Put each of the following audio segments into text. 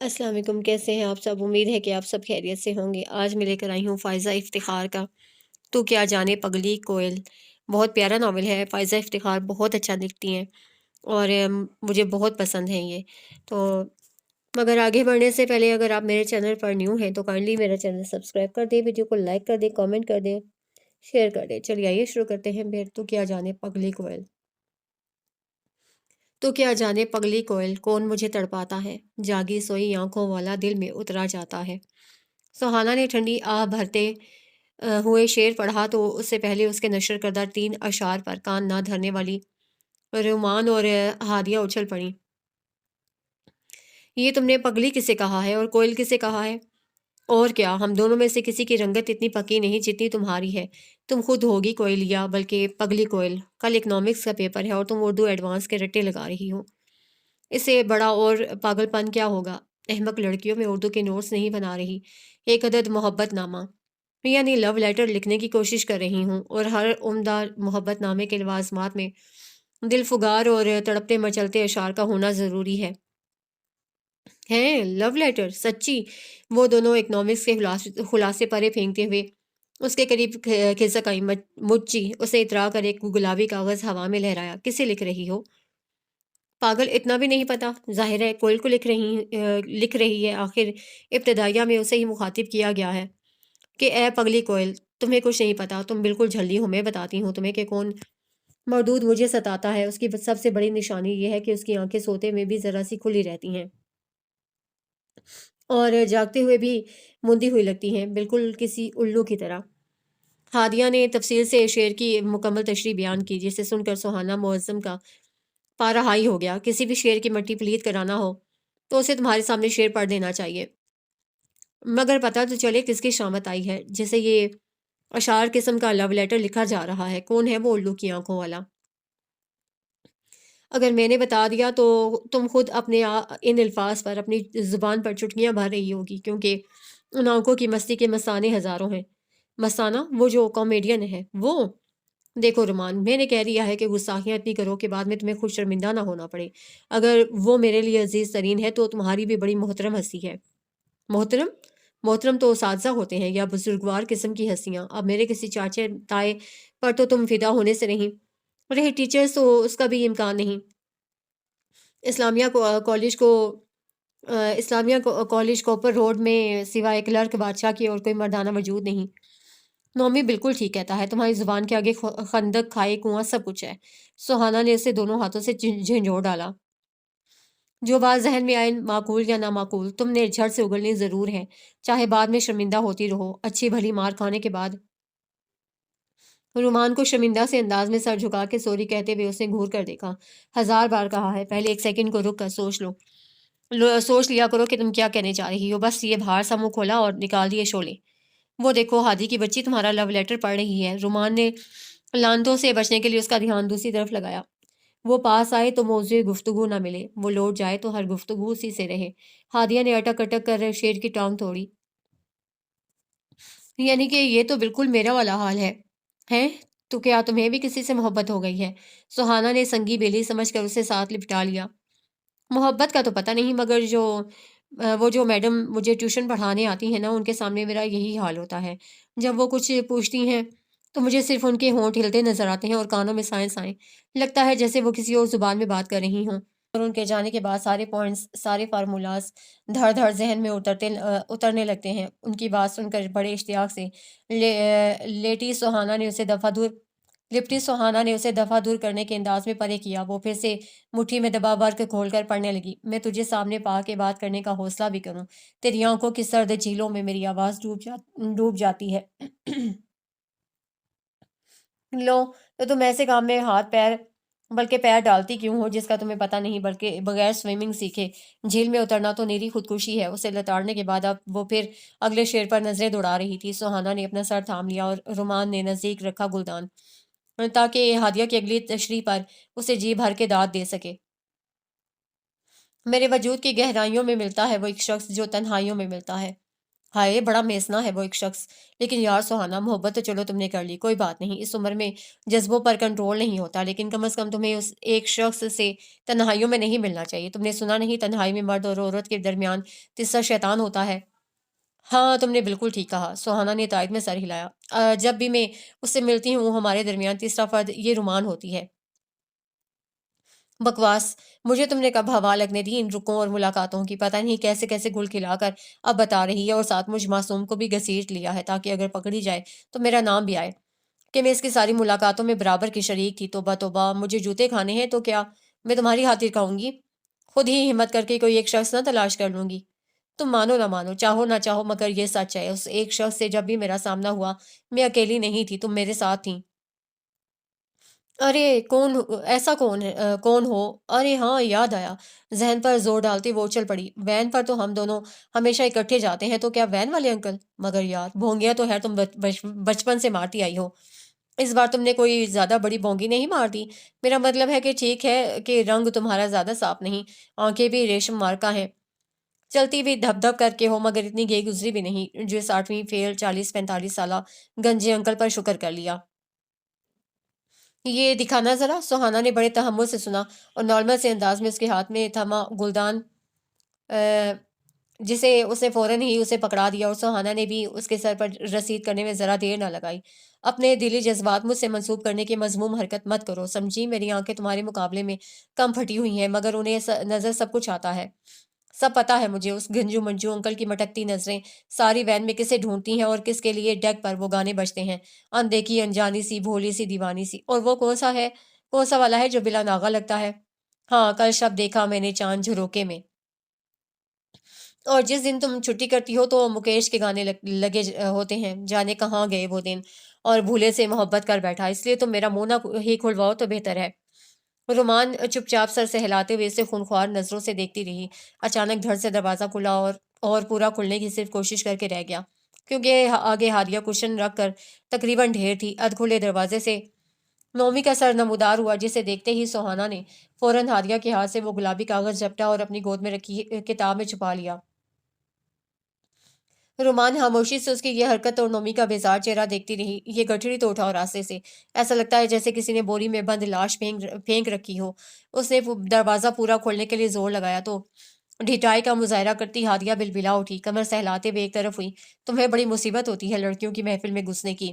السلام علیکم، کیسے ہیں آپ سب؟ امید ہے کہ آپ سب خیریت سے ہوں گے۔ آج میں لے کر آئی ہوں فائزہ افتخار کا تو کیا جانے پگلی کوئل۔ بہت پیارا ناول ہے، فائزہ افتخار بہت اچھا لکھتی ہیں اور مجھے بہت پسند ہیں یہ تو۔ مگر آگے بڑھنے سے پہلے اگر آپ میرے چینل پر نیو ہیں تو کائنڈلی میرا چینل سبسکرائب کر دیں، ویڈیو کو لائک کر دیں، کامنٹ کر دیں، شیئر کر دیں۔ چلیے آئیے شروع کرتے ہیں پھر تو کیا جانے پگلی کوئل۔ تو کیا جانے پگلی کوئل کون مجھے تڑپاتا ہے، جاگی سوئی آنکھوں والا دل میں اترا جاتا ہے۔ سہانا نے ٹھنڈی آہ بھرتے ہوئے شعر پڑھا تو اس سے پہلے اس کے نشر کردہ 3 اشعار پر کان نہ دھرنے والی رومان اور ہادیہ اچھل پڑیں۔ یہ تم نے پگلی کسے کہا ہے اور کوئل کسے کہا ہے؟ اور کیا ہم دونوں میں سے کسی کی رنگت اتنی پکی نہیں جتنی تمہاری ہے۔ تم خود ہوگی کوئلیا بلکہ پگلی کوئل۔ کل اکنامکس کا پیپر ہے اور تم اردو ایڈوانس کے رٹے لگا رہی ہو۔ اس سے بڑا اور پاگل پن کیا ہوگا؟ احمق لڑکیوں میں اردو کے نوٹس نہیں بنا رہی، ایک عدد محبت نامہ یعنی لو لیٹر لکھنے کی کوشش کر رہی ہوں، اور ہر عمدہ محبت نامے کے لوازمات میں دل فگار اور تڑپتے مچلتے اشعار کا ہونا ضروری ہے۔ ہیں لو لیٹر سچی؟ وہ دونوں اکنامکس کے خلاصے پرے پھینکتے ہوئے اس کے قریب کھسک آئی۔ مچی اسے اترا کر ایک گلابی کاغذ ہوا میں لہرایا۔ کسے لکھ رہی ہو؟ پاگل، اتنا بھی نہیں پتا؟ ظاہر ہے کوئل کو لکھ رہی ہے۔ آخر ابتدائیہ میں اسے ہی مخاطب کیا گیا ہے کہ اے پگلی کوئل، تمہیں کچھ نہیں پتا، تم بالکل جھلی ہو۔ میں بتاتی ہوں تمہیں کہ کون مردود مجھے ستاتا ہے۔ اس کی سب سے بڑی نشانی یہ ہے کہ اس کی آنکھیں سوتے میں بھی ذرا سی کھلی رہتی ہیں اور جاگتے ہوئے بھی مندی ہوئی لگتی ہیں، بالکل کسی الو کی طرح۔ ہادیہ نے تفصیل سے شعر کی مکمل تشریح بیان کی، جسے سن کر سہانا معظم کا پارا ہائی ہو گیا۔ کسی بھی شعر کی مٹی پلیت کرانا ہو تو اسے تمہارے سامنے شعر پڑھ دینا چاہیے، مگر پتہ تو چلے کس کی شامت آئی ہے جسے یہ اشعار قسم کا لو لیٹر لکھا جا رہا ہے۔ کون ہے وہ الو کی آنکھوں والا؟ اگر میں نے بتا دیا تو تم خود اپنے ان الفاظ پر اپنی زبان پر چٹکیاں بھر رہی ہوگی، کیونکہ ان آنکھوں کی مستی کے مستانے ہزاروں ہیں۔ مستانہ؟ وہ جو کامیڈین ہے وہ؟ دیکھو رومان، میں نے کہہ دیا ہے کہ گستاخیاں اتنی کرو کہ بعد میں تمہیں خود شرمندہ نہ ہونا پڑے۔ اگر وہ میرے لیے عزیز ترین ہے تو تمہاری بھی بڑی محترم ہستی ہے۔ محترم؟ محترم تو اساتذہ ہوتے ہیں یا بزرگوار قسم کی ہستیاں۔ اب میرے کسی چاچے تائے پر تو تم فدا ہونے سے نہیں رہے ٹیچرز، تو اس کا بھی امکان نہیں۔ اسلامیہ کالج کو اسلامیہ کالج کوپر روڈ میں سوائے کلرک بادشاہ کی اور کوئی مردانہ وجود نہیں۔ نومی بالکل ٹھیک کہتا ہے، تمہاری زبان کے آگے خندق کھائے کنواں سب کچھ ہے۔ سہانا نے اسے دونوں ہاتھوں سے جھنجھوڑ ڈالا۔ جو بات ذہن میں آئے، معقول یا نامعقول، تم نے جھڑ سے اگلنی ضرور ہے، چاہے بعد میں شرمندہ ہوتی رہو۔ اچھی بھلی مار کھانے کے بعد رومان کو شرمندہ سے انداز میں سر جھکا کے سوری کہتے ہوئے اس نے گھور کر دیکھا۔ 1000 بار کہا ہے، پہلے ایک سیکنڈ کو رک کر سوچ لیا کرو کہ تم کیا کہنے جا رہی ہو۔ بس یہ بھار سا منہ کھولا اور نکال دیے شعلے۔ وہ دیکھو ہادی کی بچی تمہارا لو لیٹر پڑھ رہی ہے۔ رومان نے لانتوں سے بچنے کے لیے اس کا دھیان دوسری طرف لگایا۔ وہ پاس آئے تو موضوع گفتگو نہ ملے، وہ لوٹ جائے تو ہر گفتگو اسی سے رہے۔ ہادیہ نے اٹک اٹک کر شیر کی ٹانگ توڑی۔ یعنی کہ یہ تو بالکل میرا والا حال ہے۔ ہیں؟ تو کیا تمہیں بھی کسی سے محبت ہو گئی ہے؟ سہانا نے سنگی بیلی سمجھ کر اسے ساتھ لپٹا لیا۔ محبت کا تو پتہ نہیں، مگر وہ جو میڈم مجھے ٹیوشن پڑھانے آتی ہیں نا، ان کے سامنے میرا یہی حال ہوتا ہے۔ جب وہ کچھ پوچھتی ہیں تو مجھے صرف ان کے ہونٹ ہلتے نظر آتے ہیں اور کانوں میں سائیں سائیں، لگتا ہے جیسے وہ کسی اور زبان میں بات کر رہی ہوں۔ اور ان کے جانے کے بعد سارے پوائنٹس، سارے فارمولاز دھڑ دھڑ ذہن میں اترنے لگتے ہیں۔ ان کی بات سن کر بڑے اشتیاق سے لیٹی سہانا نے اسے دفعہ دور کرنے کے انداز میں پرے کیا۔ وہ پھر سے مٹھی میں دبا ورق کھول کر پڑھنے لگی۔ میں تجھے سامنے پا کے بات کرنے کا حوصلہ بھی کروں، تیری آنکھوں کی سرد جھیلوں میں میری آواز ڈوب جاتی ہے۔ لو، تو تم ایسے کام میں بلکہ پیر ڈالتی کیوں ہو جس کا تمہیں پتہ نہیں، بلکہ بغیر سوئمنگ سیکھے جھیل میں اترنا تو نیری خودکشی ہے۔ اسے لتاڑنے کے بعد اب وہ پھر اگلے شعر پر نظریں دوڑا رہی تھی۔ سہانا نے اپنا سر تھام لیا اور رومان نے نزدیک رکھا گلدان تاکہ ہادیہ کی اگلی تشریح پر اسے جی بھر کے داد دے سکے۔ میرے وجود کی گہرائیوں میں ملتا ہے وہ ایک شخص جو تنہائیوں میں ملتا ہے۔ ہائے بڑا میسنا ہے وہ ایک شخص، لیکن یار سہانا محبت تو چلو تم نے کر لی، کوئی بات نہیں، اس عمر میں جذبوں پر کنٹرول نہیں ہوتا، لیکن کم از کم تمہیں اس ایک شخص سے تنہائیوں میں نہیں ملنا چاہیے۔ تم نے سنا نہیں تنہائی میں مرد اور عورت کے درمیان تیسرا شیطان ہوتا ہے؟ ہاں تم نے بالکل ٹھیک کہا، سہانا نے تائید میں سر ہلایا۔ جب بھی میں اس سے ملتی ہوں ہمارے درمیان تیسرا فرد یہ رومان ہوتی ہے۔ بکواس، مجھے تم نے کب ہوا لگنے دی ان رکوں اور ملاقاتوں کی؟ پتہ نہیں کیسے کیسے گل کھلا کر اب بتا رہی ہے، اور ساتھ مجھ معصوم کو بھی گھسیٹ لیا ہے تاکہ اگر پکڑی جائے تو میرا نام بھی آئے کہ میں اس کی ساری ملاقاتوں میں برابر کی شریک تھی۔ توبہ توبہ، مجھے جوتے کھانے ہیں تو کیا میں تمہاری خاطر کہوں گی؟ خود ہی ہمت کر کے کوئی ایک شخص نہ تلاش کر لوں گی۔ تم مانو نہ مانو، چاہو نہ چاہو، مگر یہ سچ ہے، اس ایک شخص سے جب بھی میرا سامنا ہوا میں اکیلی نہیں تھی، تم میرے ساتھ تھیں۔ ارے کون ایسا کون ہے کون ہو؟ ارے ہاں یاد آیا، ذہن پر زور ڈالتی وہ اچھل پڑی۔ وین پر تو ہم دونوں ہمیشہ اکٹھے جاتے ہیں، تو کیا وین والے انکل؟ مگر یار بھونگیاں تو ہے تم بچپن سے مارتی آئی ہو، اس بار تم نے کوئی زیادہ بڑی بونگی نہیں مار دی؟ میرا مطلب ہے کہ ٹھیک ہے کہ رنگ تمہارا زیادہ صاف نہیں، آنکھیں بھی ریشم مارکا ہیں، چلتی بھی دھپ دھپ کر کے ہو، مگر اتنی گئی گزری بھی نہیں جو 60ویں فیل 40 45 سالہ گنجے انکل پر شکر کر لیا۔ یہ دکھانا ذرا، سہانا نے بڑے تحمل سے سنا اور نارمل سے انداز میں اس کے ہاتھ میں تھما گلدان جسے اس نے فوراً ہی اسے پکڑا دیا، اور سہانا نے بھی اس کے سر پر رسید کرنے میں ذرا دیر نہ لگائی۔ اپنے دلی جذبات مجھ سے منسوب کرنے کی مذموم حرکت مت کرو، سمجھی؟ میری آنکھیں تمہارے مقابلے میں کم پھٹی ہوئی ہیں، مگر انہیں نظر سب کچھ آتا ہے، سب پتا ہے مجھے۔ اس گنجو منجو انکل کی مٹکتی نظریں ساری وین میں کسے ڈھونڈتی ہیں اور کس کے لیے ڈیک پر وہ گانے بجتے ہیں، اندیکھی انجانی سی بھولی سی دیوانی سی۔ اور وہ کون سا والا ہے جو بلا ناغہ لگتا ہے؟ ہاں کل شب دیکھا میں نے چاند جھروکے میں، اور جس دن تم چھٹی کرتی ہو تو مکیش کے گانے لگے ہوتے ہیں، جانے کہاں گئے وہ دن، اور بھولے سے محبت کر بیٹھا، اس لیے تم میرا منہ نہ ہی کھلواؤ تو بہتر ہے۔ رومان چپ چاپ سر سے ہلاتے ہوئے اسے خونخوار نظروں سے دیکھتی رہی۔ اچانک دھڑ سے دروازہ کھلا اور پورا کھلنے کی صرف کوشش کر کے رہ گیا، کیونکہ آگے ہادیہ کشن رکھ کر تقریباً ڈھیر تھی۔ ادھ کھلے دروازے سے نومی کا سر نمودار ہوا، جسے دیکھتے ہی سہانا نے فوراً ہادیہ کے ہاتھ سے وہ گلابی کاغذ جھپٹا اور اپنی گود میں رکھی کتاب میں چھپا لیا۔ رومان خاموشی سے اس کی یہ حرکت اور نومی کا بیزار چہرہ دیکھتی رہی۔ یہ گٹھڑی تو اٹھا اور راستے سے، ایسا لگتا ہے جیسے کسی نے بوری میں بند لاش پھینک رکھی ہو۔ اس نے دروازہ پورا کھولنے کے لیے زور لگایا تو ڈھٹائی کا مظاہرہ کرتی ہادیہ بلبلا اٹھی، کمر سہلاتے ہوئے ایک طرف ہوئی۔ تمہیں بڑی مصیبت ہوتی ہے لڑکیوں کی محفل میں گھسنے کی۔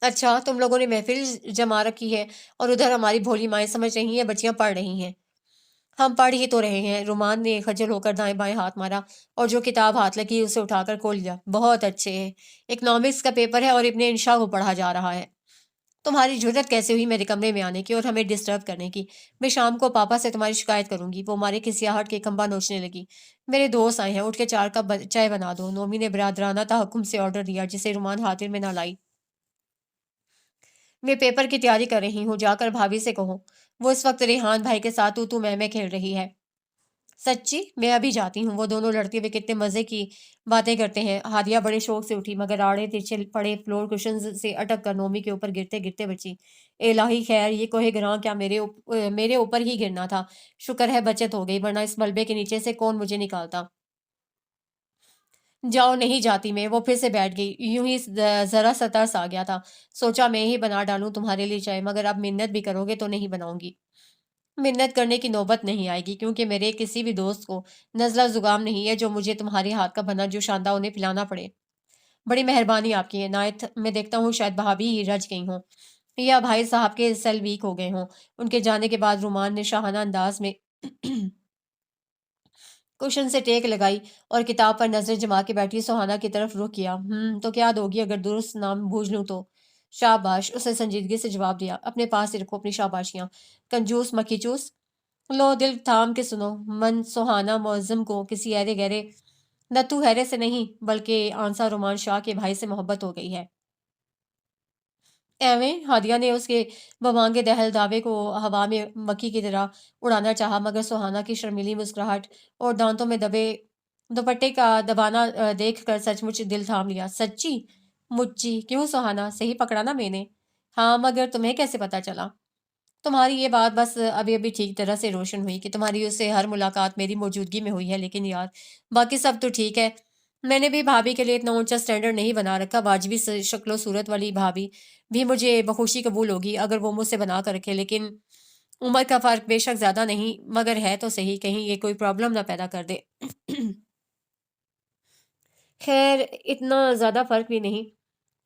اچھا تم لوگوں نے محفل جما رکھی ہے، اور ادھر ہماری بھولی مائیں سمجھ رہی ہیں بچیاں پڑھ رہی ہیں۔ ہم پڑھ ہی تو رہے ہیں۔ رومان نے خجل ہو کر دائیں بائیں ہاتھ مارا اور جو کتاب ہاتھ لگی اسے اٹھا کر کھول لیا۔ بہت اچھے ہیں، اکنامکس کا پیپر ہے اور ابن انشا کو پڑھا جا رہا ہے۔ تمہاری جرت کیسے ہوئی میرے کمرے میں آنے کی اور ہمیں ڈسٹرب کرنے کی؟ میں شام کو پاپا سے تمہاری شکایت کروں گی۔ وہ ہمارے کھسیاہٹ کے کھمبا نوچنے لگی۔ میرے دوست آئے ہیں، اٹھ کے 4 کپ چائے بنا دو، نومی نے برادرانہ تحکم سے آرڈر دیا، جسے رومان خاطر میں نہ لائی۔ میں پیپر کی تیاری کر رہی ہوں، جا کر بھابھی سے کہو۔ وہ اس وقت ریحان بھائی کے ساتھ تو میں کھیل رہی ہے۔ سچی؟ میں ابھی جاتی ہوں۔ وہ دونوں لڑتے ہوئے کتنے مزے کی باتیں کرتے ہیں۔ ہادیہ بڑے شوق سے اٹھی، مگر آڑے ترچھے پڑے فلور کشنز سے اٹک کر نومی کے اوپر گرتے گرتے بچی۔ الہی خیر، یہ کوہ گراں کیا میرے اوپر ہی گرنا تھا؟ شکر ہے بچت ہو گئی، ورنہ اس ملبے کے نیچے سے کون مجھے نکالتا۔ جاؤ، نہیں جاتی میں۔ وہ پھر سے بیٹھ گئی۔ یوں ہی ذرا سا ترس آ گیا تھا، سوچا میں ہی بنا ڈالوں تمہارے لیے چائے، مگر اب منت بھی کرو گے تو نہیں بناؤں گی۔ منت کرنے کی نوبت نہیں آئے گی، کیونکہ میرے کسی بھی دوست کو نزلہ زکام نہیں ہے جو مجھے تمہارے ہاتھ کا بنا جو شاندہ انہیں پلانا پڑے۔ بڑی مہربانی آپ کی عنایت۔ میں دیکھتا ہوں شاید بھابھی ہی رج گئی ہوں، یا بھائی صاحب کے سیل ویک ہو گئے ہوں۔ ان کے جانے کے بعد رومان نے شاہانہ انداز میں کشن سے ٹیک لگائی اور کتاب پر نظریں جما کے بیٹھی سہانا کی طرف رخ کیا۔ تو کیا دوگی اگر درست نام بوجھ لوں تو؟ شاباش، اس نے سنجیدگی سے جواب دیا۔ اپنے پاس ہی رکھو اپنی شاباشیاں، کنجوس مکھی چوس۔ لو دل تھام کے سنو، من سہانا معظم کو کسی ایرے گہرے نتھو ہیرے سے نہیں بلکہ آنسا رومان شاہ کے بھائی سے محبت ہو گئی ہے۔ ایویں؟ ہادیہ نے اس کے بوانگے دہل دعوے کو ہوا میں مکھی کی طرح اڑانا چاہا، مگر سہانا کی شرمیلی مسکراہٹ اور دانتوں میں دبے دوپٹے کا دبانا دیکھ کر سچ مچ دل تھام لیا۔ سچی مچی؟ کیوں سہانا، صحیح پکڑا نا میں نے؟ ہاں، مگر تمہیں کیسے پتا چلا؟ تمہاری یہ بات بس ابھی ابھی ٹھیک طرح سے روشن ہوئی کہ تمہاری اس سے ہر ملاقات میری موجودگی میں ہوئی ہے، لیکن یار باقی سب تو ٹھیک ہے۔ میں نے بھی بھابھی کے لیے اتنا اونچا سٹینڈرڈ نہیں بنا رکھا، واجبی شکل و صورت والی بھابھی بھی مجھے بخوشی قبول ہوگی اگر وہ مجھ سے بنا کر رکھے، لیکن عمر کا فرق بے شک زیادہ نہیں مگر ہے تو صحیح، کہیں یہ کوئی پرابلم نہ پیدا کر دے۔ خیر اتنا زیادہ فرق بھی نہیں،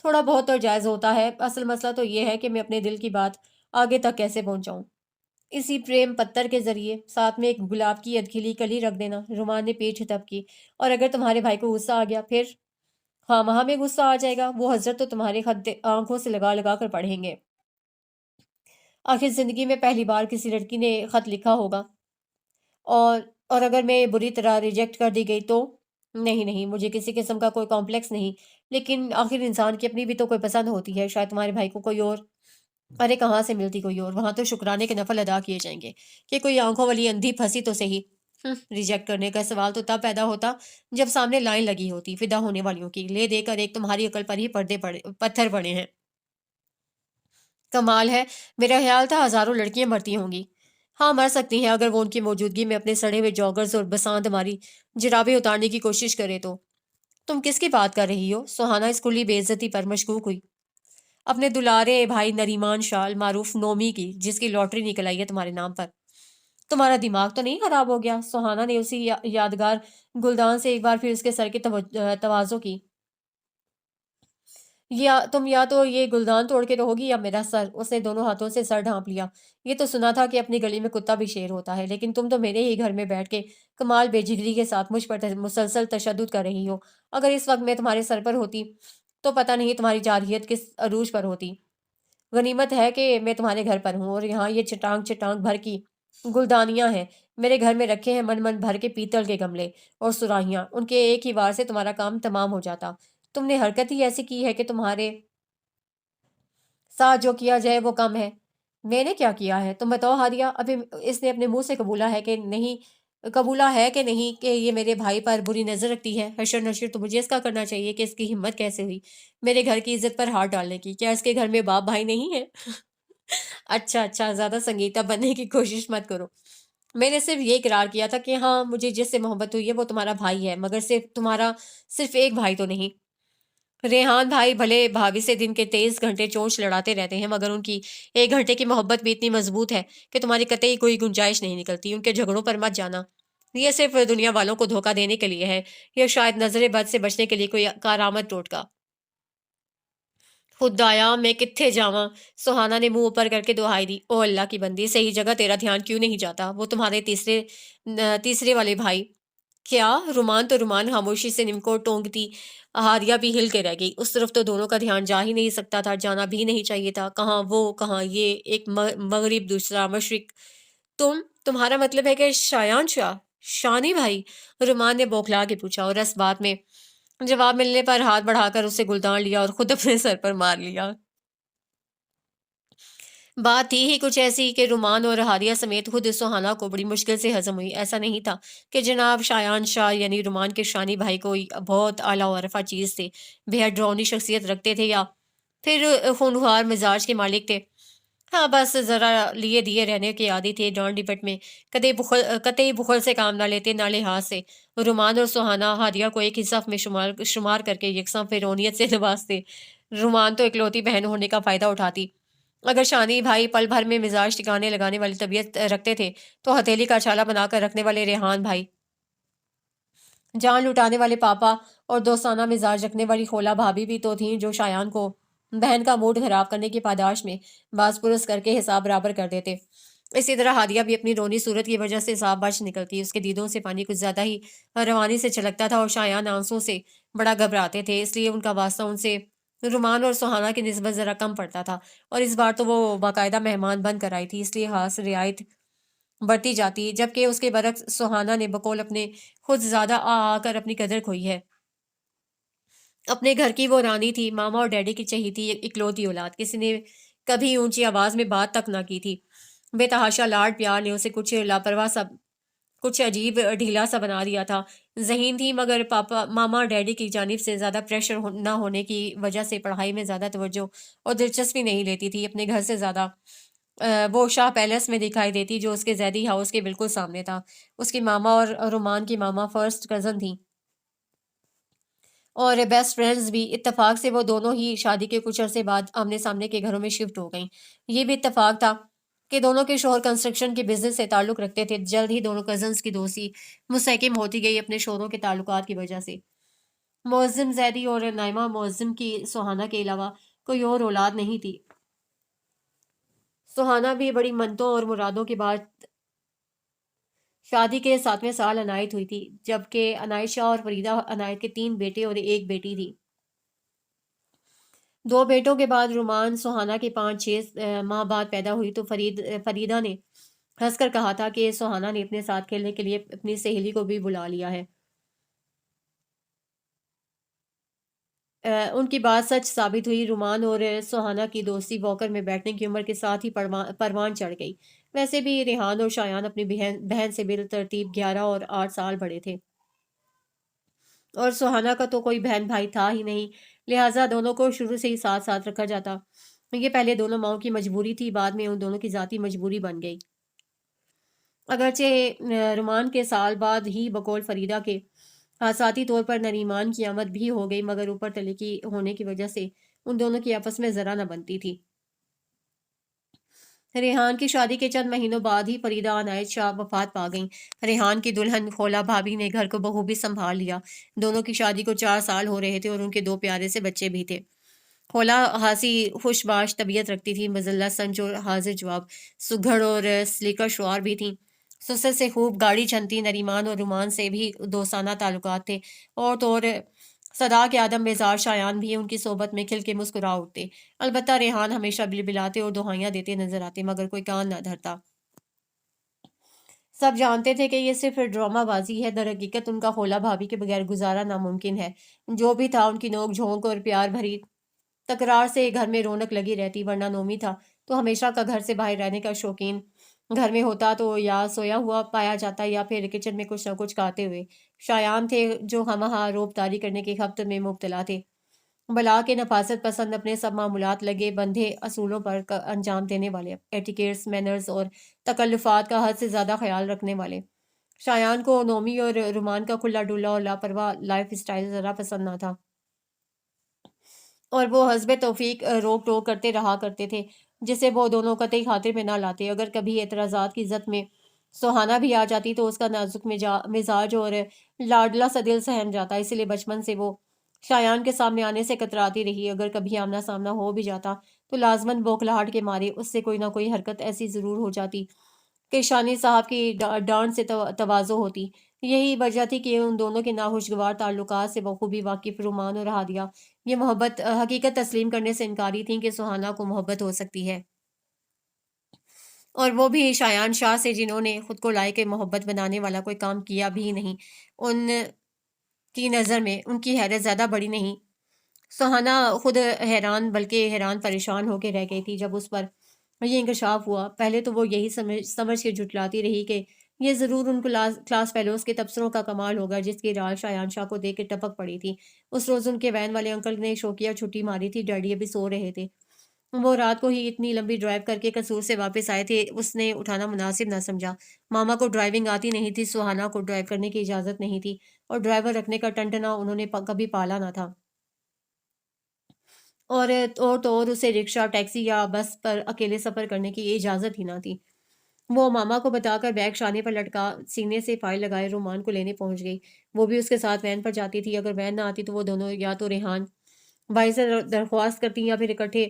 تھوڑا بہت تو جائز ہوتا ہے، اصل مسئلہ تو یہ ہے کہ میں اپنے دل کی بات آگے تک کیسے پہنچاؤں۔ اسی پریم پتر کے ذریعے ساتھ میں ایک گلاب کی ادکھیلی کلی رکھ دینا۔ رومان نے پیٹھ تھپ کی۔ اور اگر تمہارے بھائی کو غصہ آ گیا پھر؟ ہاں وہاں میں غصہ آ جائے گا، وہ حضرت تو تمہارے خط آنکھوں سے لگا لگا کر پڑھیں گے۔ آخر زندگی میں پہلی بار کسی لڑکی نے خط لکھا ہوگا، اور اور اگر میں بری طرح ریجیکٹ کر دی گئی تو؟ نہیں نہیں، مجھے کسی قسم کا کوئی کمپلیکس نہیں، لیکن آخر انسان کی اپنی بھی تو کوئی پسند ہوتی ہے، شاید تمہارے بھائی کو کوئی اور۔ ارے کہاں سے ملتی کوئی اور، وہاں تو شکرانے کے نفل ادا کیے جائیں گے کہ کوئی آنکھوں والی اندھی پھنسی تو صحیح۔ ریجیکٹ کرنے کا سوال تو تب پیدا ہوتا جب سامنے لائن لگی ہوتی فدا ہونے والیوں کی، لے دے کر ایک تمہاری عقل پر ہی پردے پڑے پتھر پڑے ہیں۔ کمال ہے، میرا خیال تھا ہزاروں لڑکیاں مرتی ہوں گی۔ ہاں مر سکتی ہیں اگر وہ ان کی موجودگی میں اپنے سڑے ہوئے جوگرز اور بسانت ہماری جرابیں اتارنے کی کوشش کرے تو۔ تم کس کی بات کر رہی ہو؟ سہانا اسکولی بے عزتی پر مشکوک ہوئی۔ اپنے دلارے بھائی نریمان شال معروف نومی کی، جس کی لاٹری نکل آئی ہے تمہارے نام پر۔ تمہارا دماغ تو نہیں خراب ہو گیا؟ سہانا نے اسی یادگار گلدان سے ایک بار پھر اس کے سر کی توازو کی۔ یا تو یہ گلدان توڑ کے رہو گی یا میرا سر۔ اس نے دونوں ہاتھوں سے سر ڈھانپ لیا۔ یہ تو سنا تھا کہ اپنی گلی میں کتا بھی شیر ہوتا ہے، لیکن تم تو میرے ہی گھر میں بیٹھ کے کمال بے جگری کے ساتھ مجھ پر مسلسل تشدد کر رہی ہو۔ اگر اس وقت میں تمہارے سر پر ہوتی تو پتہ نہیں تمہاری جارحیت کس عروج پر ہوتی۔ غنیمت ہے کہ میں تمہارے گھر پر ہوں، اور یہاں یہ چٹانگ چٹانگ بھر کی گلدانیاں ہیں میرے گھر میں رکھے ہیں من من بھر کے پیتل کے گملے اور سراہیاں، ان کے ایک ہی وار سے تمہارا کام تمام ہو جاتا۔ تم نے حرکت ہی ایسی کی ہے کہ تمہارے ساتھ جو کیا جائے وہ کم ہے۔ میں نے کیا کیا ہے تم بتاؤ ہادیہ؟ ابھی اس نے اپنے منہ سے قبولا ہے کہ نہیں کہ یہ میرے بھائی پر بری نظر رکھتی ہے؟ حشر نشر تو مجھے اس کا کرنا چاہیے کہ اس کی ہمت کیسے ہوئی میرے گھر کی عزت پر ہاتھ ڈالنے کی؟ کیا اس کے گھر میں باپ بھائی نہیں ہے؟ اچھا اچھا، زیادہ سنگیتا بننے کی کوشش مت کرو۔ میں نے صرف یہ اقرار کیا تھا کہ ہاں مجھے جس سے محبت ہوئی ہے وہ تمہارا بھائی ہے، مگر صرف ایک بھائی تو نہیں۔ ریحان بھائی بھلے بھابھی سے دن کے 23 گھنٹے چونچ لڑاتے رہتے ہیں، مگر ان کی 1 گھنٹے کی محبت بھی اتنی مضبوط ہے کہ تمہاری قطعی کوئی گنجائش نہیں نکلتی۔ ان کے جھگڑوں پر مت جانا، یہ صرف دنیا والوں کو دھوکہ دینے کے لیے ہے، یا شاید نظر بد سے بچنے کے لیے کوئی کارآمد ٹوٹکا۔ خدایا میں کتھے جاواں؟ سہانا نے منہ اوپر کر کے دعائی دی۔ او اللہ کی بندی، صحیح جگہ تیرا دھیان کیوں نہیں جاتا؟ وہ تمہارے تیسرے والے بھائی؟ کیا؟ رومان خاموشی سے نمکو ٹونگتی ہادیہ بھی ہل کے رہ گئی۔ اس طرف تو دونوں کا دھیان جا ہی نہیں سکتا تھا، جانا بھی نہیں چاہیے تھا۔ کہاں وہ کہاں یہ، ایک مغرب دوسرا مشرق۔ تمہارا مطلب ہے کہ شایان شاہ شانی بھائی؟ رومان نے بوکھلا کے پوچھا، اور اس بات میں جواب ملنے پر ہاتھ بڑھا کر اسے گلدان لیا اور خود اپنے سر پر مار لیا۔ بات تھی ہی کچھ ایسی کہ رومان اور ہادیہ سمیت خود سہانا کو بڑی مشکل سے ہضم ہوئی۔ ایسا نہیں تھا کہ جناب شایان شاہ یعنی رومان کے شانی بھائی کوئی بہت اعلیٰ و عرفہ چیز تھے، بے حد ڈراؤنی شخصیت رکھتے تھے، یا پھر خونخوار مزاج کے مالک تھے۔ ہاں بس ذرا لیے دیے رہنے کے عادی تھے، ڈانٹ ڈپٹ میں قطعی بخل سے کام نہ لیتے، نہ لحاظ سے۔ رومان اور سہانا ہادیہ کو ایک ہی صف میں شمار کر کے یکساں فرونیت سے نوازتے۔ رومان تو اکلوتی بہن ہونے کا فائدہ اٹھاتی۔ اگر شانی بھائی پل بھر میں مزاج ٹکانے لگانے والی طبیعت رکھتے تھے تو ہتھیلی کا چھالا بنا کر رکھنے والے ریحان بھائی، جان لٹانے والے پاپا، اور دوستانہ مزاج رکھنے والی خولا بھابھی بھی تو تھیں جو شایان کو بہن کا موڈ خراب کرنے کی پاداش میں باز پرس کر کے حساب برابر کر دیتے۔ اسی طرح ہادیہ بھی اپنی رونی صورت کی وجہ سے صاف بچ نکلتی، اس کے دیدوں سے پانی کچھ زیادہ ہی روانی سے چھلکتا تھا، اور شایان آنسوں سے بڑا گھبراتے تھے، اس لیے ان کا واسطہ ان سے رومان اور سہانا کی نسبت ذرا کم پڑتا تھا، اور اس بار تو وہ باقاعدہ مہمان بن کر آئی تھی، اس لیے خاص رعایت بڑھتی جاتی، جبکہ اس کے برعکس سہانا نے بقول اپنے خود زیادہ آ کر اپنی قدر کھوئی ہے۔ اپنے گھر کی وہ رانی تھی، ماما اور ڈیڈی کی چہیتی اکلوتی اولاد، کسی نے کبھی اونچی آواز میں بات تک نہ کی تھی۔ بے تحاشا لاڈ پیار نے اسے کچھ لاپرواہ سا، کچھ عجیب ڈھیلا سا بنا دیا تھا۔ ذہین تھی، مگر ماما اور ڈیڈی کی جانب سے زیادہ پریشر نہ ہونے کی وجہ سے پڑھائی میں زیادہ توجہ اور دلچسپی نہیں لیتی تھی۔ اپنے گھر سے زیادہ وہ شاہ پیلس میں دکھائی دیتی جو اس کے زیدی ہاؤس کے بالکل سامنے تھا۔ اس کی ماما اور رومان کی ماما فرسٹ کزن تھیں، اور بیسٹ فرینڈز بھی۔ اتفاق سے وہ دونوں ہی شادی کے کچھ عرصے بعد آمنے سامنے کے گھروں میں شفٹ ہو گئیں۔ یہ بھی اتفاق تھا کہ دونوں کے شوہر کنسٹرکشن کے بزنس سے تعلق رکھتے تھے۔ جلد ہی دونوں کزنز کی دوستی مستحکم ہوتی گئی اپنے شوہروں کے تعلقات کی وجہ سے۔ معظم زیدی اور نائمہ معظم کی سہانہ کے علاوہ کوئی اور اولاد نہیں تھی۔ سہانہ بھی بڑی منتوں اور مرادوں کے بعد شادی کے 7ویں سال عنایت ہوئی تھی، جبکہ عنایت شاہ اور فریدہ عنایت کے 3 بیٹے اور 1 بیٹی تھی۔ 2 بیٹوں کے بعد رومان سہانہ کے 5-6 ماہ بعد پیدا ہوئی تو فریدہ نے ہنس کر کہا تھا کہ سہانہ نے اپنے ساتھ کھیلنے کے لیے اپنی سہیلی کو بھی بلا لیا ہے۔ ان کی بات سچ ثابت ہوئی۔ رومان اور سہانہ کی دوستی واکر میں بیٹھنے کی عمر کے ساتھ ہی پروان چڑھ گئی۔ ویسے بھی ریحان اور شایان اپنی بہن سے بالترتیب 11 اور 8 سال بڑے تھے، اور سہانہ کا تو کوئی بہن بھائی تھا ہی نہیں، لہٰذا دونوں کو شروع سے ہی ساتھ ساتھ رکھا جاتا۔ یہ پہلے دونوں ماؤں کی مجبوری تھی، بعد میں ان دونوں کی ذاتی مجبوری بن گئی۔ اگرچہ رومان کے سال بعد ہی بقول فریدہ کے حادثاتی طور پر نریمان کی آمد بھی ہو گئی، مگر اوپر تلے کی ہونے کی وجہ سے ان دونوں کی آپس میں ذرا نہ بنتی تھی۔ ریحان کی شادی کے چند مہینوں بعد ہی فریدہ عنایت شاہ وفات پا گئیں۔ ریحان کی دلہن خولا بھابی نے گھر کو بخوبی سنبھال لیا۔ دونوں کی شادی کو 4 سال ہو رہے تھے اور ان کے 2 پیارے سے بچے بھی تھے۔ خولا خاصی خوش باش طبیعت رکھتی تھی، مزلہ سنج اور حاضر جواب، سگھڑ اور سلیقہ شعار بھی تھیں۔ سسر سے خوب گاڑی چھنتی۔ نریمان اور رومان سے بھی دوستانہ تعلقات تھے، اور تو اور صدا کے آدم مزاج شایان بھی ان کی صحبت میں کھل کے مسکرا اٹھتے۔ البتہ ریحان ہمیشہ بلبلاتے اور دہائیاں دیتے نظر آتے، مگر کوئی کان نہ دھرتا۔ سب جانتے تھے کہ یہ صرف ڈرامہ بازی ہے، در حقیقت ان کا خولا بھابی کے بغیر گزارا ناممکن ہے۔ جو بھی تھا، ان کی نوک جھونک اور پیار بھری تکرار سے گھر میں رونق لگی رہتی، ورنہ نومی تھا تو ہمیشہ کا گھر سے باہر رہنے کا شوقین۔ گھر میں ہوتا تو یا سویا ہوا پایا جاتا یا پھر کچن میں کچھ نہ کچھ کھاتے ہوئے۔ شایان تھے جو ہمہ روب داری کرنے کے خبت میں مبتلا تھے، بلا کے نفاست پسند، اپنے سب معمولات لگے بندھے اصولوں پر انجام دینے والے، ایٹیکیٹس، مینرز اور تکلفات کا حد سے زیادہ خیال رکھنے والے۔ شایان کو نومی اور رومان کا کھلا ڈلا اور لاپرواہ لائف سٹائل ذرا پسند نہ تھا، اور وہ حسب توفیق روک ٹوک کرتے رہا کرتے تھے، جسے وہ دونوں قطعی خاطر میں نہ لاتے۔ اگر کبھی اعتراضات کی زد میں سہانہ بھی آ جاتی تو اس کا نازک مزاج اور لاڈلا سا دل سہم جاتا، اسی لیے بچپن سے وہ شایان کے سامنے آنے سے کتراتی رہی۔ اگر کبھی آمنا سامنا ہو بھی جاتا تو لازماً بوکھلاہٹ کے مارے اس سے کوئی نہ کوئی حرکت ایسی ضرور ہو جاتی کہ شانی صاحب کی ڈانٹ سے تواضع ہوتی۔ یہی وجہ تھی کہ ان دونوں کے ناخوشگوار تعلقات سے بخوبی واقف رومان اور ہادیہ یہ محبت حقیقت تسلیم کرنے سے انکاری تھیں کہ سہانہ کو محبت ہو سکتی ہے، اور وہ بھی شایان شاہ سے، جنہوں نے خود کو لائق محبت بنانے والا کوئی کام کیا بھی نہیں۔ ان کی نظر میں ان کی حیرت زیادہ بڑی نہیں۔ سہانہ خود حیران بلکہ حیران پریشان ہو کے رہ گئی تھی جب اس پر یہ انکشاف ہوا۔ پہلے تو وہ یہی سمجھ کے جھٹلاتی رہی کہ یہ ضرور ان کلاس فیلوز کے تبصروں کا کمال ہوگا، جس کی رال شایان شاہ کو دیکھ کے ٹپک پڑی تھی۔ اس روز ان کے وین والے انکل نے شوقیہ چھٹی ماری تھی، ڈیڈی ابھی سو رہے تھے۔ وہ رات کو ہی اتنی لمبی ڈرائیو کر کے قصور سے واپس آئے تھے، اس نے اٹھانا مناسب نہ سمجھا۔ ماما کو ڈرائیونگ آتی نہیں تھی، سہانہ کو ڈرائیو کرنے کی اجازت نہیں تھی، اور ڈرائیور رکھنے کا ٹنٹنا انہوں نے کبھی پالا نہ تھا، اور تو اور اسے رکشہ، ٹیکسی یا بس پر اکیلے سفر کرنے کی اجازت ہی نہ تھی۔ وہ ماما کو بتا کر بیگ شانے پر لٹکا سینے سے فائل لگائے رومان کو لینے پہنچ گئی۔ وہ بھی اس کے ساتھ وین پر جاتی تھی۔ اگر وین نہ آتی تو وہ دونوں یا تو ریحان بھائی سے درخواست کرتی یا پھر اکٹھے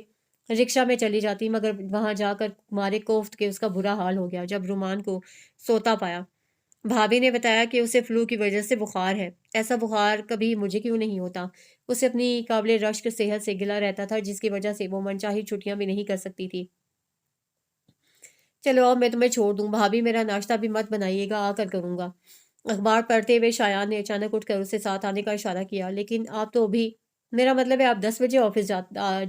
رکشہ میں چلی جاتی، مگر وہاں جا کر مارے کوفت کے اس کا برا حال ہو گیا جب رومان کو سوتا پایا۔ بھابھی نے بتایا کہ اسے فلو کی وجہ سے بخار ہے۔ ایسا بخار کبھی مجھے کیوں نہیں ہوتا؟ اسے اپنی قابل رشک صحت سے گلہ رہتا تھا، جس کی وجہ سے وہ منچاہی چھٹیاں بھی نہیں کر سکتی تھی۔ چلو اب میں تمہیں چھوڑ دوں، بھابھی میرا ناشتہ بھی مت بنائیے گا، آ کر کروں گا۔ اخبار پڑھتے ہوئے شایان نے اچانک اٹھ کر اسے ساتھ آنے کا اشارہ کیا۔ لیکن آپ تو ابھی، میرا مطلب ہے آپ 10 بجے آفس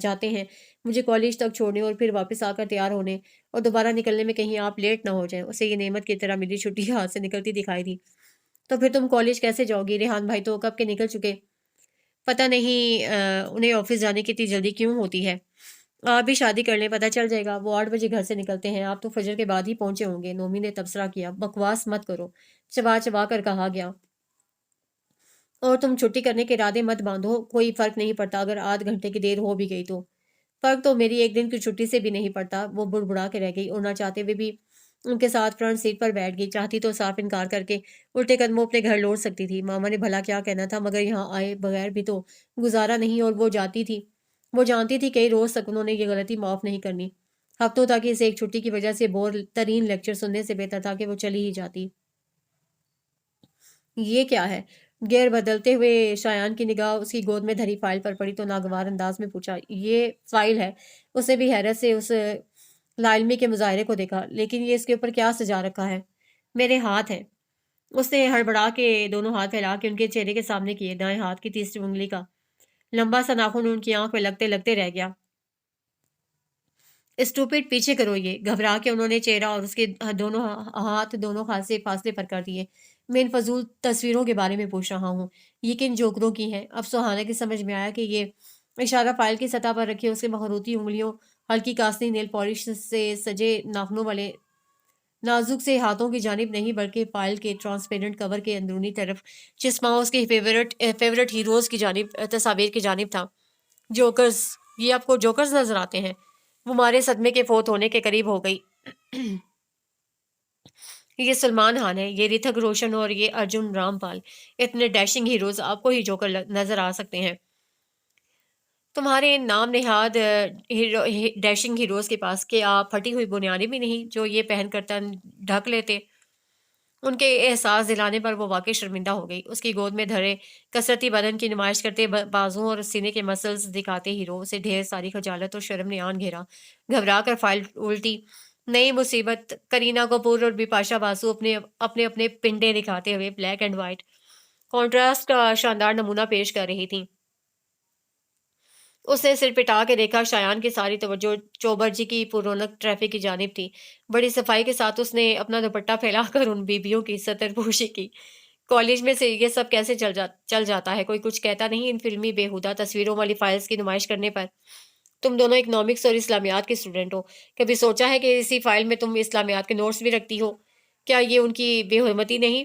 جاتے ہیں، مجھے کالج تک چھوڑنے اور پھر واپس آ کر تیار ہونے اور دوبارہ نکلنے میں کہیں آپ لیٹ نہ ہو جائیں۔ اسے یہ نعمت کی طرح ملی چھٹی ہاتھ سے نکلتی دکھائی دی۔ تو پھر تم کالج کیسے جاؤ گی؟ ریحان بھائی تو کب کے نکل چکے، پتہ نہیں انہیں آفس جانے کی اتنی جلدی کیوں ہوتی ہے۔ آپ بھی شادی کر لیں، پتہ چل جائے گا۔ وہ 8 بجے گھر سے نکلتے ہیں، آپ تو فجر کے بعد ہی پہنچے ہوں گے، نومی نے تبصرہ کیا۔ بکواس مت کرو، چبا چبا کر کہا گیا۔ اور تم چھٹی کرنے کے ارادے مت باندھو، کوئی فرق نہیں پڑتا اگر آدھ گھنٹے کی دیر ہو بھی گئی تو۔ فرق تو میری ایک دن کی چھٹی سے بھی نہیں پڑتا۔ وہ بڑبڑا کے رہ گئی اور نہ چاہتے ہوئے بھی ان کے ساتھ فرنٹ سیٹ پر بیٹھ گئی۔ چاہتی تو صاف انکار کر کے الٹے قدموں اپنے گھر لوٹ سکتی تھی، ماما نے بھلا کیا کہنا تھا، مگر یہاں آئے بغیر بھی تو گزارا نہیں، اور وہ جانتی تھی کئی روز تک انہوں نے یہ غلطی معاف نہیں کرنی۔ ہفتوں تک اس ایک چھٹی کی وجہ سے بور ترین لیکچر سننے سے بہتر تھا کہ وہ چلی ہی جاتی۔ یہ کیا ہے؟ گیئر بدلتے ہوئے شایان کی نگاہ اس کی گود میں دھری فائل پر پڑی تو ناگوار انداز میں پوچھا، یہ فائل ہے؟ اس نے بھی حیرت سے اس لائلمی کے مظاہرے کو دیکھا، لیکن یہ اس کے اوپر کیا سجا رکھا ہے؟ میرے ہاتھ ہیں۔ اس نے ہڑبڑا کے دونوں ہاتھ پھیلا کے ان کے چہرے کے سامنے کیے، دائیں ہاتھ کی تیسری انگلی کا لمبا سا ناخن ان کی آنکھ میں لگتے لگتے رہ گیا۔ اسٹوپڈ، پیچھے کرو یہ۔ گھبرا کے انہوں نے چہرہ اور اس کے دونوں ہاتھ دونوں خاصے فاصلے پر کر دیے۔ میں ان فضول تصویروں کے بارے میں پوچھ رہا ہوں، یہ کن جوکروں کی ہیں؟ اب سہانا کی سمجھ میں آیا کہ یہ اشارہ فائل کی سطح پر رکھے اس کے مخروطی انگلیوں، ہلکی کاسنی نیل پالش سے سجے ناخنوں والے نازک سے ہاتھوں کی جانب نہیں، بلکہ فائل کے ٹرانسپیرنٹ کور کے اندرونی طرف چشمہ اس کے فیورٹ ہیروز کی جانب، تصاویر کی جانب تھا۔ جوکرز! یہ آپ کو جوکرز نظر آتے ہیں؟ وہ مارے صدمے کے فوت ہونے کے قریب ہو گئی۔ یہ سلمان خان ہے، یہ رتھک روشن اور یہ ارجن رام پال، اتنے ڈیشنگ ہیروز آپ کو ہی جوکر نظر آ سکتے ہیں۔ تمہارے ان نام نہاد ڈیشنگ ہیروز کے پاس کیا پھٹی ہوئی بنیادیں بھی نہیں جو یہ پہن کر تن ڈھک لیتے؟ ان کے احساس دلانے پر وہ واقعی شرمندہ ہو گئی۔ اس کی گود میں دھرے کثرتی بدن کی نمائش کرتے بازوں اور سینے کے مسلز دکھاتے ہیرو اسے ڈھیر ساری خجالت اور شرم نے آن گھیرا۔ گھبرا کر فائل الٹی۔ نئی مصیبت! کرینہ کپور اور بپاشا باسو اپنے اپنے پنڈے دکھاتے ہوئے بلیک اینڈ وائٹ کانٹراسٹ کا شاندار نمونہ پیش کر رہی تھیں۔ اس نے سر پٹا کے دیکھا، شایان کی ساری توجہ چوبر جی کی پررونق ٹریفک کی جانب تھی۔ بڑی صفائی کے ساتھ اس نے اپنا دوپٹہ پھیلا کر ان بیبیوں کی ستر پوشی کی۔ کالج میں سے یہ سب کیسے چل جاتا ہے؟ کوئی کچھ کہتا نہیں ان فلمی بےہودہ تصویروں والی فائلز کی نمائش کرنے پر؟ تم دونوں اکنامکس اور اسلامیات کے اسٹوڈنٹ ہو، کبھی سوچا ہے کہ اسی فائل میں تم اسلامیات کے نوٹس بھی رکھتی ہو؟ کیا یہ ان کی بے حرمتی نہیں؟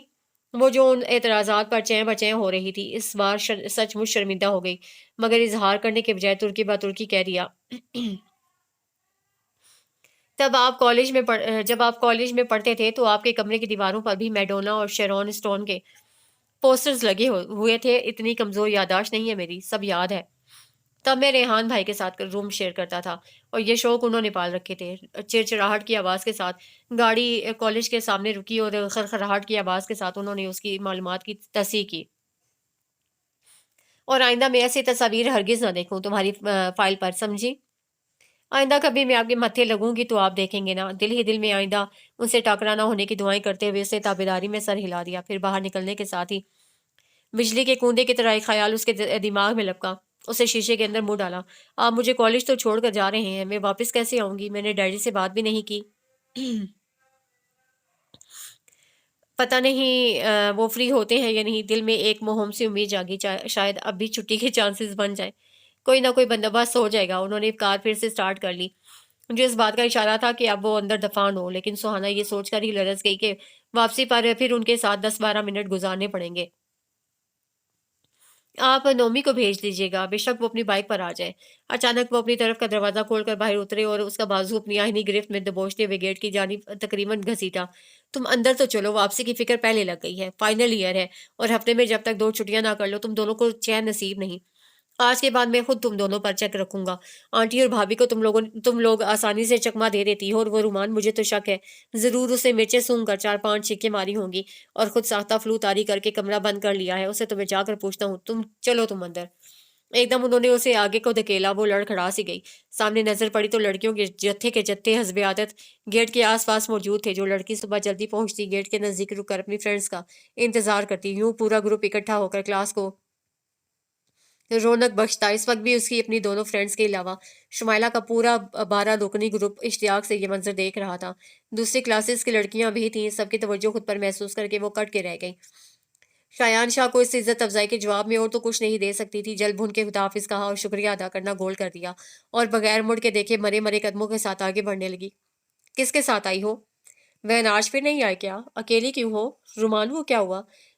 وہ جو ان اعتراضات پر چین بچین ہو رہی تھی، اس بار سچ مچ شرمندہ ہو گئی، مگر اظہار کرنے کے بجائے ترکی بہ ترکی کہہ دیا۔ جب آپ کالج میں پڑھتے تھے تو آپ کے کمرے کی دیواروں پر بھی میڈونا اور شیرون اسٹون کے پوسٹرز لگے ہوئے تھے۔ اتنی کمزور یادداشت نہیں ہے میری، سب یاد ہے۔ تب میں ریحان بھائی کے ساتھ روم شیئر کرتا تھا اور یہ شوق انہوں نے پال رکھے تھے۔ چڑچڑاہٹ کی آواز کے ساتھ گاڑی کالج کے سامنے رکی اور خرخراہٹ کی آواز کے ساتھ انہوں نے اس کی معلومات کی تصحیح کی۔ اور آئندہ میں ایسی تصاویر ہرگز نہ دیکھوں تمہاری فائل پر، سمجھی؟ آئندہ کبھی میں آپ کے متھے لگوں گی تو آپ دیکھیں گے نا۔ دل ہی دل میں آئندہ ان سے ٹاکرا نہ ہونے کی دعائیں کرتے ہوئے اس نے تابیداری میں سر ہلا دیا۔ پھر باہر نکلنے کے ساتھ ہی بجلی کے کوندے کی طرح ایک خیال اس کے دماغ میں لپکا۔ اسے شیشے کے اندر منہ ڈالا۔ آپ مجھے کالج تو چھوڑ کر جا رہے ہیں، میں واپس کیسے آؤں گی؟ میں نے ڈیڈی سے بات بھی نہیں کی۔ پتہ نہیں وہ فری ہوتے ہیں یا نہیں۔ دل میں ایک مہم سی امید جاگی، شاید اب بھی چھٹی کے چانسز بن جائیں، کوئی نہ کوئی بندوبست ہو جائے گا۔ انہوں نے کار پھر سے سٹارٹ کر لی، جو اس بات کا اشارہ تھا کہ اب وہ اندر دفان ہو، لیکن سہانا یہ سوچ کر ہی لرز گئی کہ واپسی پر پھر ان کے ساتھ 10-12 منٹ گزارنے پڑیں گے۔ آپ نومی کو بھیج دیجیے گا، بے شک وہ اپنی بائک پر آ جائے۔ اچانک وہ اپنی طرف کا دروازہ کھول کر باہر اترے اور اس کا بازو اپنی آہنی گرفت میں دبوچتے ہوئے گیٹ کی جانب تقریباً گھسیٹا۔ تم اندر تو چلو، واپسی کی فکر پہلے لگ گئی ہے، فائنل ایئر ہے اور ہفتے میں جب تک 2 چھٹیاں نہ کر لو تم دونوں کو چین نصیب نہیں۔ آج کے بعد میں خود تم دونوں پر چیک رکھوں گا۔ آنٹی اور بھابھی کو تم لوگ آسانی سے چکما دے دیتی ہو، اور وہ رومان مجھے تو شک ہے ضرور اسے مرچیں سونگ کر 4-5 چھینکیں ماری ہوں گی اور خود ساختہ فلو طاری کر کے کمرہ بند کر لیا ہے اسے۔ تو میں جا کر پوچھتا ہوں، تم اندر۔ ایک دم انہوں نے اسے آگے کو دھکیلا، وہ لڑکھڑا سی گئی۔ سامنے نظر پڑی تو لڑکیوں کے جتھے کے جتھے حسب عادت گیٹ کے آس پاس موجود تھے۔ جو لڑکی صبح جلدی پہنچتی، گیٹ کے نزدیک رک کر اپنی فرینڈز کا انتظار کرتی، یوں پورا گروپ اکٹھا ہو کر کلاس کو رونق بخشتا۔ اس وقت بھی اس کی اپنی دونوں فرینڈز کے علاوہ شمائلہ کا پورا 12 رکنی گروپ اشتیاق سے یہ منظر دیکھ رہا تھا۔ دوسری کلاسز کی لڑکیاں بھی تھیں، سب کی توجہ خود پر محسوس کر کے وہ کٹ کے رہ گئیں۔ شایان شاہ کو اس عزت افزائی کے جواب میں اور تو کچھ نہیں دے سکتی تھی، جل بھن کے خداحافظ کہا اور شکریہ ادا کرنا گول کر دیا، اور بغیر مڑ کے دیکھے مرے مرے قدموں کے ساتھ آگے بڑھنے لگی۔ کس کے ساتھ آئی ہو؟ وین آج پھر نہیں آئے کیا؟ اکیلی کیوں ہو؟ رومان وہ کیا ہوا؟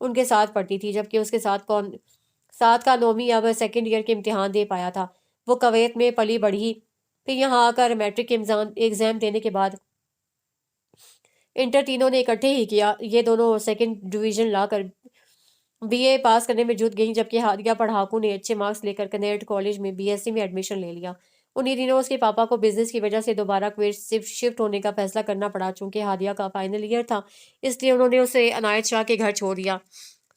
ان کے ساتھ پڑھتی تھی، جبکہ اس کے ساتھ کا 9ویں اب سیکنڈ ایئر کے امتحان دے پایا تھا۔ وہ کویت میں پلی بڑھی، پھر یہاں آ کر میٹرک کے ایگزام دینے کے بعد انٹر تینوں نے اکٹھے ہی کیا۔ یہ دونوں سیکنڈ ڈویژن لا کر بی اے پاس کرنے میں جت گئیں، جبکہ ہادیہ پڑھاکو نے اچھے مارکس لے کر کنیڈ کالج میں بی ایس سی میں ایڈمیشن لے لیا۔ انہی دنوں اس کے پاپا کو بزنس کی وجہ سے دوبارہ کویت شفٹ ہونے کا فیصلہ کرنا پڑا۔ چونکہ ہادیہ کا فائنل ایئر تھا، اس لیے انہوں نے اسے عنایت شاہ کے گھر چھوڑ دیا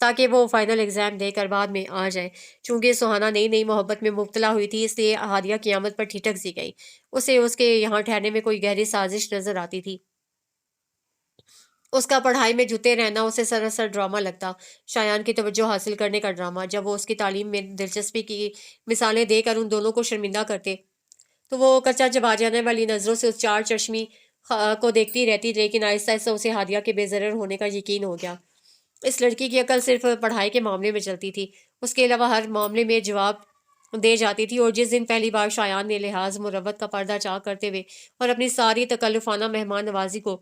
تاکہ وہ فائنل ایگزام دے کر بعد میں آ جائے۔ چونکہ سہانا نئی نئی محبت میں مبتلا ہوئی تھی، اس لیے ہادیہ قیامت پر ٹھٹک سی گئی۔ اسے اس کے یہاں ٹھہرنے میں کوئی گہری سازش نظر آتی تھی۔ اس کا پڑھائی میں جھکتے رہنا اسے سراسر ڈرامہ لگتا، شایان کی توجہ حاصل کرنے کا ڈرامہ۔ جب وہ اس کی تعلیم میں دلچسپی کی مثالیں دے کر ان دونوں کو شرمندہ کرتے تو وہ کچا چبا جانے والی نظروں سے اس چار چشمی کو دیکھتی رہتی، لیکن آہستہ آہستہ اسے ہادیہ کے بے ضرر ہونے کا یقین ہو گیا۔ اس لڑکی کی عقل صرف پڑھائی کے معاملے میں چلتی تھی، اس کے علاوہ ہر معاملے میں جواب دے جاتی تھی۔ اور جس دن پہلی بار شایان نے لحاظ مروت کا پردہ چاک کرتے ہوئے اور اپنی ساری تکلفانہ مہمان نوازی کو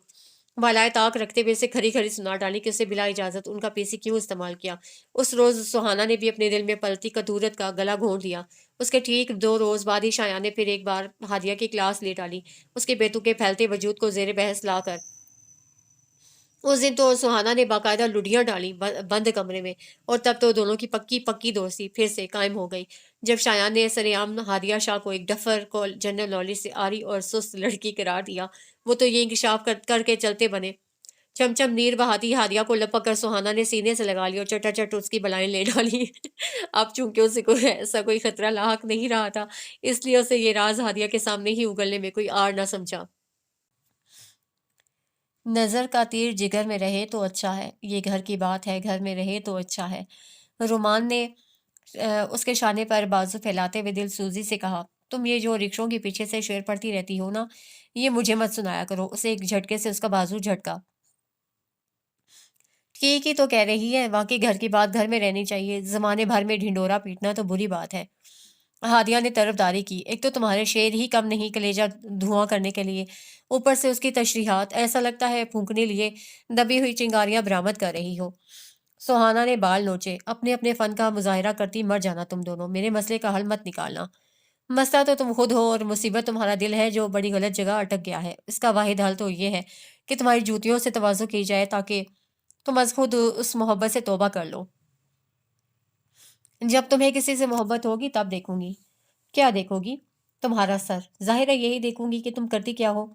بالائے طاق رکھتے ہوئے اسے کھری کھری سنا ڈالی کہ اسے بلا اجازت ان کا پی سی کیوں استعمال کیا، اس روز سہانا نے بھی اپنے دل میں پلتی کدورت کا گلا گھونٹ لیا۔ اس کے ٹھیک 2 روز بعد ہی شایان نے پھر ایک بار ہادیہ کی کلاس لے ڈالی، اس کے بیتو کے پھیلتے وجود کو زیر بحث لا کر۔ اس دن تو سہانا نے باقاعدہ لڈیاں ڈالی بند کمرے میں، اور تب تو دونوں کی پکی پکی دوستی پھر سے قائم ہو گئی۔ جب شایان نے سر عام ہادیہ شاہ کو ایک ڈفر کو جنرل نالج سے آری اور سست لڑکی قرار دیا، وہ تو یہ انکشاف کر کے چلتے بنے۔ چمچم نیر بہاتی ہادیہ کو لپک کر سہانا نے سینے سے لگا لی اور چٹا چٹ اس کی بلائیں لے ڈالی۔ اب چونکہ اسے کوئی خطرہ لاحق نہیں رہا تھا، اس لیے اسے یہ راز ہادیہ کے سامنے ہی اگلنے میں کوئی آڑ نہ سمجھا۔ نظر کا تیر جگر میں رہے تو اچھا ہے، یہ گھر کی بات ہے، گھر میں رہے تو اچھا ہے۔ رومان نے اس کے شانے پر بازو پھیلاتے ہوئے دل سوزی سے کہا، تم یہ جو رکشوں کے پیچھے سے شعر پڑھتی رہتی ہو نا، یہ مجھے مت سنایا کرو۔ اسے ایک جھٹکے سے اس کا بازو جھٹکا۔ ٹھیک ہی تو کہہ رہی ہے، واقعی گھر کی بات گھر میں رہنی چاہیے، زمانے بھر میں ڈھنڈورا پیٹنا تو بری بات ہے۔ ہادیہ نے طرفداری کی، ایک تو تمہارے شعر ہی کم نہیں کلیجہ دھواں کرنے کے لیے، اوپر سے اس کی تشریحات، ایسا لگتا ہے پھونکنے لیے دبی ہوئی چنگاریاں برآمد کر رہی ہو۔ سہانا نے بال نوچے، اپنے اپنے فن کا مظاہرہ کرتی مر جانا تم دونوں، میرے مسئلے کا حل مت نکالنا۔ مسئلہ تو تم خود ہو اور مصیبت تمہارا دل ہے جو بڑی غلط جگہ اٹک گیا ہے۔ اس کا واحد حل تو یہ ہے کہ تمہاری جوتیوں سے تواضع کی جائے تاکہ تم از خود اس محبت سے توبہ کر لو۔ جب تمہیں کسی سے محبت ہوگی تب دیکھوں گی۔ کیا دیکھو گی؟ تمہارا سر۔ ظاہر ہے یہی دیکھوں گی کہ تم کرتی کیا ہو۔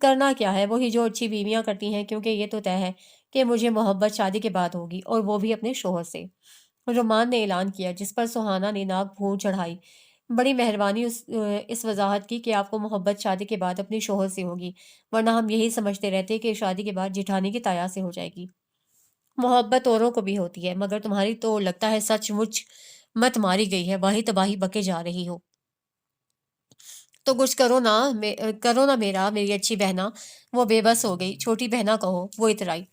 کرنا کیا ہے، وہی جو اچھی بیویاں کرتی ہیں، کیونکہ یہ تو طے ہے کہ مجھے محبت شادی کے بعد ہوگی، اور وہ بھی اپنے شوہر سے۔ رومان نے اعلان کیا، جس پر سہانا نے ناک پھون چڑھائی۔ بڑی مہربانی اس وضاحت کی کہ آپ کو محبت شادی کے بعد اپنے شوہر سے ہوگی، ورنہ ہم یہی سمجھتے رہتے کہ شادی کے بعد جٹھانی کی تایا سے ہو جائے گی۔ محبت اوروں کو بھی ہوتی ہے، مگر تمہاری تو لگتا ہے سچ مچ مت ماری گئی ہے، واہی تباہی بکے جا رہی ہو۔ تو کچھ کرو نا میری اچھی بہنا۔ وہ بے بس ہو گئی۔ چھوٹی بہنا کہو، وہ اترائی۔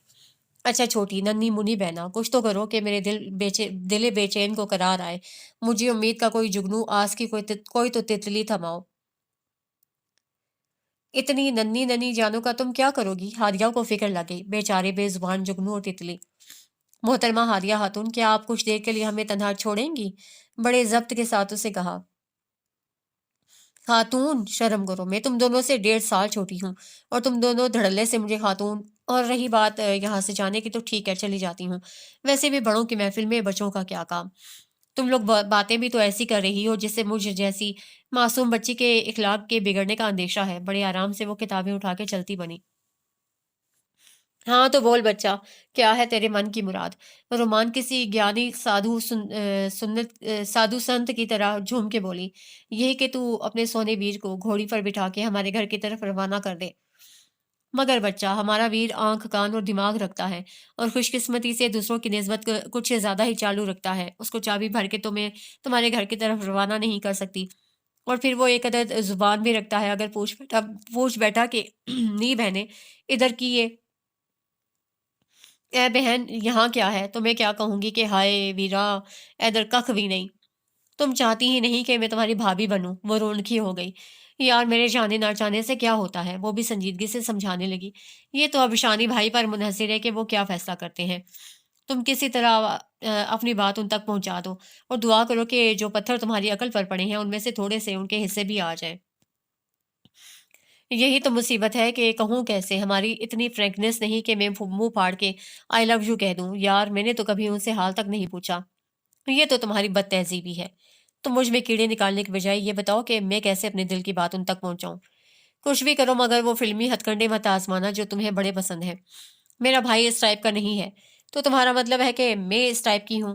اچھا چھوٹی ننھی منی بہنا، کچھ تو کرو کہ میرے دل بے چین کو قرار آئے۔ مجھے امید کا کوئی جگنو، آس کی کوئی تو تتلی تھماؤ۔ اتنی ننھی ننھی جانوں کا تم کیا کرو گی؟ ہادیہ کو فکر لگ گئی، بیچارے بے زبان جگنو اور تتلی۔ محترمہ ہادیہ خاتون، کیا آپ کچھ دیر کے لیے ہمیں تنہا چھوڑیں گی؟ بڑے ضبط کے ساتھ اسے کہا۔ خاتون، شرم کرو، میں تم دونوں سے 1.5 سال چھوٹی ہوں، اور تم دونوں دھڑلے سے مجھے خاتون، اور رہی بات یہاں سے جانے کی تو ٹھیک ہے، چلی جاتی ہوں۔ ویسے بھی بڑوں کی محفل میں بچوں کا کیا کام؟ تم لوگ باتیں بھی تو ایسی کر رہی ہو جس سے مجھ جیسی معصوم بچی کے اخلاق کے بگڑنے کا اندیشہ ہے۔ بڑے آرام سے وہ کتابیں اٹھا کے چلتی بنی۔ ہاں تو بول بچہ، کیا ہے تیرے من کی مراد؟ رومان کسی گیانی سادھو سنت کی طرح جھوم کے بولی، یہی کہ تو اپنے سونے ویر کو گھوڑی پر بٹھا کے ہمارے گھر کی طرف روانہ کر دے۔ مگر بچہ، ہمارا ویر آنکھ کان اور دماغ رکھتا ہے، اور خوش قسمتی سے دوسروں کی نسبت کچھ زیادہ ہی چالو رکھتا ہے۔ اس کو چابی بھر کے تو میں تمہارے گھر کی طرف روانہ نہیں کر سکتی، اور پھر وہ ایک عدد زبان بھی رکھتا ہے۔ اگر پوچھ بیٹھا کہ نی بہنے ادھر کی یہ، اے بہن یہاں کیا ہے، تو میں کیا کہوں گی کہ ہائے ویرا، ادھر ککھ بھی نہیں۔ تم چاہتی ہی نہیں کہ میں تمہاری بھابھی بنوں۔ وہ رونقی ہو گئی۔ یار میرے جانے نہ جانے سے کیا ہوتا ہے؟ وہ بھی سنجیدگی سے سمجھانے لگی۔ یہ تو اب شانی بھائی پر منحصر ہے کہ وہ کیا فیصلہ کرتے ہیں۔ تم کسی طرح اپنی بات ان تک پہنچا دو اور دعا کرو کہ جو پتھر تمہاری عقل پر پڑے ہیں ان میں سے تھوڑے سے ان کے حصے بھی آ جائیں۔ یہی تو مصیبت ہے کہ کہوں کیسے، ہماری اتنی فرینکنیس نہیں کہ میں منہ پھاڑ کے آئی لو یو کہہ دوں۔ یار میں نے تو کبھی ان سے حال تک نہیں پوچھا۔ یہ تو تمہاری بد تہذیبی ہے۔ تم مجھ میں کیڑے نکالنے کے بجائے یہ بتاؤ کہ میں کیسے اپنے دل کی بات ان تک پہنچاؤں۔ کچھ بھی کرو مگر وہ فلمی ہتھ کنڈے مت آزمانا جو تمہیں بڑے پسند ہیں۔ میرا بھائی اس ٹائپ کا نہیں ہے تو تمہارا مطلب ہے کہ میں اس ٹائپ کی ہوں؟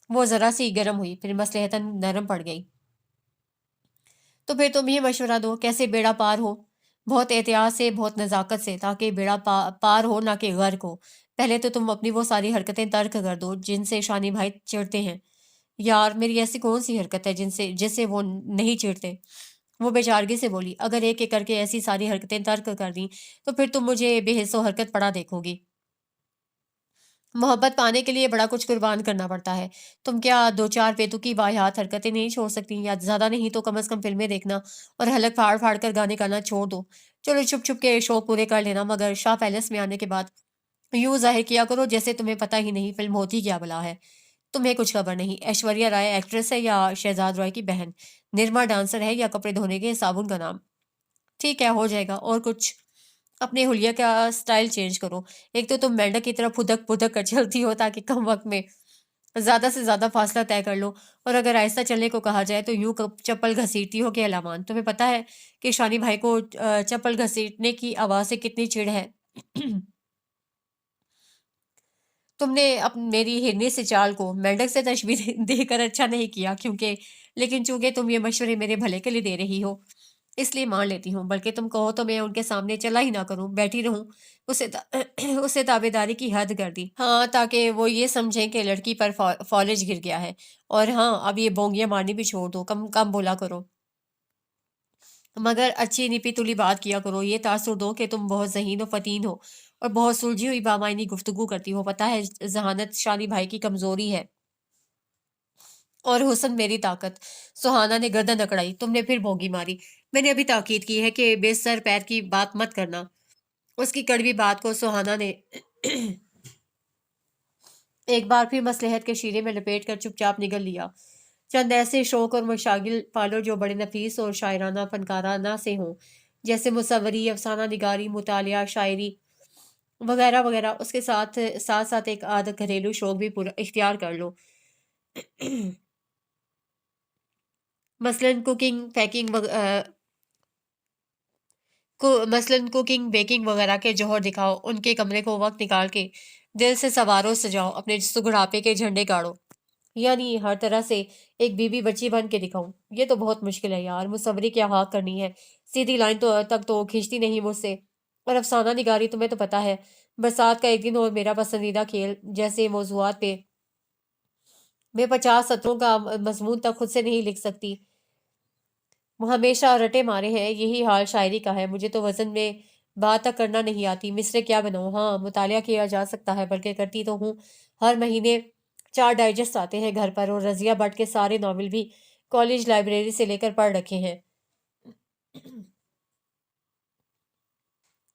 وہ ذرا سی گرم ہوئی پھر مصلحتاً نرم پڑ گئی۔ تو پھر تم ہی مشورہ دو کیسے بیڑا پار ہو، بہت احتیاط سے، بہت نزاکت سے، تاکہ بیڑا پار ہو نہ کہ غرق ہو۔ پہلے تو تم اپنی وہ ساری حرکتیں ترک کر دو جن سے شانی بھائی چڑھتے ہیں۔ یار میری ایسی کون سی حرکت ہے جس سے وہ نہیں چڑھتے؟ وہ بیچارگی سے بولی، اگر ایک ایک کر کے ایسی ساری حرکتیں ترک کر دیں تو پھر تم مجھے بے حس و حرکت پڑا دیکھو گی۔ محبت پانے کے لیے بڑا کچھ قربان کرنا پڑتا ہے۔ تم کیا دو چار بیتوکی واحد حرکتیں نہیں چھوڑ سکتی؟ یا زیادہ نہیں تو کم از کم فلمیں دیکھنا اور حلق پھاڑ پھاڑ کر گانے گانا چھوڑ دو۔ چلو چھپ چھپ کے شوق پورے کر لینا، مگر شاہ پیلس میں آنے کے بعد یوں ظاہر کیا کرو جیسے تمہیں پتہ ہی نہیں فلم ہوتی کیا بلا ہے۔ تمہیں کچھ خبر نہیں، ایشوریا رائے ایکٹریس ہے یا شہزاد رائے کی بہن، نرما ڈانسر ہے یا کپڑے دھونے کے صابن کا نام۔ ٹھیک ہے ہو جائے گا، اور کچھ اپنے حلیہ کا سٹائل چینج کرو۔ ایک تو تم مینڈک کی طرح پھدک پھدک کر چلتی ہو تاکہ کم وقت میں زیادہ سے زیادہ فاصلہ طے کر لو، اور اگر آہستہ چلنے کو کہا جائے تو یوں چپل گھسیٹتی ہو کہ الامان۔ تمہیں پتہ ہے کہ شانی بھائی کو چپل گھسیٹنے کی آواز سے کتنی چڑ ہے؟ تم نے میری ہرنی سے چال کو مینڈک سے تشبیہ دے کر اچھا نہیں کیا، لیکن چونکہ تم یہ مشورے میرے بھلے کے لیے دے رہی ہو اس لیے مان لیتی ہوں، بلکہ تم کہو تو میں ان کے سامنے چلا ہی نہ کروں، بیٹھی رہوں۔ اسے تابے داری کی حد کر دی، ہاں، تاکہ وہ یہ سمجھیں کہ لڑکی پر فالج گر گیا ہے۔ اور ہاں اب یہ بونگیاں مارنی بھی چھوڑ دو، کم کم بولا کرو، مگر اچھی نپی تلی بات کیا کرو۔ یہ تاثر دو کہ تم بہت ذہین و فتین ہو اور بہت سلجھی ہوئی بامعنی گفتگو کرتی ہو۔ پتہ ہے ذہانت شانی بھائی کی کمزوری ہے اور حسن میری طاقت۔ سہانا نے گردن اکڑائی، تم نے پھر بھونگی ماری۔ میں نے ابھی تاکید کی ہے کہ بے سر پیر کی بات مت کرنا۔ اس کی کڑوی بات کو سہانا نے ایک بار پھر مصلحت کے شیرے میں لپیٹ کر چپ چاپ نگل لیا۔ چند ایسے شوق اور مشاغل پالو جو بڑے نفیس اور شاعرانہ فنکارانہ سے ہوں، جیسے مصوری، افسانہ نگاری، مطالعہ، شاعری وغیرہ وغیرہ۔ اس کے ساتھ ساتھ ساتھ ایک آدھ گھریلو شوق بھی پورا اختیار کر لو، مثلاً کوکنگ بیکنگ وغیرہ کے جوہر دکھاؤ، ان کے کمرے کو وقت نکال کے دل سے سوارو سجاؤ، اپنے سگڑاپے کے جھنڈے گاڑو، یعنی ہر طرح سے ایک بی بی بچی بن کے دکھاؤں۔ یہ تو بہت مشکل ہے یار، مصوری کیا ہاک کرنی ہے، سیدھی لائن تک تو کھینچتی نہیں مجھ سے۔ اور افسانہ نگاری تمہیں تو پتہ ہے، برسات کا ایک دن اور میرا پسندیدہ کھیل جیسے موضوعات پہ میں 50 سطروں کا مضمون تک خود سے نہیں لکھ سکتی، وہ ہمیشہ رٹے مارے ہیں۔ یہی حال شاعری کا ہے، مجھے تو وزن میں بات تک کرنا نہیں آتی، مصرے کیا بناؤں؟ ہاں مطالعہ کیا جا سکتا ہے، بلکہ کرتی تو ہوں۔ ہر مہینے 4 ڈائجسٹ آتے ہیں گھر پر، اور رضیہ بٹ کے سارے ناول بھی کالج لائبریری سے لے کر پڑھ رکھے ہیں۔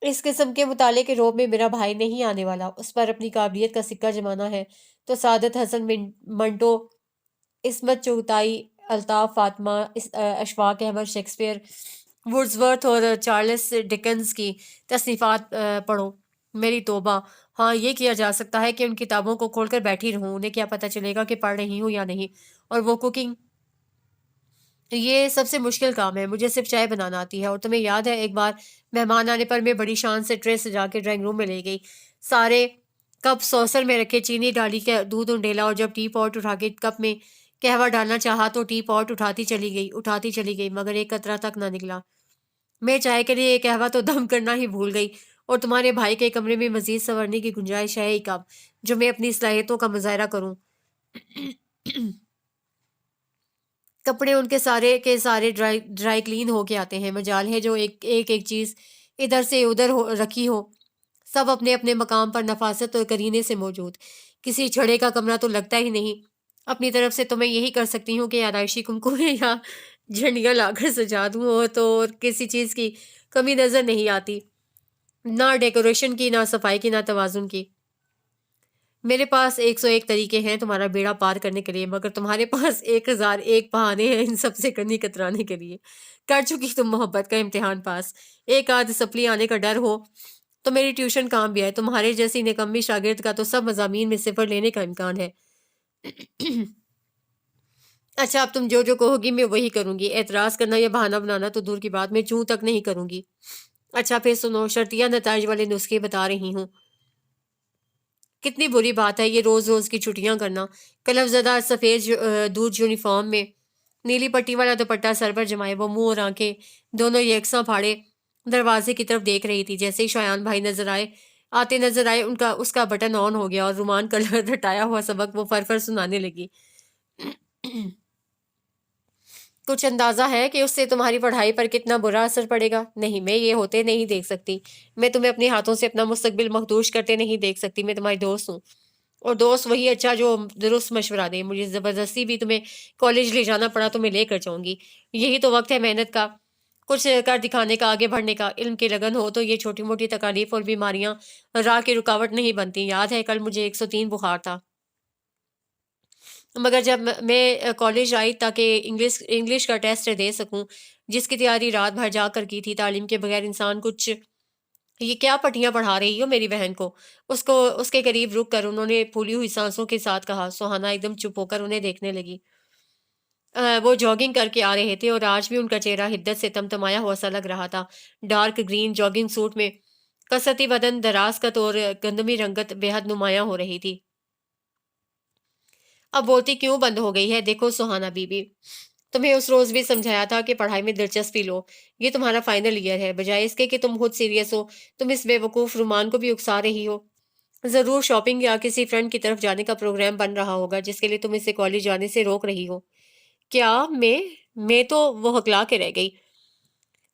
اس قسم کے مطالعے کے روب میں میرا بھائی نہیں آنے والا، اس پر اپنی قابلیت کا سکہ جمانا ہے تو سعادت حسن منٹو، عصمت چغتائی، الطاف فاطمہ، اشفاق احمد، شیکسپیئر، وڈزورتھ اور چارلس ڈکنز کی تصنیفات پڑھو۔ میری توبہ! ہاں یہ کیا جا سکتا ہے کہ ان کتابوں کو کھول کر بیٹھی رہوں، انہیں کیا پتہ چلے گا کہ پڑھ رہی ہوں یا نہیں۔ اور وہ کوکنگ، یہ سب سے مشکل کام ہے، مجھے صرف چائے بنانا آتی ہے۔ اور تمہیں یاد ہے ایک بار مہمان آنے پر میں بڑی شان سے ٹرے سجا کے ڈرائنگ روم میں لے گئی، سارے کپ سوسر میں رکھے، چینی ڈالی کے دودھ انڈیلا، اور جب ٹی پاٹ اٹھا کے کپ میں قہوہ ڈالنا چاہا تو ٹی پاٹ اٹھاتی چلی گئی مگر ایک قطرہ تک نہ نکلا۔ میں چائے کے لیے قہوہ تو دم کرنا ہی بھول گئی، اور تمہارے بھائی کے کمرے میں مزید سنورنے کی گنجائش ہے ہی کب جو میں اپنی صلاحیتوں کا مظاہرہ کروں۔ کپڑے ان کے سارے ڈرائی کلین ہو کے آتے ہیں، مجال ہے جو ایک چیز ادھر سے ادھر رکھی ہو، سب اپنے اپنے مقام پر نفاست اور کرینے سے موجود، کسی چھڑے کا کمرہ تو لگتا ہی نہیں۔ اپنی طرف سے تو میں یہی کر سکتی ہوں کہ آرائشی کمکمے یا جھنڈیاں لا کر سجا دوں، اور تو اور کسی چیز کی کمی نظر نہیں آتی، نہ ڈیکوریشن کی، نہ صفائی کی، نہ توازن کی۔ میرے پاس 101 طریقے ہیں تمہارا بیڑا پار کرنے کے لیے، مگر تمہارے پاس 1001 بہانے ہیں ان سب سے کنی کترانے کے لیے۔ کر چکی تم محبت کا امتحان پاس، ایک آدھ سپلی آنے کا ڈر ہو تو میری ٹیوشن کام بھی ہے، تمہارے جیسی نکمی شاگرد کا تو سب مضامین میں صفر لینے کا امکان ہے۔ اچھا، اب تم جو جو کہو گی میں وہی کروں گی، اعتراض کرنا یا بہانہ بنانا تو دور کی بات، میں چوں تک نہیں کروں گی۔ اچھا پھر سنو، شرطیہ نتائج والے نسخے بتا رہی ہوں۔ کتنی بری بات ہے یہ روز روز کی چھٹیاں کرنا، کلف زدہ سفید دودھ یونیفارم میں، نیلی پٹی والا دوپٹہ سر پر جمائے، وہ منہ اور آنکھیں دونوں یکساں پھاڑے دروازے کی طرف دیکھ رہی تھی۔ جیسے ہی شایان بھائی آتے نظر آئے، اس کا بٹن آن ہو گیا اور رومان کلر رٹایا ہوا سبق وہ فر سنانے لگی۔ کچھ اندازہ ہے کہ اس سے تمہاری پڑھائی پر کتنا برا اثر پڑے گا؟ نہیں، میں یہ ہوتے نہیں دیکھ سکتی، میں تمہیں اپنے ہاتھوں سے اپنا مستقبل مخدوش کرتے نہیں دیکھ سکتی۔ میں تمہاری دوست ہوں، اور دوست وہی اچھا جو درست مشورہ دے۔ مجھے زبردستی بھی تمہیں کالج لے جانا پڑا تو میں لے کر جاؤں گی، یہی تو وقت ہے محنت کا، کچھ کر دکھانے کا، آگے بڑھنے کا۔ علم کی لگن ہو تو یہ چھوٹی موٹی تکالیف اور بیماریاں راہ کی رکاوٹ نہیں بنتی۔ یاد ہے کل مجھے 103 بخار تھا، مگر جب میں کالج آئی تاکہ انگلش کا ٹیسٹ دے سکوں، جس کی تیاری رات بھر جا کر کی تھی، تعلیم کے بغیر انسان کچھ… یہ کیا پٹیاں پڑھا رہی ہو میری بہن کو؟ اس کے قریب رک کر انہوں نے پھولی ہوئی سانسوں کے ساتھ کہا۔ سوہانا ایک دم چپ ہو کر انہیں دیکھنے لگی۔ وہ جاگنگ کر کے آ رہے تھے اور آج بھی ان کا چہرہ حدت سے تمتمایا ہوا سا لگ رہا تھا۔ ڈارک گرین جاگنگ سوٹ میں کثرتی بدن، دراز قد اور گندمی رنگت بے حد نمایاں ہو رہی تھی۔ اب بولتی کیوں بند ہو گئی ہے؟ دیکھو سوہانا بی بی، تمہیں اس روز بھی سمجھایا تھا کہ پڑھائی میں دلچسپی لو، یہ تمہارا فائنل ایئر ہے، بجائے اس کے کہ تم خود سیریس ہو تم اس بے وقوف رومان کو بھی اکسا رہی ہو۔ ضرور شاپنگ یا کسی فرینڈ کی طرف جانے کا پروگرام بن رہا ہوگا جس کے لیے تم اسے کالج جانے سے روک رہی ہو۔ کیا میں تو وہ ہکلا کے رہ گئی۔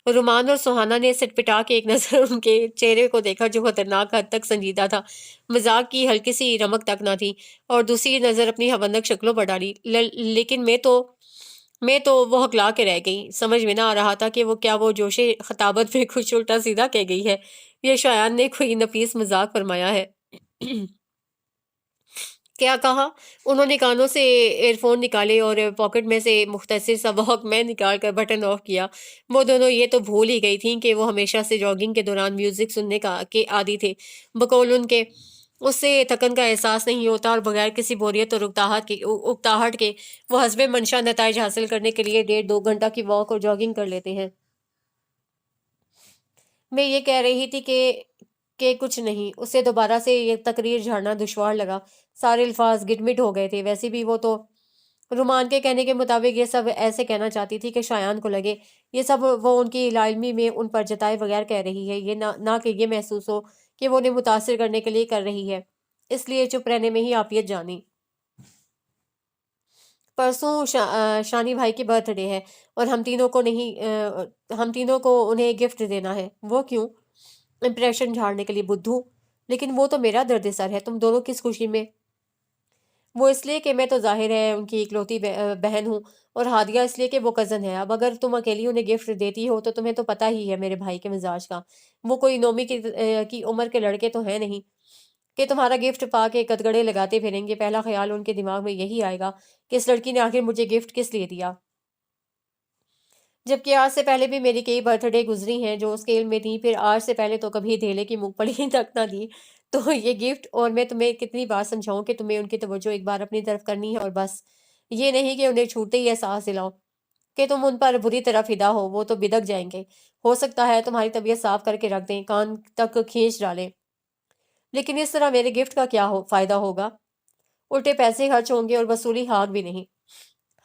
رومان اور سوہانا نے سٹ پٹا کے ایک نظر ان کے چہرے کو دیکھا جو خطرناک حد تک سنجیدہ تھا، مذاق کی ہلکی سی رمق تک نہ تھی، اور دوسری نظر اپنی حوندق شکلوں پر ڈالی۔ لیکن میں تو وہ ہکلا کے رہ گئی۔ سمجھ میں نہ آ رہا تھا کہ وہ جوش خطابت میں کچھ الٹا سیدھا کہہ گئی ہے، یہ شایان نے کوئی نفیس مذاق فرمایا ہے۔ کیا کہا؟ انہوں نے کانوں سے ایئر فون نکالے اور پاکٹ میں سے مختصر سا واک مین نکال کر بٹن آف کیا۔ وہ دونوں یہ تو بھول ہی گئی تھیں کہ وہ ہمیشہ سے جاگنگ کے دوران میوزک سننے کے عادی تھے۔ بقول ان کے اس سے تھکن کا احساس نہیں ہوتا اور بغیر کسی بوریت اور اکتاہٹ کے وہ حسب منشا نتائج حاصل کرنے کے لیے 1.5-2 گھنٹہ کی واک اور جاگنگ کر لیتے ہیں۔ میں یہ کہہ رہی تھی کہ کچھ نہیں۔ اسے دوبارہ سے یہ تقریر جھاڑنا دشوار لگا، سارے الفاظ گٹمٹ ہو گئے تھے۔ ویسے بھی وہ تو رومان کے کہنے کے مطابق یہ سب ایسے کہنا چاہتی تھی کہ شایان کو لگے یہ سب وہ ان کی لاعلمی میں ان پر جتائے بغیر کہہ رہی ہے، یہ نہ کہ یہ محسوس ہو کہ وہ انہیں متاثر کرنے کے لیے کر رہی ہے۔ اس لیے چپ رہنے میں ہی عافیت جانی۔ پرسوں شانی بھائی کی برتھ ڈے ہے اور ہم تینوں کو انہیں گفٹ دینا ہے۔ وہ کیوں؟ امپریشن جھاڑنے کے لیے بدھو، لیکن وہ تو میرا درد سر ہے، تم دونوں کس خوشی میں؟ وہ اس لیے کہ میں تو ظاہر ہے ان کی اکلوتی بہن ہوں، اور ہادیہ اس لیے کہ وہ کزن ہے۔ اب اگر تم اکیلی انہیں گفٹ دیتی ہو تو تمہیں تو پتہ ہی ہے میرے بھائی کے مزاج کا، وہ کوئی نومی کی عمر کے لڑکے تو ہیں نہیں کہ تمہارا گفٹ پا کے کتگڑے لگاتے پھریں گے۔ پہلا خیال ان کے دماغ میں یہی آئے گا کہ اس لڑکی نے آخر مجھے گفٹ کس لیے دیا، جبکہ آج سے پہلے بھی میری کئی برتھ ڈے گزری ہیں جو اس کے علم میں تھیں۔ پھر آج سے پہلے تو کبھی دھیلے کی مونگ پھلی تک نہ دی، تو یہ گفٹ… اور میں تمہیں کتنی بار سمجھاؤں کہ تمہیں ان کی توجہ ایک بار اپنی طرف کرنی ہے اور بس، یہ نہیں کہ انہیں چھوٹتے ہی احساس دلاؤ کہ تم ان پر بری طرح فدا ہو، وہ تو بدک جائیں گے۔ ہو سکتا ہے تمہاری طبیعت صاف کر کے رکھ دیں، کان تک کھینچ ڈالیں، لیکن اس طرح میرے گفٹ کا کیا فائدہ ہوگا؟ الٹے پیسے خرچ ہوں گے اور وصولی حق بھی نہیں۔